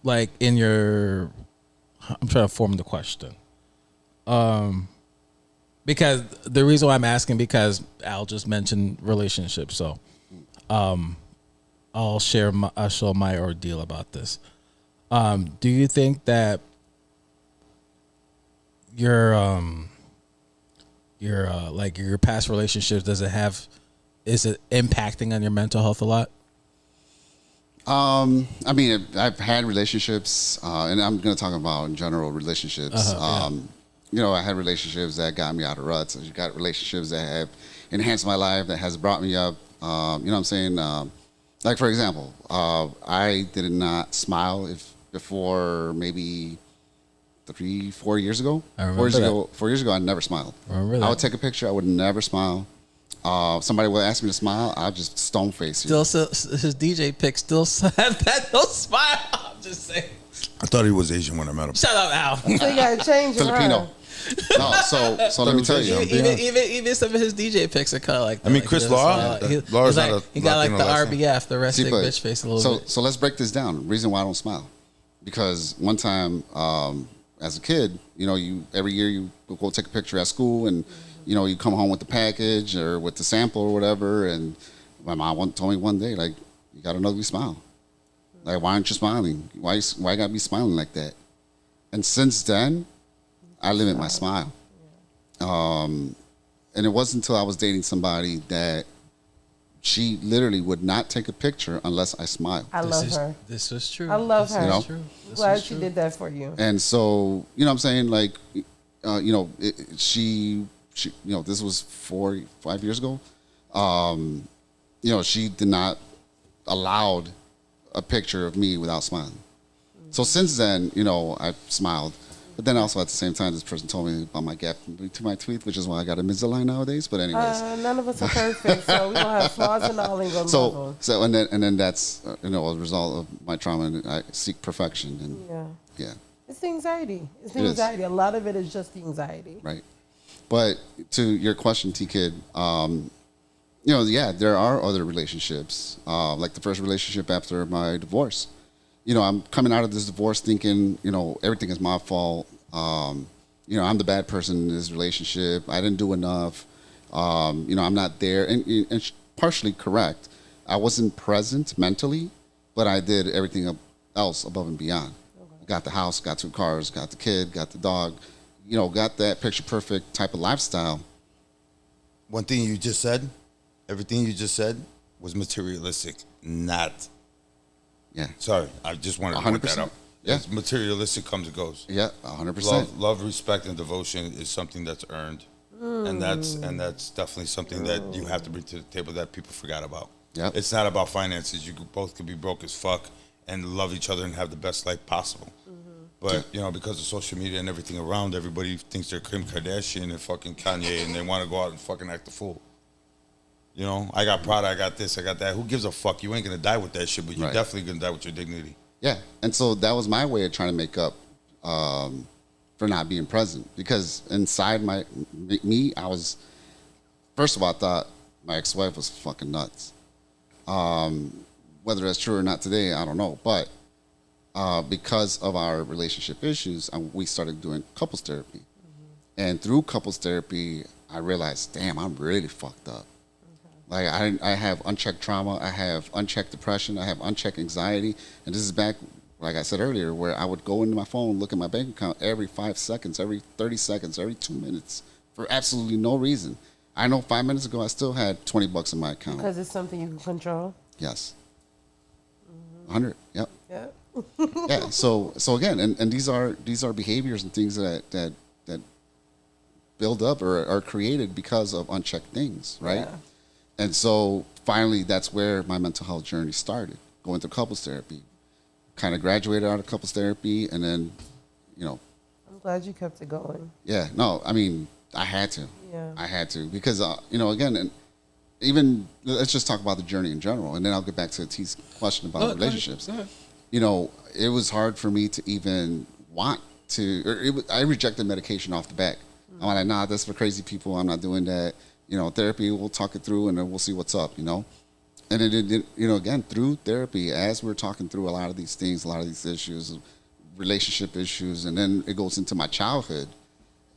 like in your I'm trying to form the question. Because the reason why I'm asking because Al just mentioned relationships, so I'll share my ordeal about this. Do you think that your past relationships is it impacting on your mental health a lot? I mean, I've had relationships, and I'm going to talk about in general relationships. You know, I had relationships that got me out of ruts. I got relationships that have enhanced my life, that has brought me up. You know what I'm saying? Like, for example, I did not smile before maybe 3-4 years ago. I remember 4 years ago, I never smiled. I remember that. I would take a picture, I would never smile. Somebody would ask me to smile, I'd just stone face you. Still, his DJ pick still have that no smile. I'm just saying. I thought he was Asian when I met him. Shut up, Al. So you gotta change it. Filipino. No, so let me tell you. Even some of his DJ picks are kind of like that. I mean, Like, Chris he doesn't Lara. smile. Lara's He's not a he got like Latino the last name. RBF, the resting but- bitch face a little bit. So let's break this down. Reason why I don't smile, because one time as a kid, you know, every year you go take a picture at school, and you know you come home with the package or with the sample or whatever, and my mom told me one day, like, you got an ugly smile. Like, why aren't you smiling? Why you gotta be smiling like that? And since then, I limit my smile. And it wasn't until I was dating somebody that she literally would not take a picture unless I smiled. I love her. This was true. I love her. You know? True. This Glad was she true. did that for you. And so, you know what I'm saying? Like, you know, she, you know, this was 4-5 years ago. You know, she did not allowed a picture of me without smiling. So since then, you know, I've smiled. But then also at the same time, this person told me about my gap to my teeth, which is why I got Invisalign nowadays. But anyways, None of us are perfect, so we don't have flaws and all in good levels. so and then that's you know, a result of my trauma, and I seek perfection, and yeah, It's the anxiety. It's the It is. anxiety. A lot of it is just the anxiety. right. But to your question, T Kid, you know, yeah, there are other relationships, like the first relationship after my divorce. You know, I'm coming out of this divorce thinking, you know, everything is my fault. You know, I'm the bad person in this relationship. I didn't do enough. You know, I'm not there. And partially correct. I wasn't present mentally, but I did everything else above and beyond. Okay. Got the house, got 2 cars, got the kid, got the dog. You know, got that picture perfect type of lifestyle. One thing you just said, everything you just said was materialistic, not. Yeah. Sorry, I just wanted to point that 100%. out. Yeah. It's materialistic comes and goes. Yeah, 100%. Love, respect, and devotion is something that's earned, and that's definitely something that you have to bring to the table that people forgot about. Yeah. It's not about finances. You both could be broke as fuck and love each other and have the best life possible. But you know, because of social media and everything around, everybody thinks they're Kim Kardashian and fucking Kanye, and they want to go out and fucking act a fool. You know, I got Prada, I got this, I got that. Who gives a fuck? You ain't gonna die with that shit, but you're Right. definitely gonna die with your dignity. Yeah, and so that was my way of trying to make up for not being present, because inside me, I was, first of all, I thought my ex-wife was fucking nuts. whether that's true or not today, I don't know. But because of our relationship issues, we started doing couples therapy. And through couples therapy, I realized, damn, I'm really fucked up. Like I have unchecked trauma, I have unchecked depression, I have unchecked anxiety, and this is back, like I said earlier, where I would go into my phone, look at my bank account every 5 seconds, every 30 seconds, every 2 minutes, for absolutely no reason. I know 5 minutes ago I still had $20 in my account. Because it's something you can control. Yes. 100. Yep. Yeah. Yeah. So again, and these are behaviors and things that build up or are created because of unchecked things, right? Yeah. And so finally, that's where my mental health journey started, going through couples therapy. Kind of graduated out of couples therapy, and then, I'm glad you kept it going. yeah, no, I mean, I had to. Yeah. I had to because, again, and even let's just talk about the journey in general, and then I'll get back to T's question about relationships. Go ahead. It was hard for me to even want to, I rejected medication off the back. I'm like, nah, that's for crazy people. I'm not doing that. Therapy, we'll talk it through and then we'll see what's up, And it, again, through therapy, as we're talking through a lot of these things, a lot of these issues, relationship issues, and then it goes into my childhood,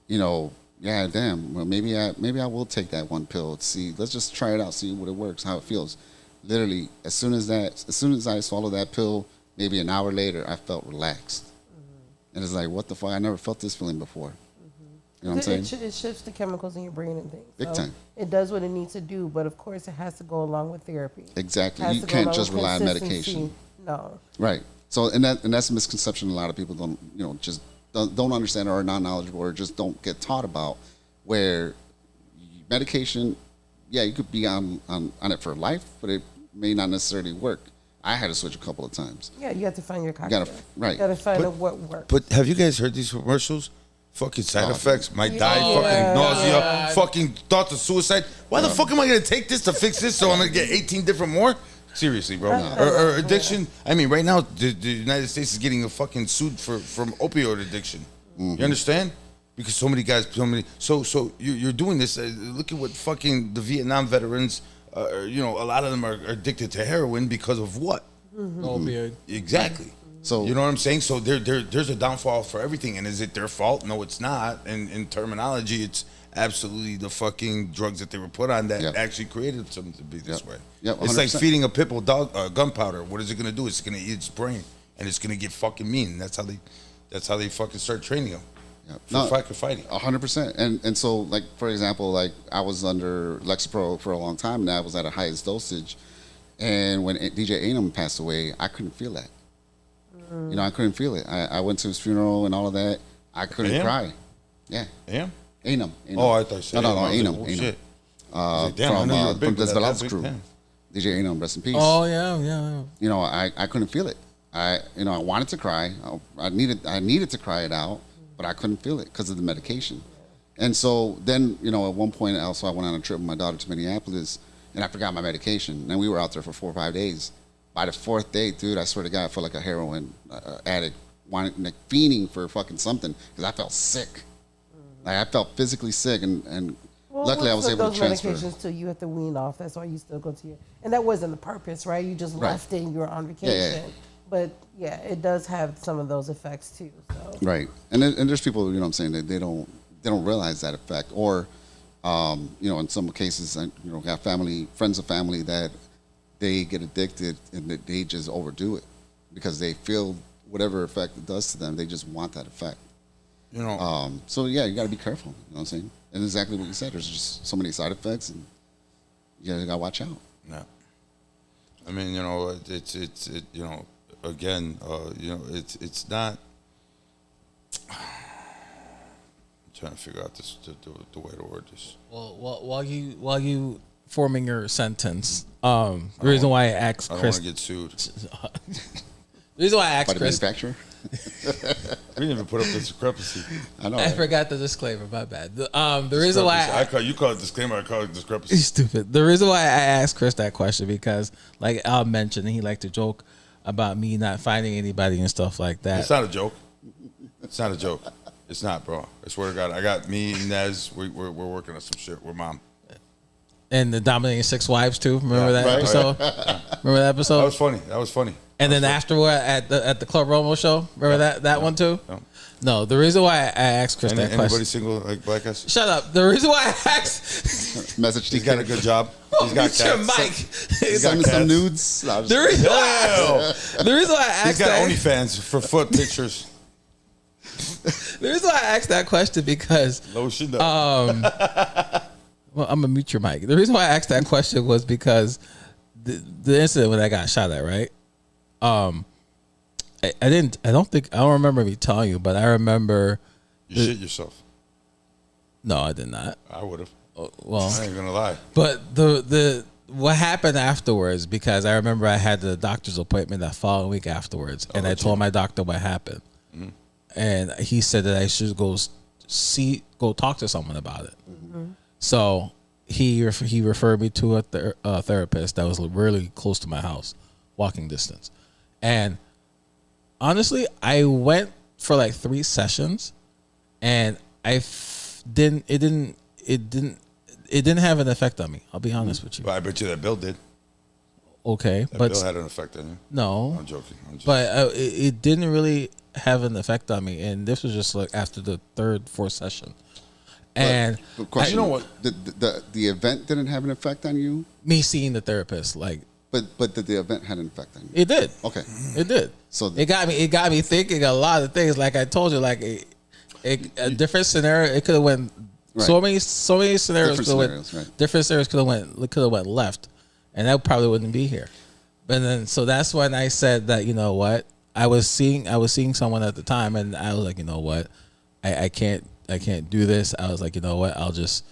yeah, damn, well, maybe I will take that one pill to see, let's just try it out, see what it works, how it feels. Literally, as soon as I swallowed that pill, maybe an hour later, I felt relaxed. And it's like, what the fuck? I never felt this feeling before. You know what I'm saying? It shifts the chemicals in your brain and things. Big time. It does what it needs to do, but of course it has to go along with therapy. Exactly. You can't just rely on medication. No. Right. So, and that's a misconception a lot of people don't, just don't understand or are not knowledgeable or just don't get taught about, where medication, yeah, you could be on it for life, but it may not necessarily work. I had to switch a couple of times. Yeah, you have to find your cocktail. Right. You got to find out what works. But have you guys heard these commercials? Fucking side effects. Might die. Fucking nausea. Fucking thoughts of suicide. Why the fuck am I gonna take this to fix this? So I'm gonna get 18 different more? Seriously, bro. Or addiction. I mean, right now the United States is getting a fucking sued from opioid addiction. You understand? Because so many guys, so you're doing this. Look at what fucking the Vietnam veterans. A lot of them are addicted to heroin because of what? Opioid. Exactly. So you know what I'm saying? So there's a downfall for everything, and is it their fault? No, it's not. And in terminology, it's absolutely the fucking drugs that they were put on that actually created them to be this way. Yep, it's like feeding a pit bull dog gunpowder. What is it gonna do? It's gonna eat its brain, and it's gonna get fucking mean. That's how they fucking start training them. For fighting. 100%. And so, like, for example, like I was under Lexapro for a long time, and I was at a highest dosage. And when DJ Anum passed away, I couldn't feel that. I couldn't feel it. I went to his funeral and all of that. I couldn't cry. Yeah. Anum? Anum. Oh, I thought you said No, Anum. Oh, Anum. shit. From Desvelados crew. DJ Anum, rest in peace. Oh yeah. I couldn't feel it. I wanted to cry. I needed to cry it out, but I couldn't feel it because of the medication. And so then, at one point also I went on a trip with my daughter to Minneapolis, and I forgot my medication. And we were out there for 4 or 5 days. By the 4th day, dude, I swear to God, I felt like a heroin addict, fiending for fucking something, because I felt sick. Like, I felt physically sick, and luckily I was able to transfer. Those medications too, you have to wean off. That's why you still go to your. And that wasn't the purpose, right? You just left it and you were on vacation. Yeah. But yeah, it does have some of those effects too. So. Right, and there's people, I'm saying, that they don't realize that effect, or in some cases, got friends of family that they get addicted and they just overdo it because they feel whatever effect it does to them, they just want that effect. So yeah, you got to be careful. You know what I'm saying? And exactly what you said. There's just so many side effects, and you got to watch out. Yeah. I mean, it's again, it's not. I'm trying to figure out the way to word this. Well, while you forming your sentence, the reason why I asked I don't Chris. want to get sued. The reason why I asked By the Chris. manufacturer? We didn't even put up the discrepancy. I know. I forgot the disclaimer. My bad. The reason why you call it disclaimer, I call it discrepancy. Stupid. The reason why I asked Chris that question, because like Al mentioned, he liked to joke about me not finding anybody and stuff like that. It's not a joke. It's not a joke. It's not, bro. I swear to God. I got me and Nez. We're working on some shit with Mom. And the Dominating Six Wives too. Remember that right. episode? Remember that episode? That was funny. And then afterward at the Club Romo show, remember that one too? Yeah. No, the reason why I asked Chris that Anybody question. single like Black guys? Shut up. The reason why I asked. Message to He's got a good job. He's got Mute your cats. mic. He's Send me got some cats. nudes. No, I'm just The reason Hell. why the reason why I He's asked got that. OnlyFans for foot pictures. The reason why I asked that question because Lotion up. well, I'm gonna mute your mic. The reason why I asked that question was because the incident when I got shot at, right? I don't remember me telling you, but I remember. You shit yourself. No, I did not. I would have. Well, I ain't gonna lie. but the what happened afterwards, because I remember I had the doctor's appointment that following week afterwards, and I told my doctor what happened, and he said that I should go talk to someone about it. So he referred me to a therapist that was really close to my house, walking distance, and honestly, I went for like 3 sessions, and it didn't have an effect on me. I'll be honest with you. But I bet you that bill did. Okay, That but bill had an effect on you. no, I'm joking. but it didn't really have an effect on me, and this was just like after the 3rd, 4th session, and But question, You know what? The event didn't have an effect on you, me seeing the therapist, like but did the event had an effect on you? it did. Okay. It did. So it got me thinking a lot of things. Like I told you, like a different scenario. It could have went so many scenarios. Different scenarios could have went left, and I probably wouldn't be here. But then, so that's when I said that, you know what, I was seeing someone at the time, and I was like, you know what, I can't do this. I was like, you know what, I'll just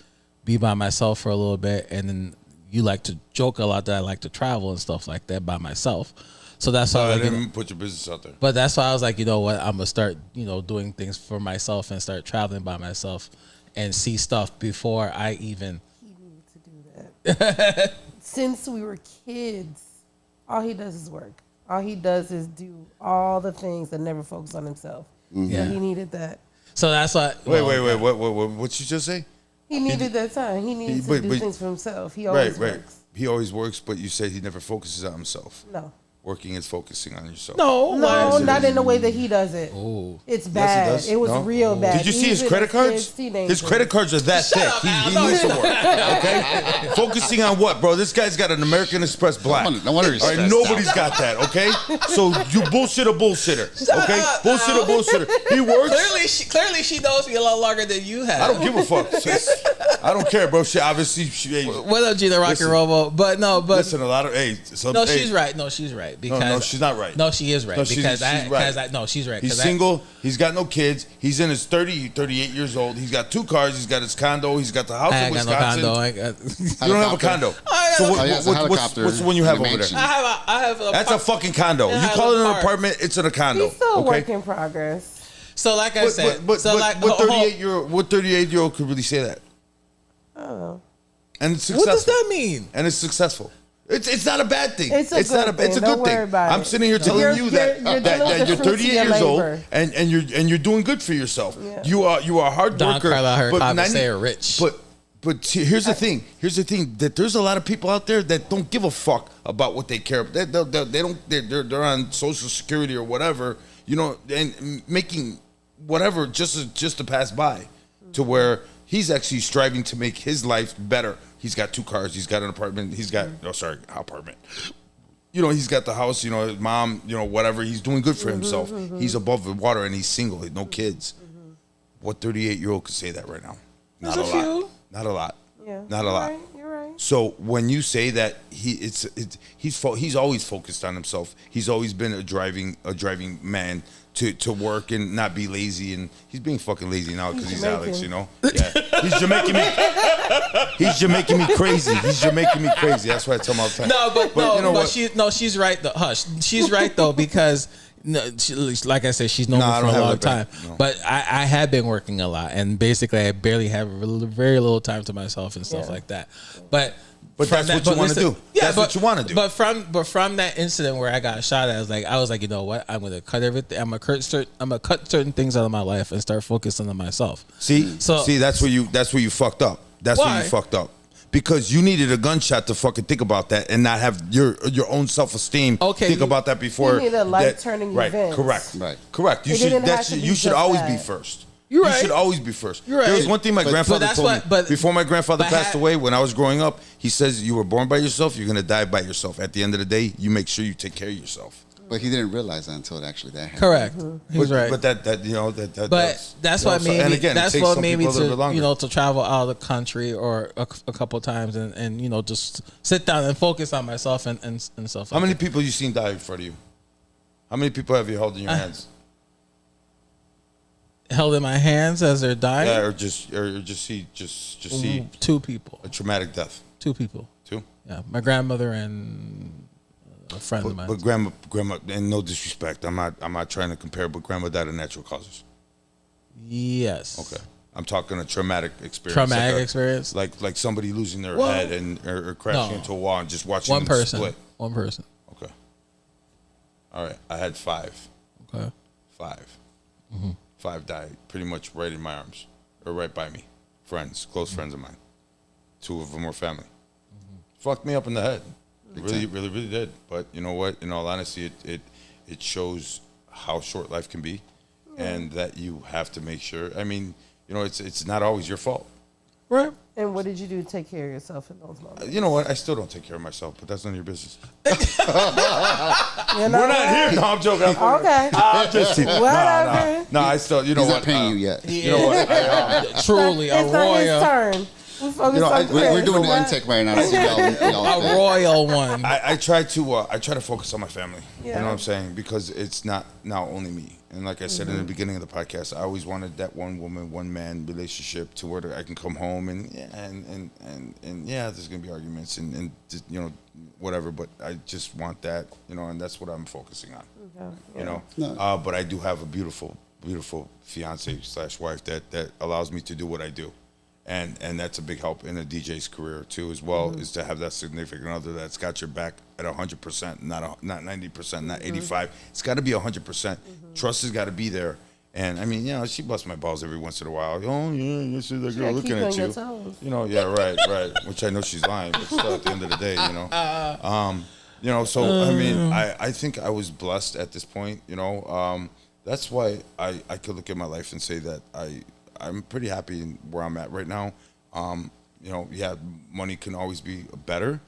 be by myself for a little bit, and then you like to joke a lot that I like to travel and stuff like that by myself. So that's why I didn't put your business out there. But that's why I was like, you know what, I'm gonna start, doing things for myself and start traveling by myself and see stuff before I even. He needed to do that. Since we were kids, all he does is work. All he does is do all the things and never focus on himself. Yeah. So he needed that. So that's why. Wait. What you just say? He needed that time. He needs to do things for himself. He always works. He always works, but you said he never focuses on himself. No. Working is focusing on yourself. No, not in the way that he does it. Oh. It's bad. does. It was No? real bad. Did you see his Even credit as cards? kids, teenagers. His credit cards are that thick. up, Al. He No, needs to work. Okay? Focusing on what, bro? This guy's got an American Express Black. No wonder he's All right, stressed nobody's got that, okay? So you bullshit a bullshitter, okay? Bullshit a bullshitter. He works. Clearly, she knows me a lot longer than you have. I don't give a fuck. I don't care, bro. She obviously. What up, Gina Rocky Robo? But Listen, a lot of she's right. No, she's right. Because no, she's not right. No, she is right. No, she's right. No, she's right. He's single. He's got no kids. He's in his 38 years old. He's got 2 cars. He's got his condo. He's got the house I in ain't Wisconsin. got no condo. You don't have a condo. What's the one you have over there? I have a That's a fucking condo. Yeah, You I call have it a an park. apartment, it's in a condo. He's still a okay? work in progress. So like I said, what 38-year-old could really say that? Oh. And it's successful. what does that mean? And it's successful. It's not a bad thing. It's a good thing. It's a Don't good thing. worry about I'm it. sitting here telling You're- you that you're dealing with the you're fruits of 38 your years old labor. and you're doing good for yourself. Yeah. You are a hard Don worker. Carla, her but comments say are rich. But see, here's the thing. Here's the thing that there's a lot of people out there that don't give a fuck about what they care about. They don't. They're on Social Security or whatever, and making whatever just to pass by, to where he's actually striving to make his life better. He's got 2 cars. He's got an apartment. He's got apartment. He's got the house. His mom. Whatever. He's doing good for himself. He's above the water and he's single. No kids. What 38-year-old could say that right now? Not There's a a lot. few. Not a lot. Yeah. Not a lot. You're right. So when you say that he's always focused on himself. He's always been a driving man to work and not be lazy. And he's being fucking lazy now because he's Alex. Jamaican. Yeah. He's Jamaican me. He's Jamaican me crazy. He's Jamaican me crazy. That's why I tell him all the time. She's right though. Hush, she's right though because. No, like I said, she's known me for a long time. No. But I have been working a lot, and basically, I barely have very little time to myself and stuff like that. But that's what you want to do. Yeah, that's what you want to do. But from that incident where I got shot at, I was like, you know what? I'm gonna cut everything. I'm gonna cut certain things out of my life and start focusing on myself. See, that's where you fucked up. That's where you fucked up. because you needed a gunshot to fucking think about that and not have your own self-esteem. Okay, think about that before. You need a that- life-turning event. Correct. You It should. didn't have to be You should just always that. be first. You're You right. should always be first. You're right. There was one thing my grandfather that's told why- me but- before my grandfather but passed away. When I was growing up, he says, "You were born by yourself. You're gonna die by yourself. At the end of the day, you make sure you take care of yourself." But he didn't realize that until actually that happened. Correct. He's right. But that But that's what made and me. again, it That's takes what some made me people a little bit to longer. to travel out of the country or a couple times and just sit down and focus on myself and stuff. How many people you seen die in front of you? How many people have you held in your hands? held in my hands as they're dying? Yeah, or just see Two people. a traumatic death. Two people. Too. Yeah, my grandmother and a friend of mine. But grandma, and no disrespect, I'm not trying to compare, but grandma died of natural causes. Yes. Okay, I'm talking a traumatic experience. Traumatic experience. like somebody losing their Well, head or crashing no. into a wall and just watching One them person. split. One person. Okay. All right, I had 5. Okay. 5. 5 died pretty much right in my arms or right by me. Friends, close friends of mine. 2 of them were family. Fucked me up in the head. It really did. But you know what? In all honesty, it shows how short life can be, and that you have to make sure. I mean, it's not always your fault. Right. And what did you do to take care of yourself in those moments? You know what? I still don't take care of myself, but that's none of your business. You know We're not what? here. No, I'm joking. Okay. I'm just teasing. Whatever. No, I still. You know He's what? not paying you yet. You know what? Truly, a It's not his royal, turn. We focus on We're Chris. doing the intake right now. So y'all a royal one. I try to focus on my family. You Yeah. know what I'm saying? Because it's not now only me. And like I said in the beginning of the podcast, I always wanted that one woman, one man relationship to where I can come home and there's gonna be arguments and whatever. But I just want that, and that's what I'm focusing on. But I do have a beautiful fiance / wife that allows me to do what I do. And that's a big help in a DJ's career too, as well, is to have that significant other that's got your back at 100%, not 90%, not 85. It's got to be 100%. Trust has got to be there. And I mean, she busts my balls every once in a while. Oh yeah, you see that girl looking at you. Right. Which I know she's lying, but still, at the end of the day, So I mean, I think I was blessed at this point. That's why I could look at my life and say that I'm pretty happy in where I'm at right now. Money can always be better,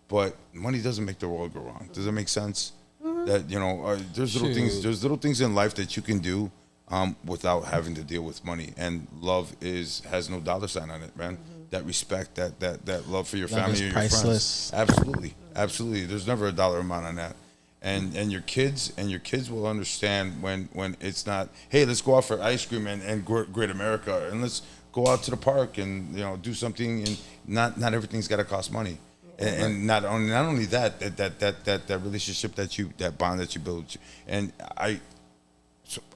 but money doesn't make the world go wrong. Does that make sense? That there's little things in life that you can do without having to deal with money. And love has no dollar sign on it, man. That respect, that love for your family, is or your priceless. friends. Absolutely. There's never a dollar amount on that. And your kids will understand when it's not, hey, let's go out for ice cream and Great America, and let's go out to the park and do something, and not everything's got to cost money, and not only that relationship that bond that you build, and all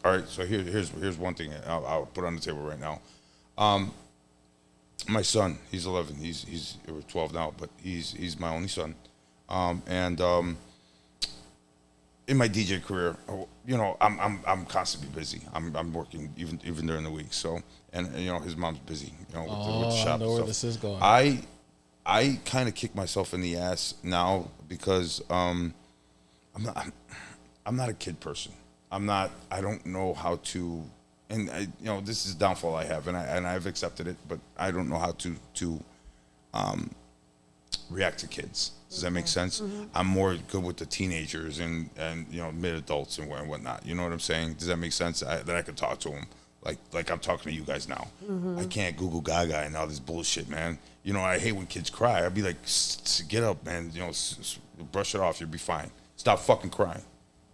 right. So here's one thing I'll put on the table right now. My son, he's 11. He's 12 now, but he's my only son, in my DJ career, I'm constantly busy. I'm working even during the week. So, and his mom's busy, with the shop. I know where stuff. this is going. I kind of kick myself in the ass now because I'm not a kid person. I don't know how to, and this is a downfall I have, and I've accepted it, but I don't know how to react to kids. Does that make sense? I'm more good with the teenagers and mid adults and whatnot. You know what I'm saying? Does that make sense? That I could talk to them like I'm talking to you guys now. I can't Google Gaga and all this bullshit, man. I hate when kids cry. I'd be like, get up, man. Brush it off. You'll be fine. Stop fucking crying.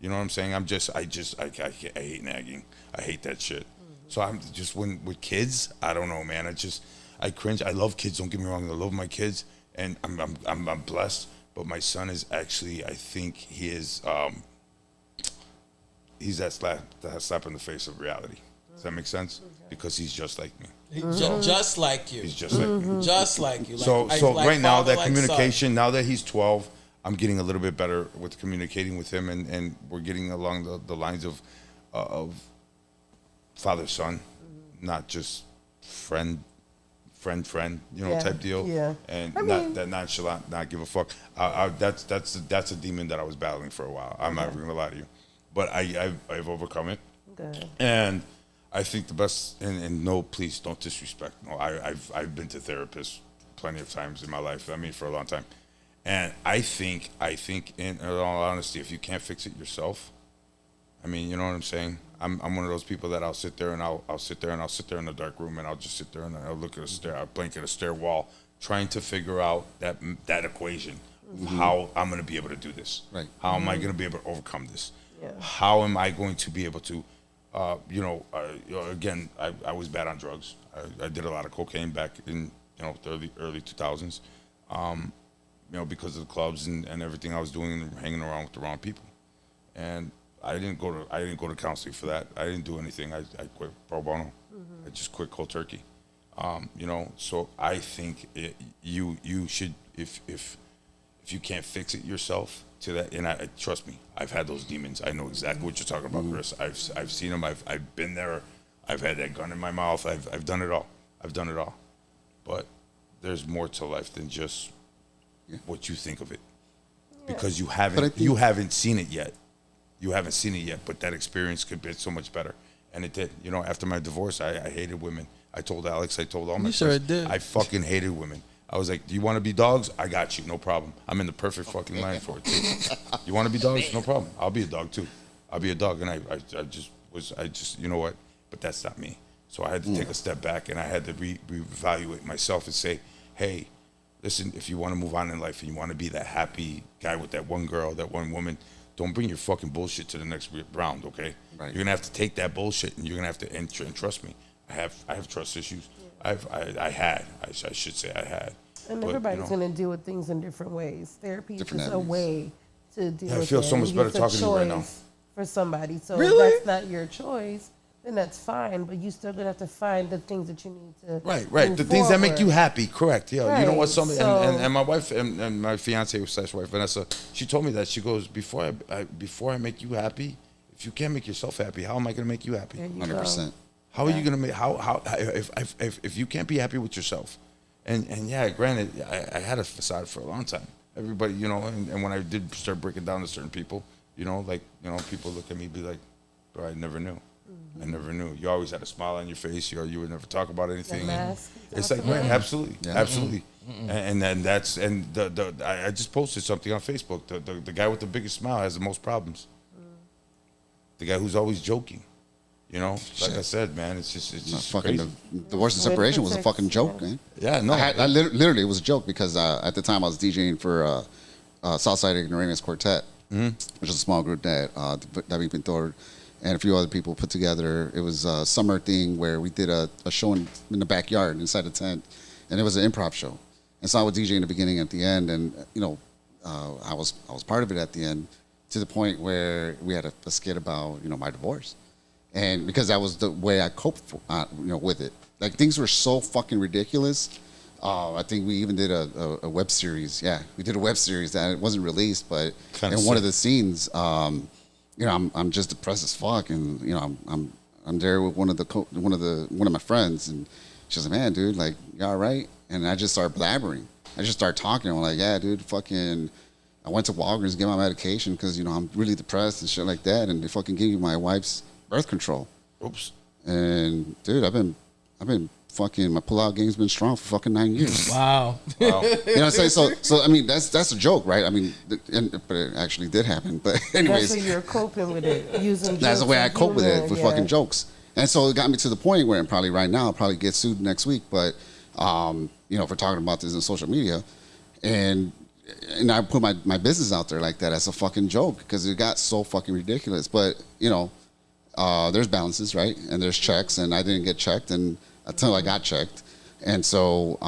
You know what I'm saying? I hate nagging. I hate that shit. So I'm just with kids, I don't know, man. I cringe. I love kids. Don't get me wrong. I love my kids. And I'm blessed, but my son is actually, I think he is, he's that slap in the face of reality. Does that make sense? Because he's just like me. Just like you. He's just like me. Just like you. So Like right now, father, that like communication, son. now that he's 12, I'm getting a little bit better with communicating with him, and we're getting along the lines of father-son, not just friend friend, Yeah, type deal. yeah. And I not mean- that nonchalant, not give a fuck. That's a demon that I was battling for a while. I'm not even gonna lie to you, but I've overcome it. Good. And I think the best, and no, please don't disrespect. No, I've been to therapists plenty of times in my life. I mean, for a long time. And I think in all honesty, if you can't fix it yourself, I mean, you know what I'm saying? I'm one of those people that I'll sit there and I'll sit there in the dark room and I'll just sit there and I'll look at I'll blink at a stair wall, trying to figure out that equation, how I'm going to be able to do this. Right. How am I going to be able to overcome this? Yeah. How am I going to be able to, again, I was bad on drugs. I did a lot of cocaine back in, the early 2000s, because of the clubs and everything I was doing and hanging around with the wrong people. And I didn't go to counseling for that. I didn't do anything. I quit pro bono. I just quit cold turkey. So I think you should, if you can't fix it yourself to that, and trust me, I've had those demons. I know exactly what you're talking about, Chris. I've seen them. I've been there. I've had that gun in my mouth. I've done it all. But there's more to life than just what you think of it, because you haven't seen it yet. You haven't seen it yet, but that experience could be so much better. And it did. After my divorce, I hated women. I told Alex, I told all my You sure friends, it did. I fucking hated women. I was like, do you want to be dogs? I got you, no problem. I'm in the perfect fucking line for it too. You want to be dogs? No problem. I'll be a dog too. I'll be a dog. And I just, you know what? But that's not me. So I had to take a step back and I had to reevaluate myself and say, hey, listen, if you want to move on in life and you want to be that happy guy with that one girl, that one woman, don't bring your fucking bullshit to the next round, okay? Right. You're gonna have to take that bullshit and you're gonna have to and trust me. I have trust issues. I should say I had. And But, everybody's going to deal with things in different ways. Therapy is Different just a avenues. way to deal Yeah, I with feel it. so much And better it's a talking to you right now. choice for somebody. So Really? if that's not your choice, then that's fine. But you still going to have to find the things that you need to Right. move The things that make you forward. happy, correct. Yeah. You know what? Right, And my wife and my fiance slash wife Vanessa, she told me that. She goes, before I make you happy, if you can't make yourself happy, how am I gonna make you happy? There you go. 100%. How are you gonna make if you can't be happy with yourself? And yeah, granted, I had a facade for a long time. Everybody, and when I did start breaking down to certain people, people look at me and be like, bro, I never knew. I never knew. You always had a smile on your face. You would never talk about anything. mask. It's like, right, absolutely, Yeah. absolutely. And then I just posted something on Facebook. The guy with the biggest smile has the most problems. The guy who's always joking. Like Shit. I said, man, it's just Fucking crazy. the divorce and separation was a fucking joke, man. Yeah, no. Literally, it was a joke because at the time I was DJing for Southside Ignoramus Quartet, which is a small group that David Pintor and a few other people put together. It was a summer thing where we did a show in the backyard inside a tent, and it was an improv show. And so I was DJing in the beginning and at the end, and I was part of it at the end, to the point where we had a skit about my divorce. And because that was the way I coped, with it. Like, things were so fucking ridiculous. I think we even did a web series. Yeah, we did a web series that it wasn't released, but Kinda in one of sick. the scenes, I'm just depressed as fuck, and I'm there with one of my friends, and she's like, man, dude, like, you all right? And I just started blabbering. I just started talking. I'm like, yeah, dude, fucking. I went to Walgreens to get my medication because I'm really depressed and shit like that, and they fucking gave me my wife's birth control. Oops. And dude, I've been fucking, my pullout game's been strong for fucking 9 years. Wow. You know what I'm saying? So I mean, that's a joke, right? I mean, but it actually did happen. But anyways, That's how you're coping with it, using that's the jokes way I and cope with humor, it, with yeah. fucking jokes. And so it got me to the point where, and probably right now, I'll probably get sued next week, but for talking about this in social media, and I put my business out there like that as a fucking joke because it got so fucking ridiculous. But there's balances, right? And there's checks, and I didn't get checked until I got checked. And so,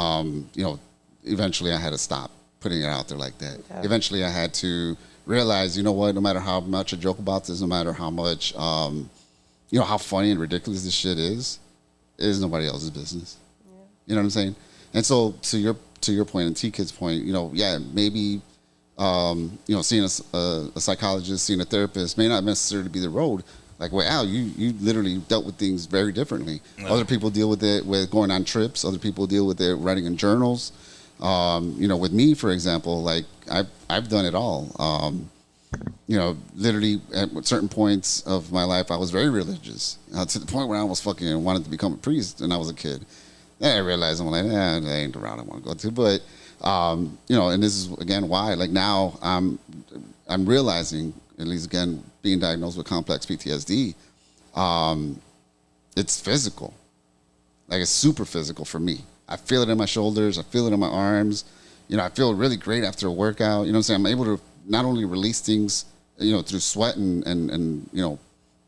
eventually I had to stop putting it out there like that. Okay. Eventually I had to realize, no matter how much I joke about this, no matter how much, how funny and ridiculous this shit is nobody else's business. Yeah. You know what I'm saying? And so to your point and T-Kid's point, maybe, seeing a psychologist, seeing a therapist may not necessarily be the road, Like, wow, you literally dealt with things very differently. Other people deal with it with going on trips. Other people deal with it writing in journals. With me, for example, like I've done it all. Literally at certain points of my life, I was very religious to the point where I almost fucking wanted to become a priest when I was a kid. Then I realized I'm like, that ain't the route I want to go to. But and this is again why, like now I'm realizing, at least again being diagnosed with complex PTSD, it's physical. Like it's super physical for me. I feel it in my shoulders. I feel it in my arms. I feel really great after a workout. You know what I'm saying? I'm able to not only release things, through sweat and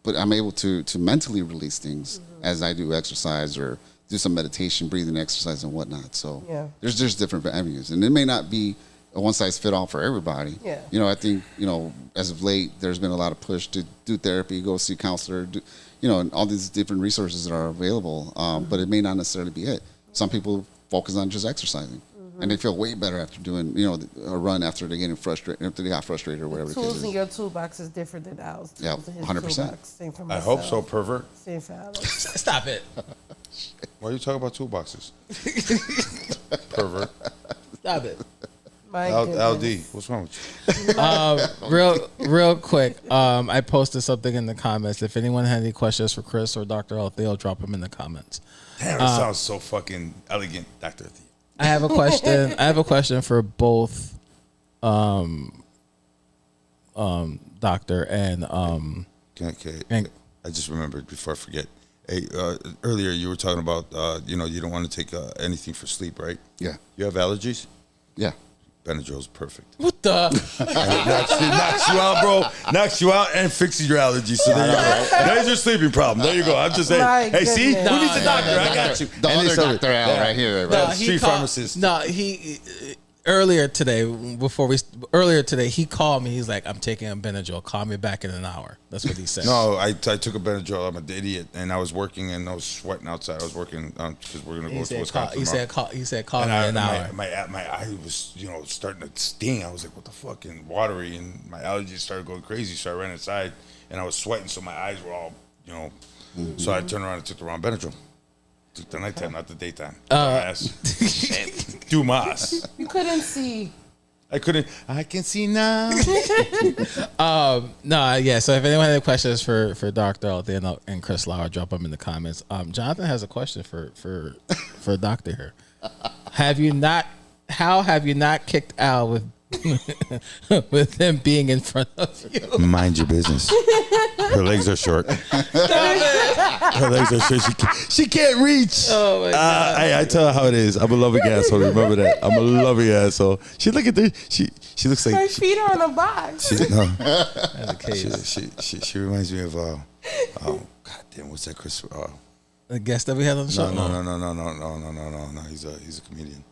but I'm able to mentally release things as I do exercise or do some meditation, breathing exercise and whatnot. So there's just different avenues. And it may not be a one size fit all for everybody. Yeah. I think, as of late, there's been a lot of push to do therapy, go see a counselor, and all these different resources that are available. But it may not necessarily be it. Some people focus on just exercising. And they feel way better after doing, a run after they're getting frustrated, after they got frustrated or whatever. Tools in your toolbox is different than ours. Yeah, 100%. Same for I myself. hope so, pervert. Same for Alex. Stop it. Why are you talking about toolboxes? Pervert. Stop it. LD, what's wrong with you? Real quick. I posted something in the comments. If anyone had any questions for Chris or Dr. Althea, drop them in the comments. Damn, it sounds so fucking elegant, Dr. Althea. I have a question. I have a question for both, doctor and Okay. I just remembered before I forget. Hey, earlier you were talking about you don't want to take anything for sleep, right? Yeah. You have allergies? Yeah. Benadryl's perfect. What the? And it knocks you out, bro. Knocks you out and fixes your allergies. So there you go. There's your sleeping problem. There you go. I'm just saying. My Hey, see? goodness. Who needs a doctor? I got you. The other Dr. Al right here. Right? Street pharmacist. No, he earlier today he called me. He's like, I'm taking a Benadryl. Call me back in an hour. That's what he said. No, I took a Benadryl. I'm an idiot, and I was working and I was sweating outside. I was working because we're gonna go to Wisconsin. He said, call me and in an hour. my eye was starting to sting. I was like, what the fuck, and watery, and my allergies started going crazy. So I ran inside and I was sweating, so my eyes were all So I turned around and took the wrong Benadryl. Took the nighttime, not the daytime. Dumas. You couldn't see. I couldn't. I can see now. No, yeah. So if anyone had any questions for Dr. Althea and Chris Lara, drop them in the comments. Jonathan has a question for Doctor here. How have you not kicked Al with him being in front of you? Mind your business. Her legs are short. Her legs are short. She can't reach. Oh my God. I tell her how it is. I'm a loving asshole. Remember that. I'm a loving asshole. She look at this. She looks like My feet are on a box. She reminds me of God damn, what's that Chris? The guest that we had on the show. No. He's a comedian.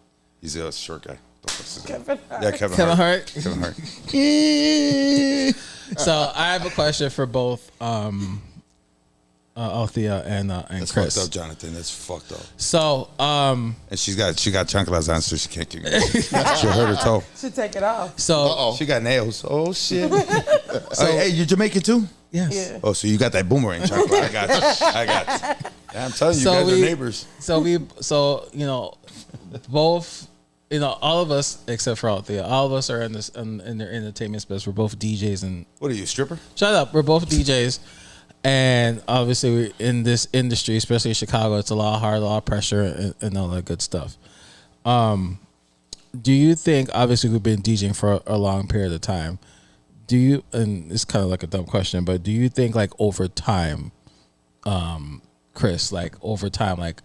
He's a short guy. Kevin Hart. Yeah, Kevin Hart. So I have a question for both Althea and That's Chris. fucked up, Jonathan. That's fucked up. So And she got chanclas on, so she can't keep. She'll hurt her toe. Should take it off. so She got nails. Oh shit. Hey, you Jamaican too? yes. Yeah. Oh, so you got that boomerang chancla. I got you. Yeah, I'm telling you, guys are neighbors. So both. All of us except for Althea, all of us are in the entertainment space. We're both DJs and What are you, a stripper? shut up. We're both DJs, and obviously we're in this industry, especially in Chicago. It's a lot hard, a lot of pressure, and all that good stuff. Do you think? Obviously, we've been DJing for a long period of time. Do you? And it's kind of like a dumb question, but do you think like over time, Chris, like over time, like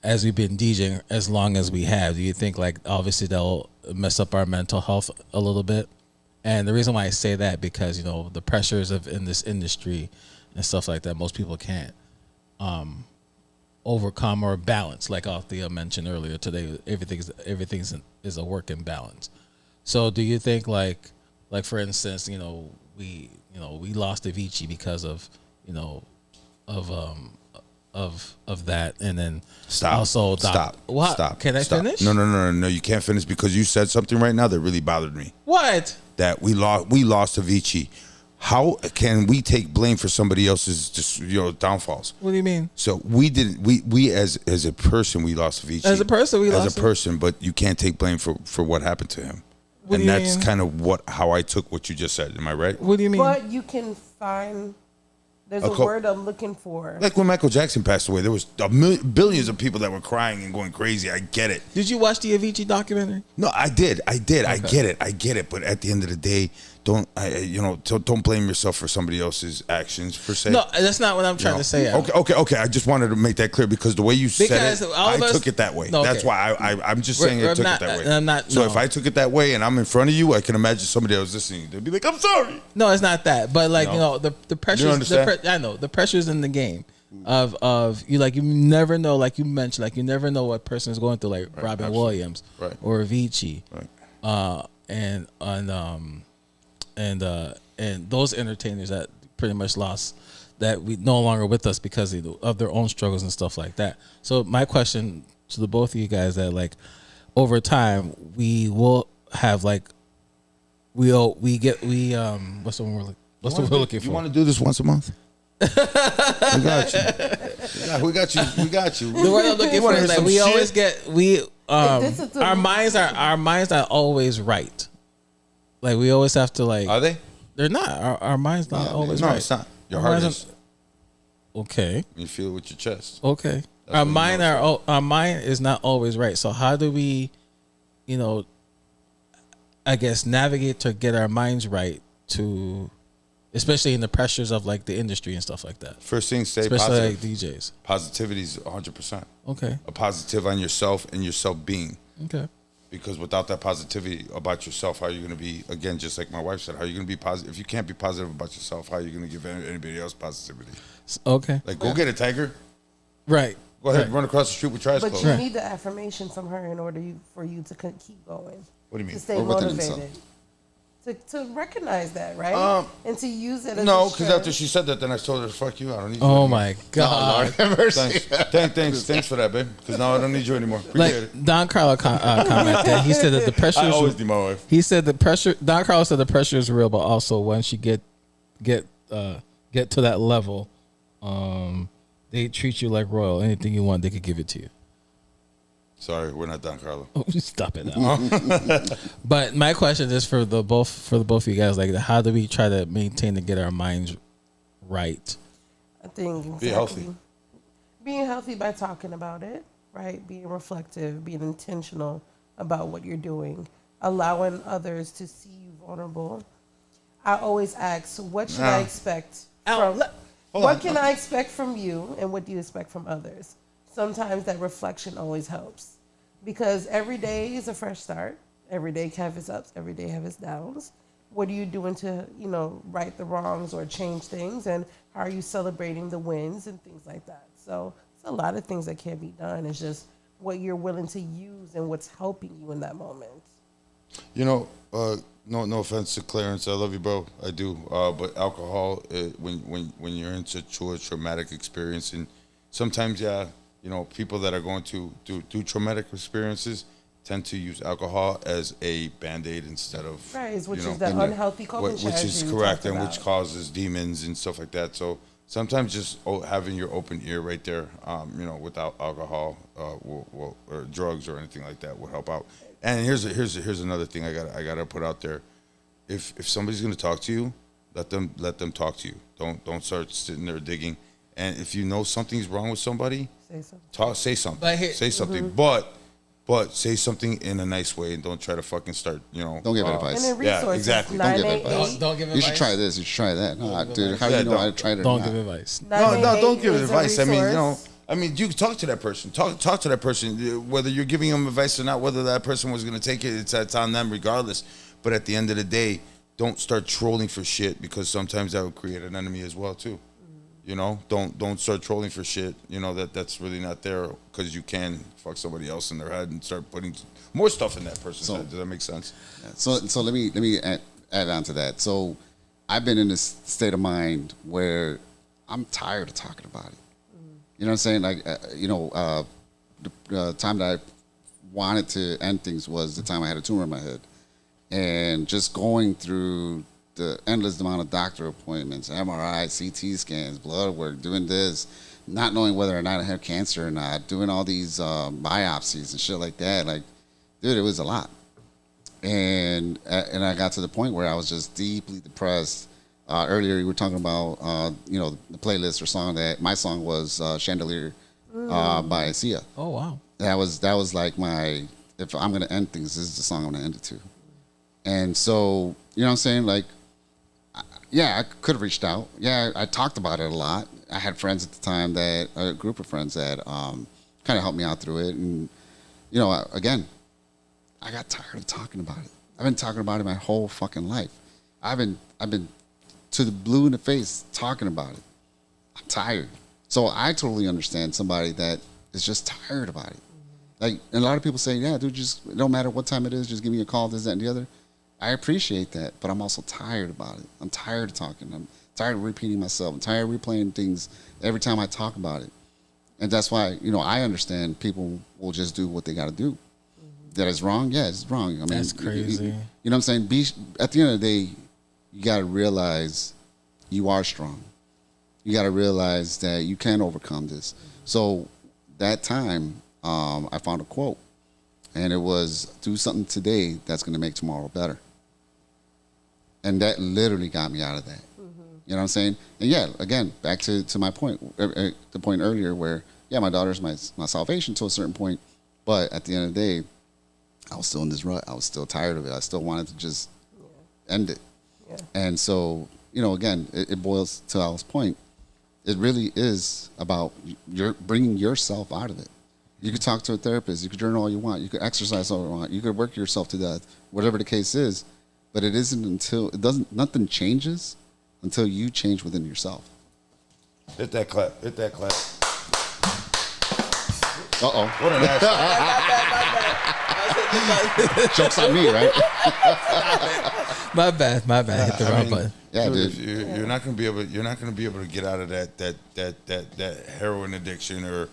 as we've been DJing as long as we have, do you think like obviously they'll mess up our mental health a little bit? And the reason why I say that because the pressures of in this industry and stuff like that, most people can't overcome or balance. Like Althea mentioned earlier today, everything is a work in balance. So do you think like for instance, we lost Avicii because of that, and then Stop. What? Stop. Can I finish? No. You can't finish because you said something right now that really bothered me. What? That we lost Avicii How can we take blame for somebody else's just downfalls? What do you mean? So we didn't. We as a person, we lost Avicii. As a person, we lost as a person, but you can't take blame for what happened to him. What and do you that's mean? kind of how I took what you just said. Am I right? What do you mean? But you can find. There's a word I'm looking for. Like when Michael Jackson passed away, there was billions of people that were crying and going crazy. I get it. Did you watch the Avicii documentary? No, I did. Okay. I get it. But at the end of the day, don't blame yourself for somebody else's actions per se. No, that's not what I'm trying to say. Adam. Okay. I just wanted to make that clear because the way you said it, I took it that way. No, okay. That's why I'm just saying I took it that way. I'm not. So no. if I took it that way and I'm in front of you, I can imagine somebody else listening. They'd be like, "I'm sorry." No, it's not that. But like the pressures. You understand? I know the pressures in the game of you. Like you never know. Like you mentioned, like you never know what person is going through. Like Robin absolutely. Williams or Avicii, Right. And those entertainers that pretty much lost, that we no longer with us because of their own struggles and stuff like that. So my question to the both of you guys, that like over time we will have like what's the one we're looking for? You want to do this once a month? We got you. We got you. The word I'm looking for is like we always get our minds are always right. Like we always have to like. Are they? They're not. Our mind's not always right. No, it's not. Your heart is. Okay. You feel it with your chest. Okay. That's Our mind is not always right. So how do we, I guess navigate to get our minds right to, especially in the pressures of like the industry and stuff like that. First thing, stay especially positive. like DJs. Positivity is 100%. Okay. A positive on yourself and your self-being. Okay. Because without that positivity about yourself, how are you going to be, again, just like my wife said, how are you going to be positive? If you can't be positive about yourself, how are you going to give anybody else positivity? Okay. Like, go get a tiger. Right. Go ahead, run across the street with trash But clothes. you need the affirmation from her in order for you to keep going. What do you mean? To stay Or within motivated. To recognize that, right? And to use it as No, because after she said that, then I told her, fuck you, I don't need you Oh anymore. my God. Thanks for that, babe. Because now I don't need you anymore. Appreciate Like it. Don Carlo commented, he said that the pressure. I always need my wife. He said the pressure. Don Carlo said the pressure is real, but also once you get to that level, they treat you like royal. Anything you want, they could give it to you. Sorry, we're not Don Carlo. Oh, stop it now. But my question is for the both of you guys, like, how do we try to maintain and get our minds right? I think exactly. Be healthy. Being healthy by talking about it, right? Being reflective, being intentional about what you're doing, allowing others to see you vulnerable. I always ask, what should I expect from? What can I expect from you, and what do you expect from others? Sometimes that reflection always helps, because every day is a fresh start. Every day have its ups. Every day have its downs. What are you doing to, right the wrongs or change things? And how are you celebrating the wins and things like that? So it's a lot of things that can be done. It's just what you're willing to use and what's helping you in that moment. No offense to Clarence, I love you, bro. I do. But alcohol, when you're in such a traumatic experience, and sometimes, people that are going to do traumatic experiences tend to use alcohol as a Band-Aid instead of which is the unhealthy coping strategy. Which is we correct, talked and about. which causes demons and stuff like that. So sometimes just having your open ear right there, without alcohol, or drugs or anything like that would help out. And here's another thing I gotta put out there. If somebody's gonna talk to you, let them talk to you. Don't start sitting there digging. And if you know something's wrong with somebody, say something. Say something. But say something in a nice way, and don't try to fucking start, Don't give advice. And then resources, exactly. Don't give advice. Don't give advice. You should try this. You should try that. No, dude, how do you know I tried it or Don't not? give advice. No, don't give is a advice. resource. You can talk to that person. Talk to that person. Whether you're giving them advice or not, whether that person was going to take it, it's on them regardless. But at the end of the day, don't start trolling for shit, because sometimes that would create an enemy as well too. Don't start trolling for shit. That's really not there, because you can fuck somebody else in their head and start putting more stuff in that person's head. Does that make sense? Yeah. So let me add on to that. So I've been in this state of mind where I'm tired of talking about it. You know what I'm saying? Like, the time that I wanted to end things was the time I had a tumor in my head. And just going through the endless amount of doctor appointments, MRI, CT scans, blood work, doing this, not knowing whether or not I have cancer or not, doing all these biopsies and shit like that. Like, dude, it was a lot. And I got to the point where I was just deeply depressed. Earlier, you were talking about, the playlist or song that my song was Chandelier by Sia. Oh, wow. That was like if I'm going to end things, this is the song I'm going to end it to. And so, you know what I'm saying? Like, yeah, I could have reached out. Yeah, I talked about it a lot. I had friends at the time a group of friends that kind of helped me out through it. And, again, I got tired of talking about it. I've been talking about it my whole fucking life. I've been to the blue in the face talking about it. I'm tired. So I totally understand somebody that is just tired about it. Like, and a lot of people say, yeah, dude, just, it don't matter what time it is, just give me a call, this, that, and the other. I appreciate that, but I'm also tired about it. I'm tired of talking. I'm tired of repeating myself. I'm tired of replaying things every time I talk about it. And that's why, I understand people will just do what they got to do. That is wrong? Yeah, it's wrong. I mean, That's crazy. You know what I'm saying? At the end of the day, you got to realize you are strong. You got to realize that you can overcome this. So that time, I found a quote, and it was, do something today that's going to make tomorrow better. And that literally got me out of that. You know what I'm saying? And yeah, again, back to my point, the point earlier where, yeah, my daughter's my salvation to a certain point, but at the end of the day, I was still in this rut. I was still tired of it. I still wanted to just end it. Yeah. And so, again, it boils to Al's point. It really is about bringing yourself out of it. You could talk to a therapist. You could journal all you want. You could exercise all you want. You could work yourself to death, whatever the case is. But it isn't until nothing changes until you change within yourself. Hit that clap. Uh-oh. What an ass. Joke's on me, right? My bad. Hit the wrong button. Yeah, dude. You're not gonna be able to get out of that heroin addiction or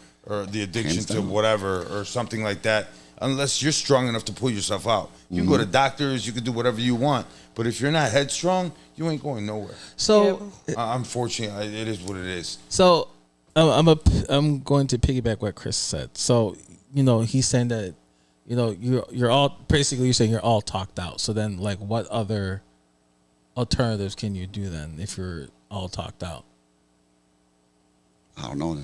the addiction to whatever or something like that unless you're strong enough to pull yourself out. You can go to doctors, you can do whatever you want, but if you're not headstrong, you ain't going nowhere. So, unfortunately, it is what it is. So, I'm going to piggyback what Chris said. So, he's saying that, you're all basically you're saying you're all talked out. So then, like, what other alternatives can you do then if you're all talked out? I don't know.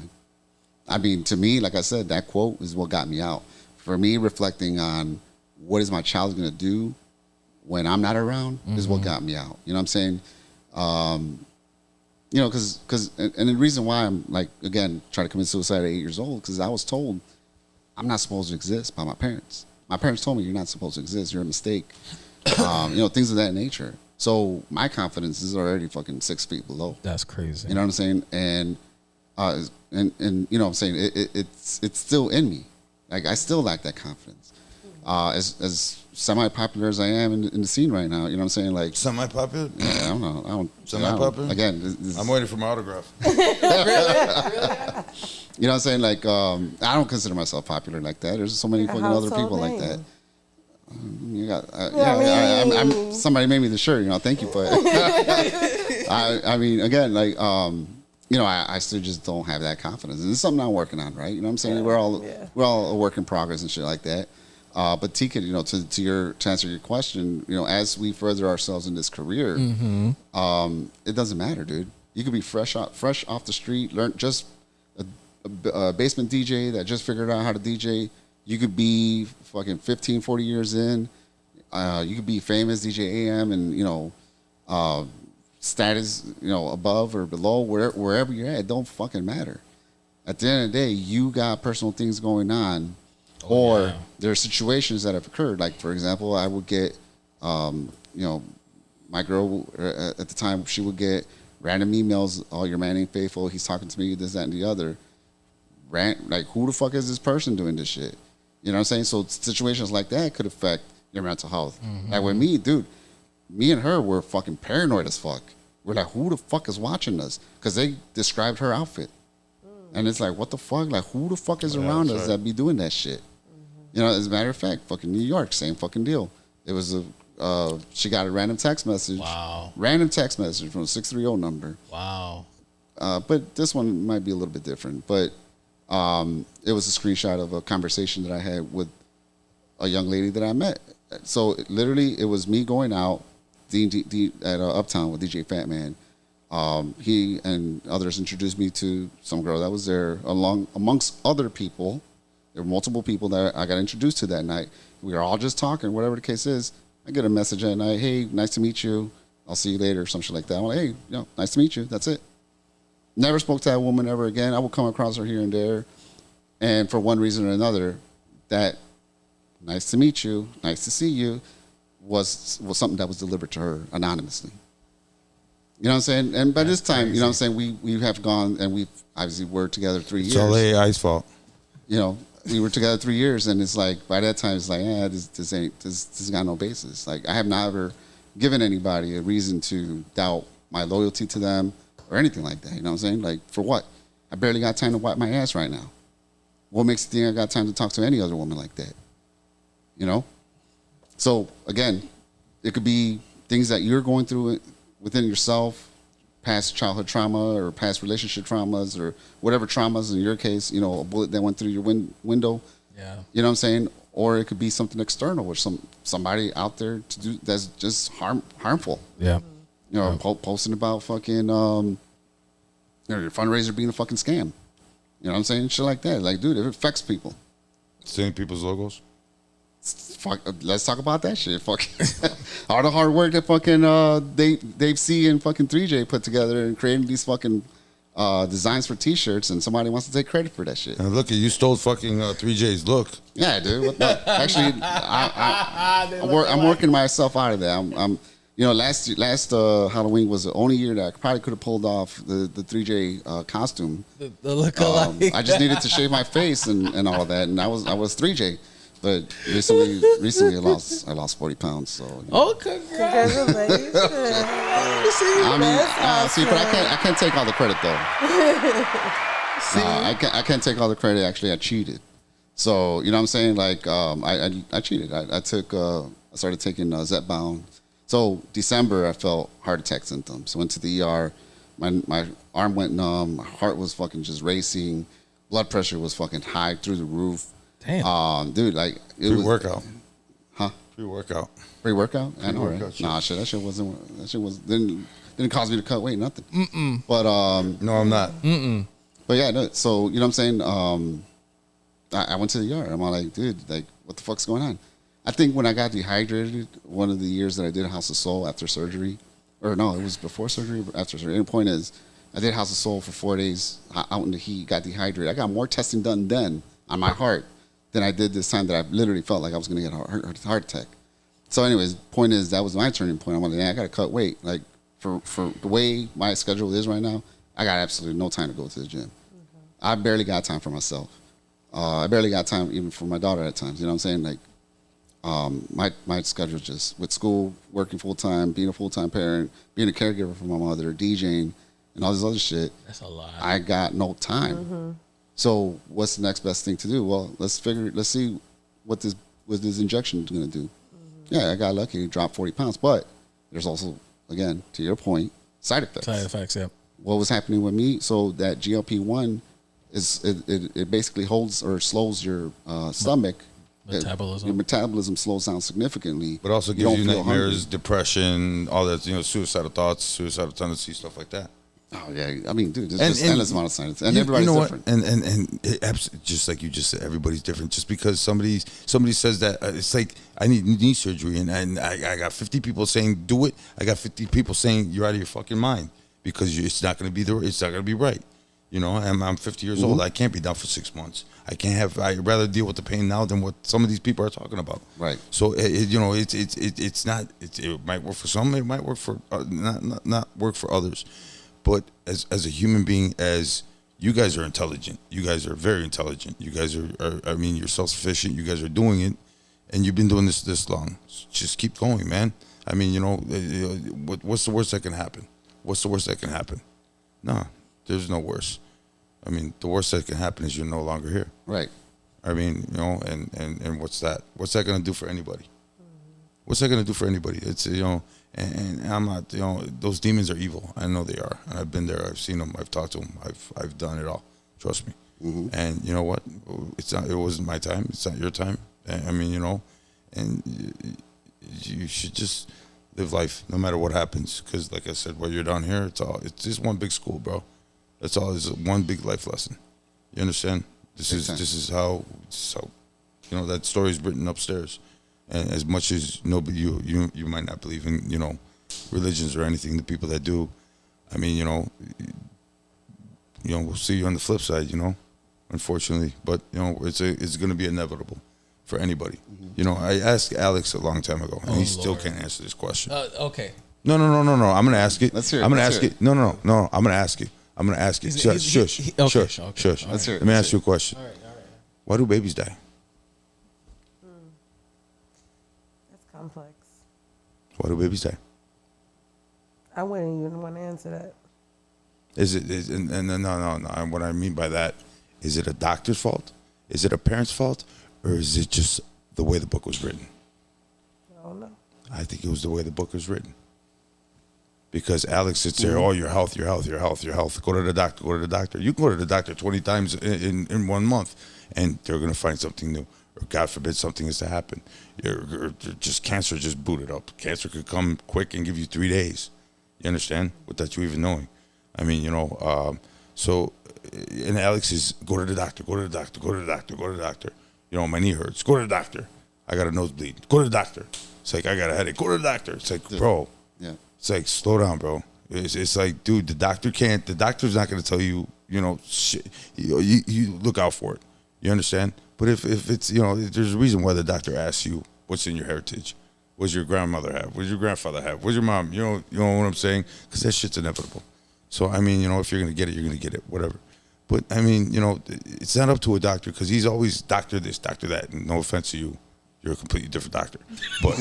I mean, to me, like I said, that quote is what got me out. For me, reflecting on what is my child going to do when I'm not around is what got me out. You know what I'm saying? Because the reason why I'm, like, again, trying to commit suicide at 8 years old, because I was told I'm not supposed to exist by my parents. My parents told me you're not supposed to exist. You're a mistake. Things of that nature. So my confidence is already fucking 6 feet below. That's crazy. You know what I'm saying? And you know what I'm saying? It's still in me. Like, I still lack that confidence. As semi-popular as I am in the scene right now, you know what I'm saying? Like, Semi-popular? Yeah, I don't know. Semi-popular? Again, I'm waiting for my autograph. You know what I'm saying? Like, I don't consider myself popular like that. There's so many fucking other people like that. I'm somebody made me the shirt. Thank you for it. I mean, again, like, I still just don't have that confidence, and it's something I'm working on, right? You know what I'm saying? Yeah. We're all a work in progress and shit like that. But Tika, to answer your question, as we further ourselves in this career, it doesn't matter, dude. You could be fresh off the street, learn just a basement DJ that just figured out how to DJ. You could be fucking 15, 40 years in. You could be famous DJ AM and, status, above or below, wherever you're at. It don't fucking matter. At the end of the day, you got personal things going on, there are situations that have occurred. Like, for example, I would get, my girl at the time, she would get random emails, oh, your man ain't faithful, he's talking to me, this, that, and the other. Like, who the fuck is this person doing this shit? You know what I'm saying? So situations like that could affect your mental health. Like, with me, dude, me and her were fucking paranoid as fuck. We're like, who the fuck is watching us? Because they described her outfit. And it's like, what the fuck? Like, who the fuck is around us that be doing that shit? As a matter of fact, fucking New York, same fucking deal. It was she got a random text message. Wow. Random text message from a 630 number. Wow. But this one might be a little bit different. But it was a screenshot of a conversation that I had with a young lady that I met. So literally, it was me going out at Uptown with DJ Fat Man. He and others introduced me to some girl that was there amongst other people. There were multiple people that I got introduced to that night. We were all just talking, whatever the case is. I get a message at night, hey, nice to meet you. I'll see you later, or some shit like that. I'm like, hey, nice to meet you. That's it. Never spoke to that woman ever again. I would come across her here and there. And for one reason or another, that nice to meet you, nice to see you, was something that was delivered to her anonymously. You know what I'm saying? And by this time, you know what I'm saying, we have gone and we've obviously worked together 3 years. It's all AI's fault. You know, we were together 3 years, and it's like by that time it's like, this got no basis. Like I have never given anybody a reason to doubt my loyalty to them or anything like that. You know what I'm saying? Like for what? I barely got time to wipe my ass right now. What makes you think I got time to talk to any other woman like that? You know? So again, it could be things that you're going through within yourself, past childhood trauma or past relationship traumas or whatever traumas in your case, you know, a bullet that went through your window. Yeah. You know what I'm saying? Or it could be something external with somebody out there to do that's just harmful. Yeah. You know, posting about fucking your fundraiser being a fucking scam. You know what I'm saying? Shit like that. Like, dude, it affects people. Seeing people's logos. Fuck, let's talk about that shit. Fucking all the hard work that fucking Dave C and fucking 3J put together and creating these fucking designs for T-shirts, and somebody wants to take credit for that shit. And look, you stole fucking 3J's look. Yeah, dude. What the? Actually, I'm working myself out of that. I'm you know, last Halloween was the only year that I probably could have pulled off the 3J costume. The look-alike. I just needed to shave my face and all of that, and I was 3J. But recently I lost 40 pounds. So oh, congratulations! See, but I can't take all the credit though. I can't take all the credit. Actually, I cheated. So you know what I'm saying? Like I cheated. I started taking Zepbound. So December I felt heart attack symptoms. Went to the ER. My arm went numb. My heart was fucking just racing. Blood pressure was fucking high through the roof. Damn. Dude, like it was pre-workout. Huh? Pre-workout. Pre-workout? I know, right? Nah, shit. That shit didn't cause me to cut weight, nothing. Mm-mm. But no, I'm not. Mm-mm. But yeah, no, so you know what I'm saying? I went to the ER. I'm all like, dude, like, what the fuck's going on? I think when I got dehydrated, one of the years that I did House of Soul after surgery, or no, it was before surgery, or after surgery. And the point is, I did House of Soul for 4 days out in the heat, got dehydrated. I got more testing done then on my heart than I did this time that I literally felt like I was going to get a heart attack. So anyways, point is, that was my turning point. I'm like, I got to cut weight. Like, for the way my schedule is right now, I got absolutely no time to go to the gym. Mm-hmm. I barely got time for myself. I barely got time even for my daughter at times. You know what I'm saying? Like, my schedule just, with school, working full-time, being a full-time parent, being a caregiver for my mother, DJing, and all this other shit. That's a lot. I got no time. Mm-hmm. So what's the next best thing to do? Well, let's see what this injection is going to do. Mm-hmm. Yeah, I got lucky, dropped 40 pounds, but there's also, again, to your point, side effects. Side effects, yeah. What was happening with me? So that GLP-1 it basically holds or slows your stomach. Metabolism. Your metabolism slows down significantly. But also gives you nightmares, depression, all that, suicidal thoughts, suicidal tendencies, stuff like that. Oh yeah, I mean, dude, there's just endless amount of science, and everybody's different. And just like you just said, everybody's different. Just because somebody says that, it's like I need knee surgery, and I got 50 people saying do it. I got 50 people saying you're out of your fucking mind because it's not going to be right. You know, I'm 50 years old. I can't be down for 6 months. I'd rather deal with the pain now than what some of these people are talking about. Right. So it might work for some. It might work for not work for others. But as a human being, as you guys are intelligent, you guys are very intelligent. You guys are you're self-sufficient. You guys are doing it, and you've been doing this long. Just keep going, man. I mean, what's the worst that can happen? What's the worst that can happen? No, there's no worst. I mean, the worst that can happen is you're no longer here. Right. I mean, and what's that? What's that going to do for anybody? What's that gonna do for anybody? It's and I'm not those demons are evil. I know they are, and I've been there. I've seen them. I've talked to them. I've done it all. Trust me. And you know what? It's not. It wasn't my time. It's not your time. I mean, and you should just live life no matter what happens. Because, like I said, while you're down here, it's just one big school, bro. That's all. It's one big life lesson. You understand? This is how that story is written upstairs. And as much as nobody you might not believe in religions or anything, the people that do, I mean we'll see you on the flip side, unfortunately, but it's going to be inevitable for anybody. I asked Alex a long time ago, and he still can't answer this question. Okay. No. I'm going to ask it. Let's hear it. I'm going to ask it. No. I'm going to ask it. I'm going to ask it. Shush. Let's hear it. Let me ask you a question. All right. Why do babies die? That's complex. Why do babies die? I wouldn't even want to answer that. No. What I mean by that, is it a doctor's fault? Is it a parent's fault? Or is it just the way the book was written? I don't know. I think it was the way the book was written. Because Alex sits there, your health. Go to the doctor. You can go to the doctor 20 times in 1 month, and they're going to find something new. Or God forbid something is to happen. Just cancer just booted up. Cancer could come quick and give you 3 days. You understand? Without you even knowing. I mean, so, and Alex is, go to the doctor. My knee hurts. Go to the doctor. I got a nosebleed. Go to the doctor. It's like, I got a headache. Go to the doctor. It's like, bro. Yeah. It's like, slow down, bro. It's like, dude, the doctor's not going to tell you, shit. You look out for it. You understand? But if it's, there's a reason why the doctor asks you what's in your heritage. What's your grandmother have? What's your grandfather have? What's your mom? You know what I'm saying? Because that shit's inevitable. So, I mean, if you're going to get it, you're going to get it, whatever. But, I mean, it's not up to a doctor because he's always doctor this, doctor that. And no offense to you. You're a completely different doctor. But,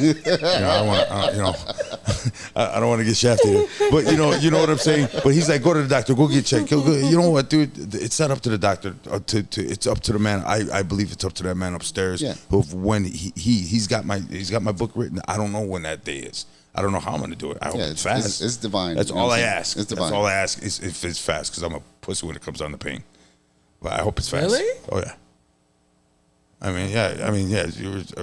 I don't want to get shafted here. But, you know what I'm saying? But he's like, go to the doctor, go get checked. You know what, dude? It's not up to the doctor. It's up to the man. I believe it's up to that man upstairs. Yeah. When he's got my book written. I don't know when that day is. I don't know how I'm going to do it. I hope it's fast. It's divine. That's all I ask. It's divine. That's all I ask is if it's fast because I'm a pussy when it comes down to pain. But I hope it's fast. Really? Oh, yeah.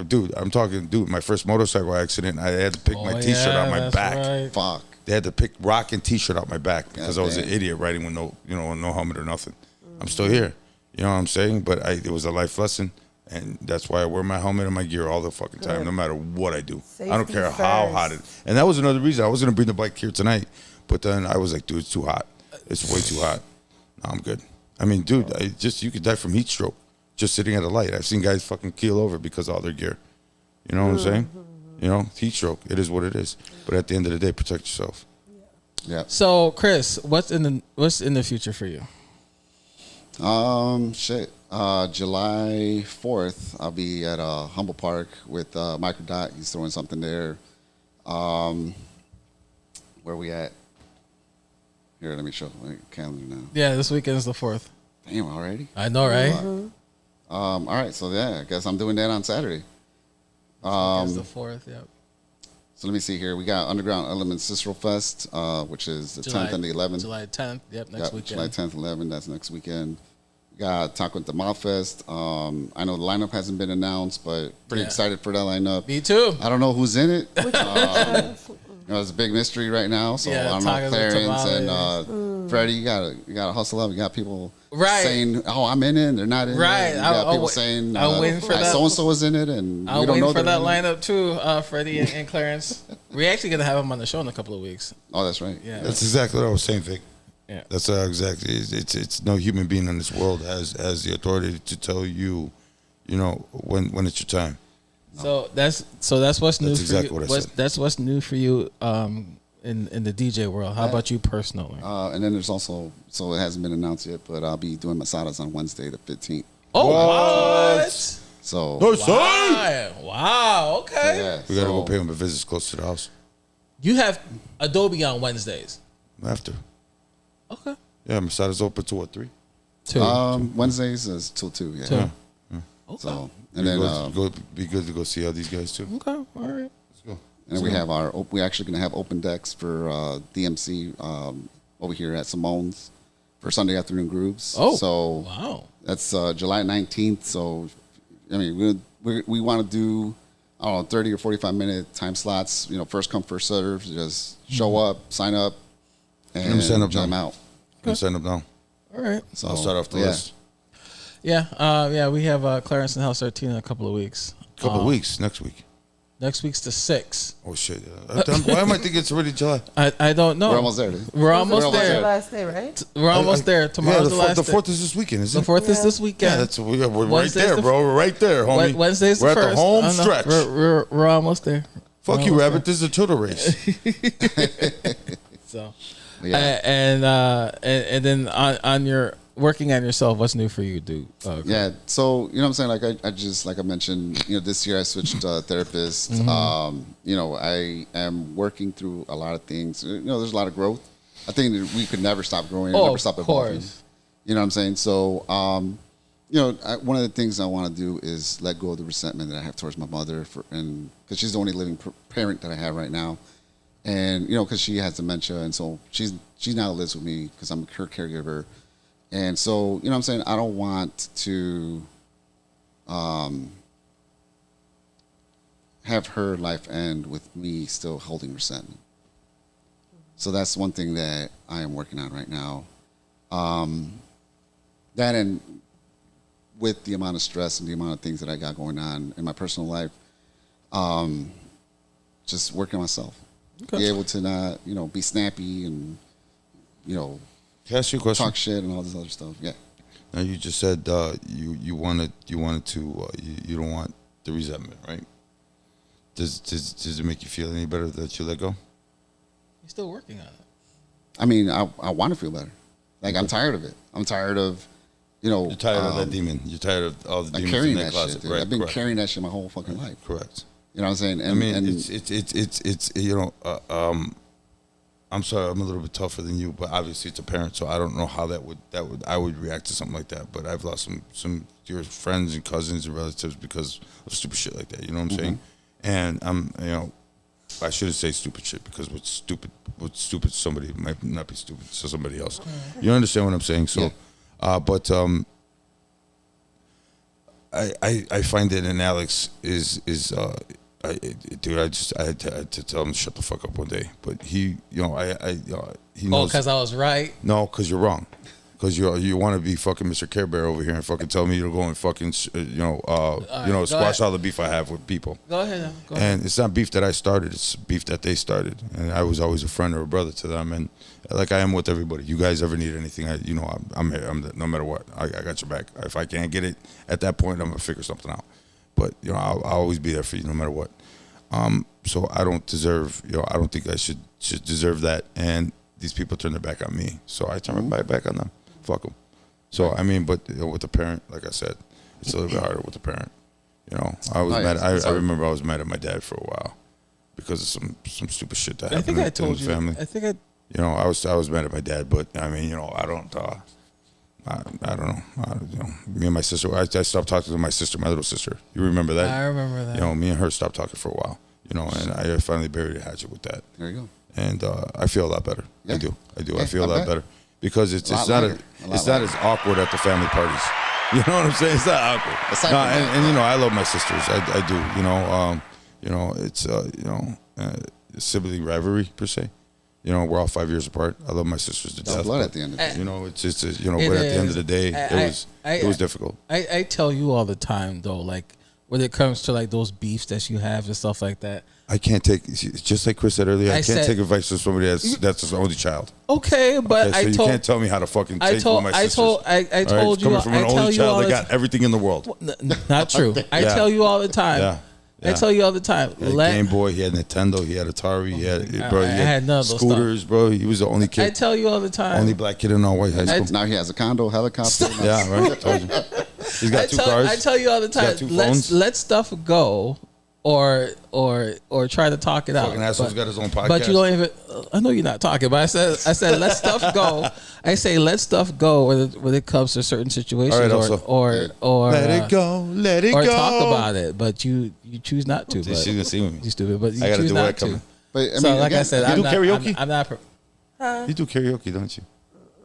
Dude, I'm talking, my first motorcycle accident, I had to pick my T-shirt out my back. Right. Fuck. They had to pick rock and T-shirt out my back because I was an damn. idiot riding with no helmet or nothing. I'm still here. You know what I'm saying? But it was a life lesson, and that's why I wear my helmet and my gear all the fucking time, no matter what I do. I don't care how hot it is. And that was another reason. I was going to bring the bike here tonight, but then I was like, dude, it's too hot. It's way too hot. No, I'm good. I mean, dude, you could die from heat stroke just sitting at a light. I've seen guys fucking keel over because of all their gear. You know what I'm saying? Heat stroke. It is what it is. But at the end of the day, protect yourself. Yeah. So, Chris, what's in the future for you? July 4th, I'll be at Humble Park with Microdot. He's throwing something there. Where we at? Here, let me show my calendar now. Yeah, this weekend is the 4th. Damn, already? I know, right? All right, so I guess I'm doing that on Saturday. It's the 4th, yep. So let me see here. We got Underground Elements Cicero Fest, which is the 10th and the 11th. July 10th, next weekend. July 10th, 11th, that's next weekend. We got Taco at the Mouth Fest. I know the lineup hasn't been announced, but pretty excited for that lineup. Me too. I don't know who's in it. It's a big mystery right now, so I don't know. Clarence and Freddie, you gotta hustle up. You got people saying, "Oh, I'm in it." They're not in it. Right. You got people saying, I'm waiting for that. So and so is in it, and I'm we don't waiting know for that lineup too. Freddie and Clarence. We're actually gonna have them on the show in a couple of weeks. Oh, that's right. Yeah. That's exactly what I was saying, Vic. Yeah. That's exactly. It's no human being in this world has the authority to tell you, when it's your time. So that's what's new That's for exactly you. what I said. That's what's new for you in the DJ world. How about you personally? And then there's also, so it hasn't been announced yet, but I'll be doing Masadas on Wednesday the 15th. Oh, what? So wow. Okay. We gotta go pay him a visit close to the house. You have Adobe on Wednesdays. After. Okay. Yeah, Masada's open to what, 3? 2. Wednesdays is till 2. Yeah. 2. Okay. So and then be good to go see all these guys too. Okay. All right. And then we have we're actually going to have open decks for DMC over here at Simone's for Sunday afternoon grooves. Oh, so wow. That's July 19th. So, I mean, we want to do, I don't know, 30 or 45-minute time slots, first come, first serve. Just show up, sign up, and sign up jam now. out. I'm sign up now. All right. So I'll start off the list. Yeah, we have Clarence and House 13 in a couple of weeks. Couple of weeks, next week. Next week's the 6th. Oh shit! Why am I thinking it's already July? I don't know. We're almost there, dude. We're almost Tomorrow's the there. last day, right? We're almost there. Tomorrow's the last the day. 4th is this weekend, isn't The it? 4th is this weekend. Yeah, we're right Wednesday's there, the- bro. We're right there, homie. Wednesday's we're the at first. the home Oh, no, stretch. We're almost there. Fuck you, Rabbit. This is a turtle race. So, Yeah. and then on your working on yourself, what's new for you, dude? Yeah, so what I'm saying, like I just like I mentioned, this year I switched therapist. I am working through a lot of things. There's a lot of growth. I think that we could never stop growing, never stop evolving. You know what I'm saying? So, one of the things I want to do is let go of the resentment that I have towards my mother, because she's the only living parent that I have right now, and because she has dementia, and so she now lives with me because I'm her caregiver. And so, what I'm saying, I don't want to have her life end with me still holding resentment. So that's one thing that I am working on right now. That, and with the amount of stress and the amount of things that I got going on in my personal life, just working on myself. Okay. Be able to not, be snappy and, Can I ask you a question? talk shit and all this other stuff. Yeah. Now you just said you wanted to you don't want the resentment, right? Does it make you feel any better that you let go? You're still working on it. I mean, I want to feel better. Like, I'm tired of it. I'm tired of, You're tired of that demon. You're tired of all the demons carrying in that that closet, shit, dude. right? I've been correct. carrying that shit my whole fucking life. Correct. You know what I'm saying? And, I mean, and it's I'm sorry, I'm a little bit tougher than you, but obviously it's a parent, so I don't know how I would react to something like that. But I've lost some dear friends and cousins and relatives because of stupid shit like that. You know what I'm saying? And I shouldn't say stupid shit because what's stupid to somebody might not be stupid to somebody else. You understand what I'm saying? So, I find that in Alex is dude, I had to tell him to shut the fuck up one day, but he knows. Because I was right. No, because you're wrong. Because you want to be fucking Mr. Care Bear over here and fucking tell me to go and fucking squash all the beef I have with people. Go ahead. And it's not beef that I started; it's beef that they started. And I was always a friend or a brother to them, and like I am with everybody. You guys ever need anything? I'm here. No matter what, I got your back. If I can't get it at that point, I'm gonna figure something out. But I'll always be there for you, no matter what. So I don't deserve. I don't think I should deserve that. And these people turn their back on me, so I turn my back on them. Fuck them. So I mean, but with the parent, like I said, it's a little bit harder with the parent. I was mad. I remember I was mad at my dad for a while because of some stupid shit that happened in the family. I was mad at my dad, but I mean, I don't know. Me and my sister, I stopped talking to my sister, my little sister. You remember that? I remember that. Me and her stopped talking for a while. And I finally buried a hatchet with that. there you go. And I feel a lot better. Yeah. I do. Yeah, I feel a I lot bet. better because it's lot not lighter. it's not as awkward at the family parties. You know what I'm saying? It's not awkward. Aside No, from that, and I love my sisters. I do. It's sibling rivalry per se. We're all 5 years apart. I love my sisters to It's death. blood but, at the end of the day. it's just but at the end of the day, it was difficult. I tell you all the time though, like when it comes to like those beefs that you have and stuff like that. I can't take, just like Chris said earlier, I can't take advice from somebody that's his only child. Okay, but Okay, so you can't tell me how to fucking take with my sisters. I told you. Coming from an only child that got everything in the world. Not true. I Yeah. tell you all the time. Yeah. I tell you all the time. He had Game Boy, he had Nintendo, he had Atari, he had I had none of those scooters, bro. He was the only I kid, tell you all the time. only black kid in all white high school. Now he has a condo, helicopter. Yeah, right. Told you. He's got two cars. I tell you all the time. got two phones. Let stuff go or try to talk it out. Fucking asshole's got his own podcast. But you don't even. I know you're not talking. But I said let stuff go. I say let stuff go when it comes to certain situations, All right, or let it go, let it or go, talk about it. But you choose not to. She's gonna see me. You stupid. But you I gotta choose do not what I to. come. But I mean, So like I again, said, you I'm do not, karaoke? I'm not. You do karaoke, don't you?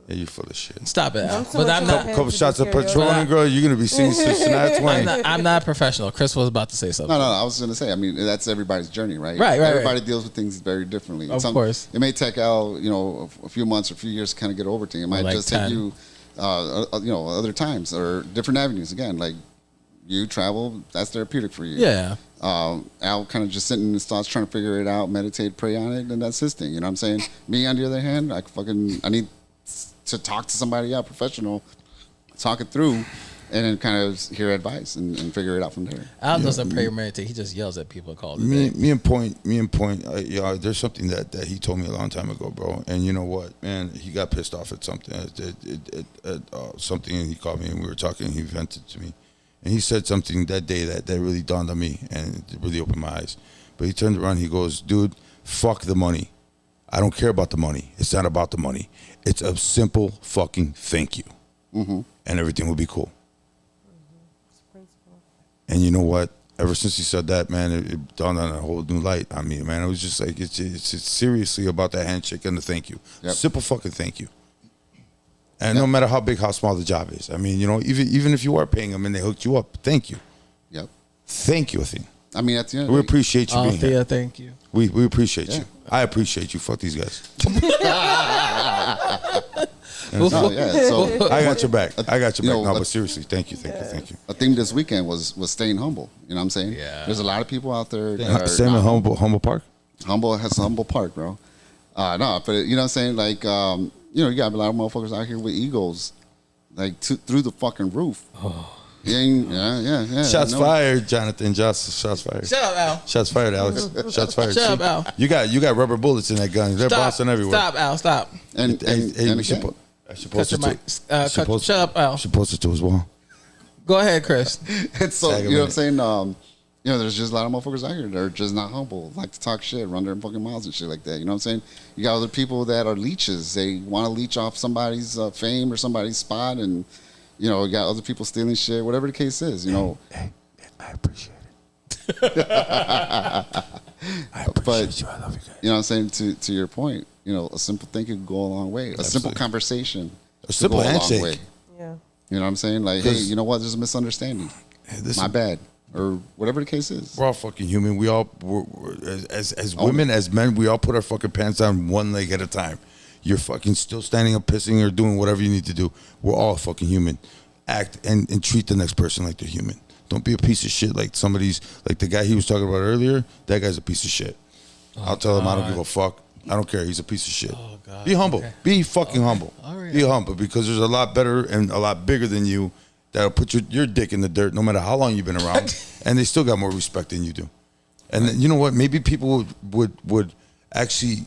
Yeah, you full of shit. Stop it. I'm so But much I'm in not. my head Couple to shots do of karaoke. Patron, girl. You're gonna be singing Shania Twain. I'm not a professional. Chris was about to say something. No, I was going to say. I mean, that's everybody's journey, right? Right. Everybody deals with things very differently. Of course. It may take out, a few months or a few years to kind of get over to you. It might like just 10. take you, other times or different avenues. Again, like you travel, that's therapeutic for you. Yeah. Al kind of just sitting in his thoughts, trying to figure it out, meditate, pray on it, and that's his thing. You know what I'm saying? Me, on the other hand, I need to talk to somebody out, professional, talk it through, and then kind of hear advice and figure it out from there. Al doesn't pray or meditate. He just yells at people and calls it. Me and Point. There's something that he told me a long time ago, bro. And you know what, man? He got pissed off at something. Something, and he called me and we were talking. And he vented to me, and he said something that day that really dawned on me and it really opened my eyes. But he turned around. And he goes, "Dude, fuck the money. I don't care about the money. It's not about the money. It's a simple fucking thank you, and everything will be cool." And you know what? Ever since he said that, man, it dawned on a whole new light on me, man. It was just like, it's seriously about that handshake and the thank you. Yep. Simple fucking thank you. And no matter how big, how small the job is. I mean, even if you are paying them and they hooked you up, thank you. Yep. Thank you, Athene. I mean, at the end of We the day, appreciate you being here. Thank you. We appreciate you. I appreciate you. Fuck these guys. no, yeah. So I got your back. I got your You back. know, No, but seriously, thank you. a theme this weekend was staying humble. You know what I'm saying? Yeah. There's a lot of people out there that are Same in not Humble Park. Humble has Humble Park, bro. No, but you know what I'm saying? Like, you got a lot of motherfuckers out here with egos, like through the fucking roof. Oh. Yeah. Shots fired, Jonathan. Shots fired. Shut up, Al. Shots fired, Alex. Shots fired. Shut up, Al. You got rubber bullets in that gun. They're bouncing everywhere. Stop, Al. Stop. And Hey, we should again, I should Cut post your it mic. to. Shut up, Al. Should post it to his wall. Go ahead, Chris. it's so Tag you him know in what I'm saying. There's just a lot of motherfuckers out here that are just not humble, like to talk shit, run their fucking mouths and shit like that. You know what I'm saying? You got other people that are leeches. They want to leech off somebody's fame or somebody's spot, and you got other people stealing shit, whatever the case is. Hey, I appreciate it. I appreciate you. I love you guys. You know what I'm saying? To your point, a simple thing could go a long way. A simple conversation, A simple could go handshake. A long way. Yeah. You know what I'm saying? Like, hey, you know what? There's a misunderstanding. Hey, listen, My bad, or whatever the case is. We're all fucking human. We all, as women, as men, we all put our fucking pants on one leg at a time. You're fucking still standing up, pissing, or doing whatever you need to do. We're all fucking human. Act and treat the next person like they're human. Don't be a piece of shit like somebody's, like the guy he was talking about earlier. That guy's a piece of shit. I'll tell him I don't give a fuck. I don't care. He's a piece of shit. Oh, God. Be humble. Okay. Be fucking humble. All right. Be humble, because there's a lot better and a lot bigger than you that'll put your dick in the dirt no matter how long you've been around, and they still got more respect than you do. And then, you know what? Maybe people would actually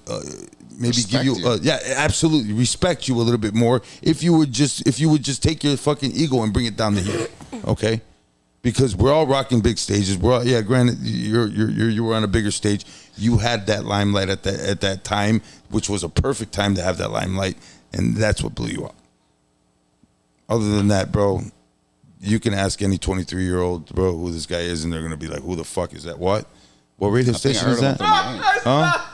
maybe Respect give you, you. absolutely respect you a little bit more if you would just take your fucking ego and bring it down to here, okay? Because we're all rocking big stages. We're all, granted, you were on a bigger stage. You had that limelight at that time, which was a perfect time to have that limelight, and that's what blew you up. Other than that, bro, you can ask any 23-year-old, bro, who this guy is, and they're gonna be like, "Who the fuck is that? What radio station is that? Huh?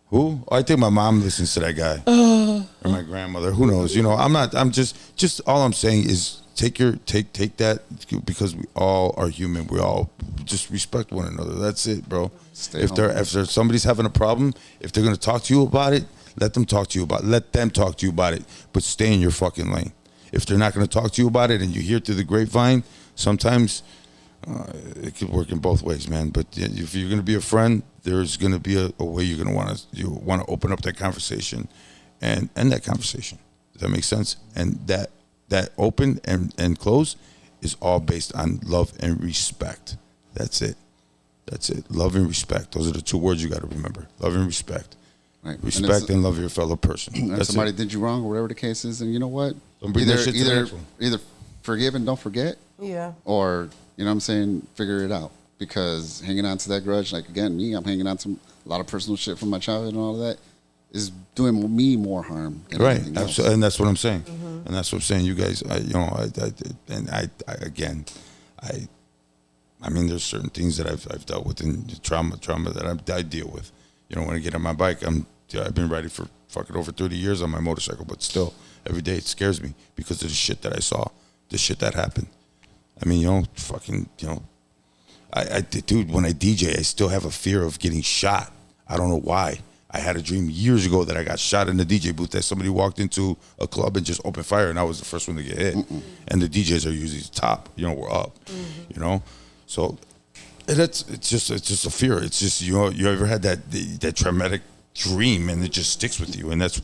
Who? I think my mom listens to that guy, or my grandmother. Who knows? I'm just all I'm saying is take that, because we all are human. We all just respect one another. That's it, bro. If there's somebody's having a problem, if they're gonna talk to you about it, let them talk to you about it. But stay in your fucking lane. If they're not gonna talk to you about it, and you hear through the grapevine, sometimes it could work in both ways, man. But if you're gonna be a friend, there's gonna be a way you're gonna want to open up that conversation, and end that conversation. Does that make sense? And that open and close is all based on love and respect. That's it. Love and respect. Those are the two words you got to remember. Love and respect. Right. Respect and love your fellow person. And That's somebody it. did you wrong or whatever the case is, and you know what? Don't bring that shit to the next one. Either forgive and don't forget, Yeah. or you know what I'm saying, figure it out. because hanging on to that grudge, like again, I'm hanging on to a lot of personal shit from my childhood and all of that, is doing me more harm than Right, anything else. absolutely, and that's what I'm saying. And that's what I'm saying. You guys, I mean, there's certain things that I've dealt with in trauma that I deal with. You know, when I get on my bike, I've been riding for fucking over 30 years on my motorcycle, but still, every day it scares me because of the shit that I saw, the shit that happened. I mean, dude, when I DJ, I still have a fear of getting shot. I don't know why. I had a dream years ago that I got shot in the DJ booth, that somebody walked into a club and just opened fire, and I was the first one to get hit. And the DJs are usually top, we're up, So it's just a fear. It's just, you ever had that traumatic dream and it just sticks with you, and that's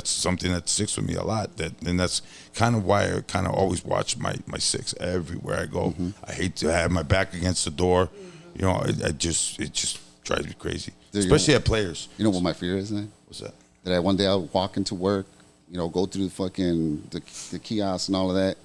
something that sticks with me a lot. And that's kind of why I kind of always watch my six everywhere I go. I hate to have my back against the door. It just drives me crazy, especially at players. You know what my fear is, man? What's that? That one day I'll walk into work, go through the fucking the kiosk and all of that,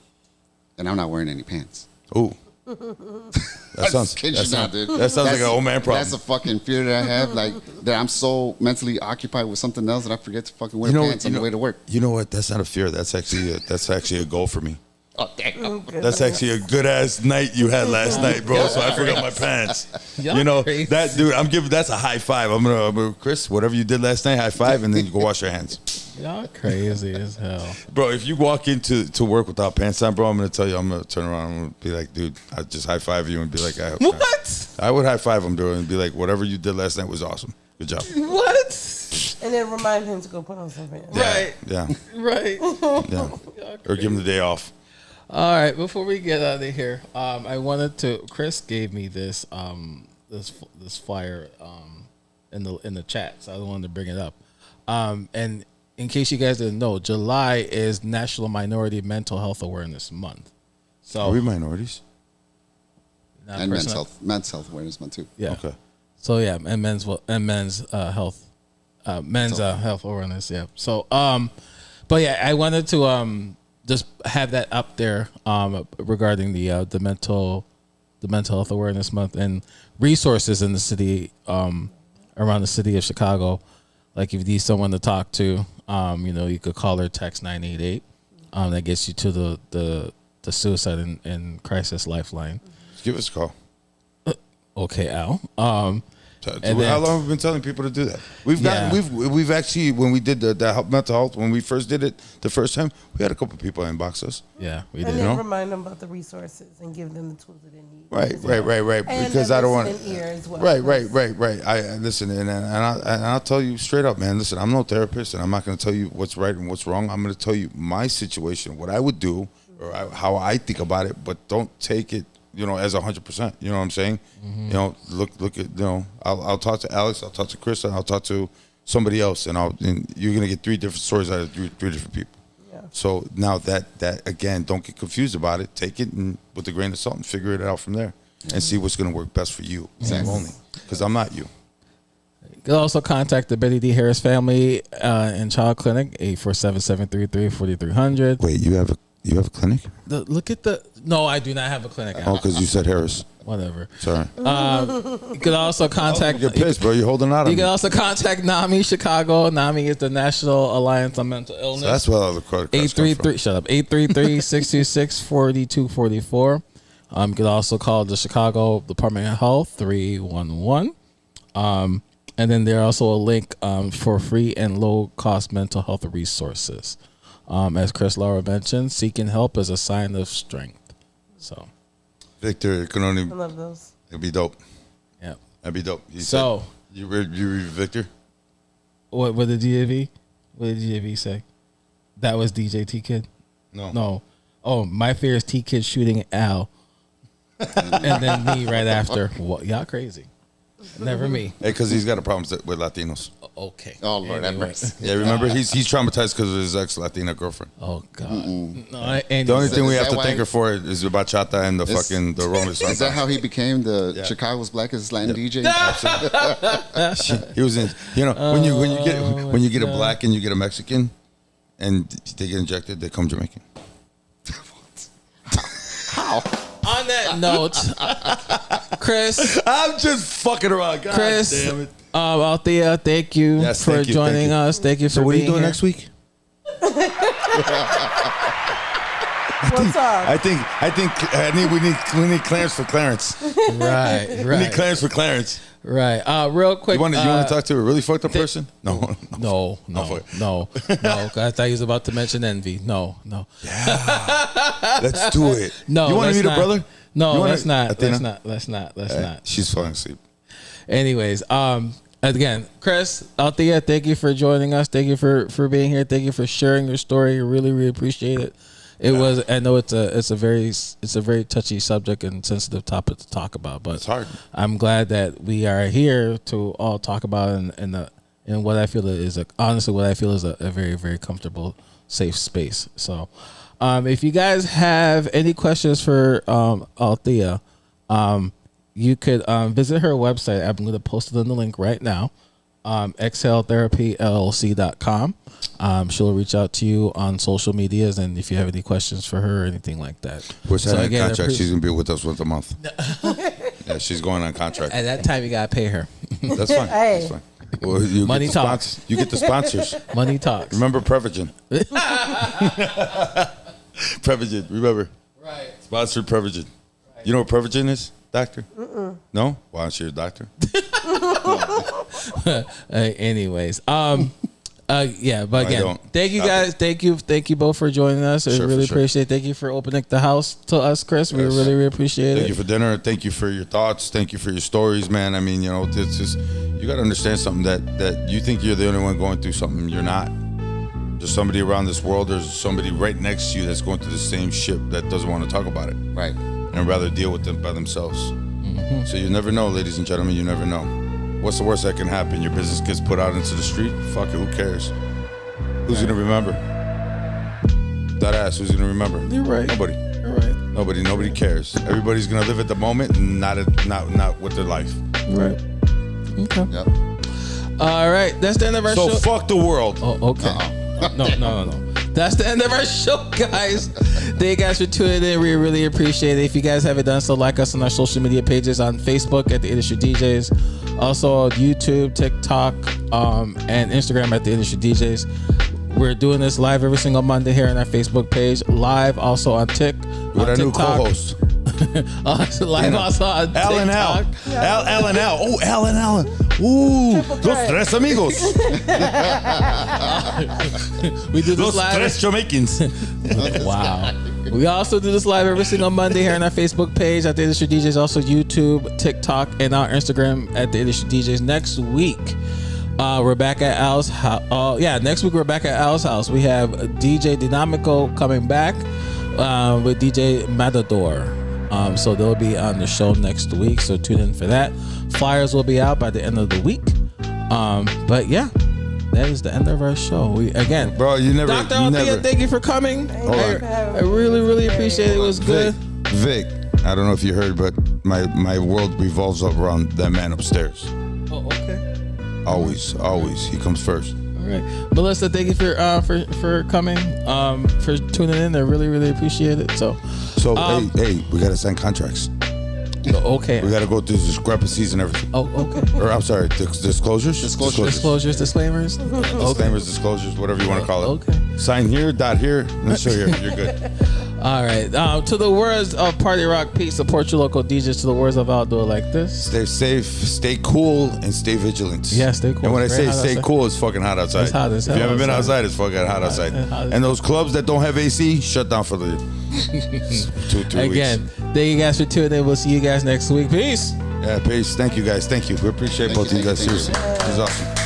and I'm not wearing any pants. Ooh. That sounds dude. That sounds like an old man problem. That's a fucking fear that I have, like that I'm so mentally occupied with something else that I forget to fucking wear pants on the way to work. You know what? That's not a fear. That's actually a goal for me. Oh damn! That's actually a good ass night you had last night, bro. So I forgot my pants. Crazy. That dude. That's a high five. I'm gonna Chris, whatever you did last night, high five, and then you go wash your hands. Y'all crazy as hell, bro. If you walk into work without pants on, bro, I'm gonna tell you. I'm gonna turn around and be like, dude, I just high five you and be like, what? I would high five him, dude, and be like, whatever you did last night was awesome. Good job. What? And then remind him to go put on some pants. Right. Yeah. Right. Yeah. Or give him the day off. All right, before we get out of here, I wanted to. Chris gave me this this flyer in the chat, so I wanted to bring it up. And in case you guys didn't know, July is National Minority Mental Health Awareness Month. So are we minorities? And men's health awareness month too. Yeah. Okay. So yeah, and men's health health awareness. Yeah. So but yeah, I wanted to just have that up there regarding the mental health awareness month and resources in the city around the city of Chicago. Like if you need someone to talk to, you could call or text 988. That gets you to the suicide and crisis lifeline. Give us a call. Okay, Al. How long have we been telling people to do that? We've actually, when we did the mental health, when we first did it the first time, we had a couple people inbox us. Yeah, we did. And then remind them about the resources and give them the tools that they need. Right. And because I don't want to. Ear as well. Right. I listen, and I'll tell you straight up, man. Listen, I'm no therapist, and I'm not going to tell you what's right and what's wrong. I'm going to tell you my situation, what I would do, or how I think about it, but don't take it as 100%. You know what I'm saying? Mm-hmm. Look at, I'll talk to Alex, I'll talk to Chris, and I'll talk to somebody else, and you're gonna get three different stories out of three different people. Yeah. So now that again, don't get confused about it. Take it and with a grain of salt and figure it out from there, and see what's gonna work best for you. Exactly. Only because I'm not you. You can also contact the Betty D. Harris Family and Child Clinic, 847-333-4300. Wait, you have a clinic? No, I do not have a clinic. Oh, because you said Harris. Whatever. Sorry. You can also contact. You're pissed, bro. You're holding out on me. You can also contact NAMI Chicago. NAMI is the National Alliance on Mental Illness. So that's what the credit cards come from. 833-626-4244. You can also call the Chicago Department of Health 311. And then there's also a link for free and low cost mental health resources. As Chris Lara mentioned, seeking help is a sign of strength. So, Victor, it can only. I love those. It'd be dope. Yeah, that'd be dope. You read Victor? What did GAV? What did GAV say? That was DJ T Kid. No. Oh, my fear is T Kid shooting Al, and then me right after. What? Y'all crazy. Never me. Hey, because he's got a problem with Latinos. Okay. Oh Lord, have mercy. Yeah, remember he's traumatized because of his ex-Latina girlfriend. Oh God. No, the only thing we have to thank her for is the bachata and the Roman song. Is that how he became the Chicago's blackest Latin DJ? Absolutely. He was in. When you get a black and you get a Mexican, and they get injected, they come Jamaican. How? On that that note, Chris. I'm just fucking around. God Chris, damn it. Althea, thank you Yes, for thank you, joining thank you. us. Thank you for So what are you being doing here. next week? What's up? I think we need clearance for Clarence. Right, We need right, clearance for Clarence. right. Real quick. You want to talk to a really fucked up person? No. No. 'Cause I thought he was about to mention envy. No. Let's do it. No, You want to let's meet not. a brother? No, You wanna- let's not. Athena? Let's not. She's falling asleep. Anyways, again, Chris, Althea, thank you for joining us. Thank you for being here. Thank you for sharing your story. Really, really appreciate it. It was. I know it's a very touchy subject and sensitive topic to talk about, but It's hard. I'm glad that we are here to all talk about in what I feel is honestly what I feel is a very, very comfortable, safe space. So, if you guys have any questions for Althea, you could visit her website. I'm going to post it in the link right now. exhaletherapyllc.com. She'll reach out to you on social medias, and if you have any questions for her or anything like that. We're signing again, a contract. She's gonna be with us once a month. Yeah, she's going on contract. At that time, you gotta pay her. That's fine. Hey. That's fine. Well, you Money get the talks. sponsors. You get the sponsors. Money talks. Remember Prevagen. Prevagen. Remember. Right. Sponsored Prevagen. You know what Prevagen is, doctor? No? Why don't you a doctor? Anyways, yeah, but I again, don't. thank you Stop guys. Thank you both for joining us. I Sure, really for sure. appreciate it. Thank you for opening the house to us, Chris. We Yes. really, really appreciate Thank it. you for dinner. Thank you for your thoughts. Thank you for your stories, man. I mean, it's just, you got to understand something that you think you're the only one going through something. You're not. There's somebody around this world. There's somebody right next to you that's going through the same shit that doesn't want to talk about it Right. and rather deal with them by themselves. So you never know, ladies and gentlemen. You never know. What's the worst that can happen? Your business gets put out into the street? Fuck it. Who cares? Who's going to remember? That ass. Who's going to remember? You're right. Nobody. You're right. Nobody cares. Everybody's gonna live at the moment and not with their life. Right. Okay. Yep. All right. That's the end of our So show. fuck the world. Oh, okay. No. That's the end of our show, guys. Thank you guys for tuning in. We really appreciate it. If you guys haven't done so, like us on our social media pages on Facebook at The Industry DJs. Also on YouTube, TikTok, and Instagram at The Industry DJs. We're doing this live every single Monday here on our Facebook page. Live also on With our new co-host, Live also on Al and Al. TikTok. Al and Al. Oh, Al and Al. Ooh, Triple los threat. tres amigos. We do this Los live. tres Jamaicans. Wow. We also do this live every single Monday here on our Facebook page at The Industry DJs, also YouTube, TikTok, and our Instagram at The Industry DJs. Next week, we're back at Al's house. Next week we're back at Al's house. We have DJ Dynamico coming back with DJ Matador. So they'll be on the show next week, so tune in for that. Flyers will be out by the end of the week. But yeah, that is the end of our show. We again, Bro, you never. Dr. you Althea, never. thank you for coming. Hold on. I really, really appreciate it. It was good. Vic, I don't know if you heard, but my world revolves around that man upstairs. Oh, okay. Always. He comes first. All right, Melissa, thank you for coming, for tuning in. I really, really appreciate it. So, hey, we gotta sign contracts. okay. We gotta go through discrepancies and everything. Oh, okay. Or I'm sorry, disclosures. Disclosures, disclaimers. Disclaimers, disclosures, whatever you want to call it. Okay. Sign here, dot here, and show here. You're good. All right. To the words of Party Rock Pete, support your local DJs. To the words of I'll do it like this. Stay safe, stay cool, and stay vigilant. Yeah, stay cool. And when I It's say very hot stay outside. cool, it's fucking hot outside. It's hot as hell If you haven't been outside. outside, it's fucking hot outside. Hot as And those clubs that don't have AC, shut down for the 2-3 Again, weeks. thank you guys for tuning in. We'll see you guys next week. Peace. Yeah, peace. Thank you guys. Thank you. We appreciate both of you guys. Seriously. This is awesome.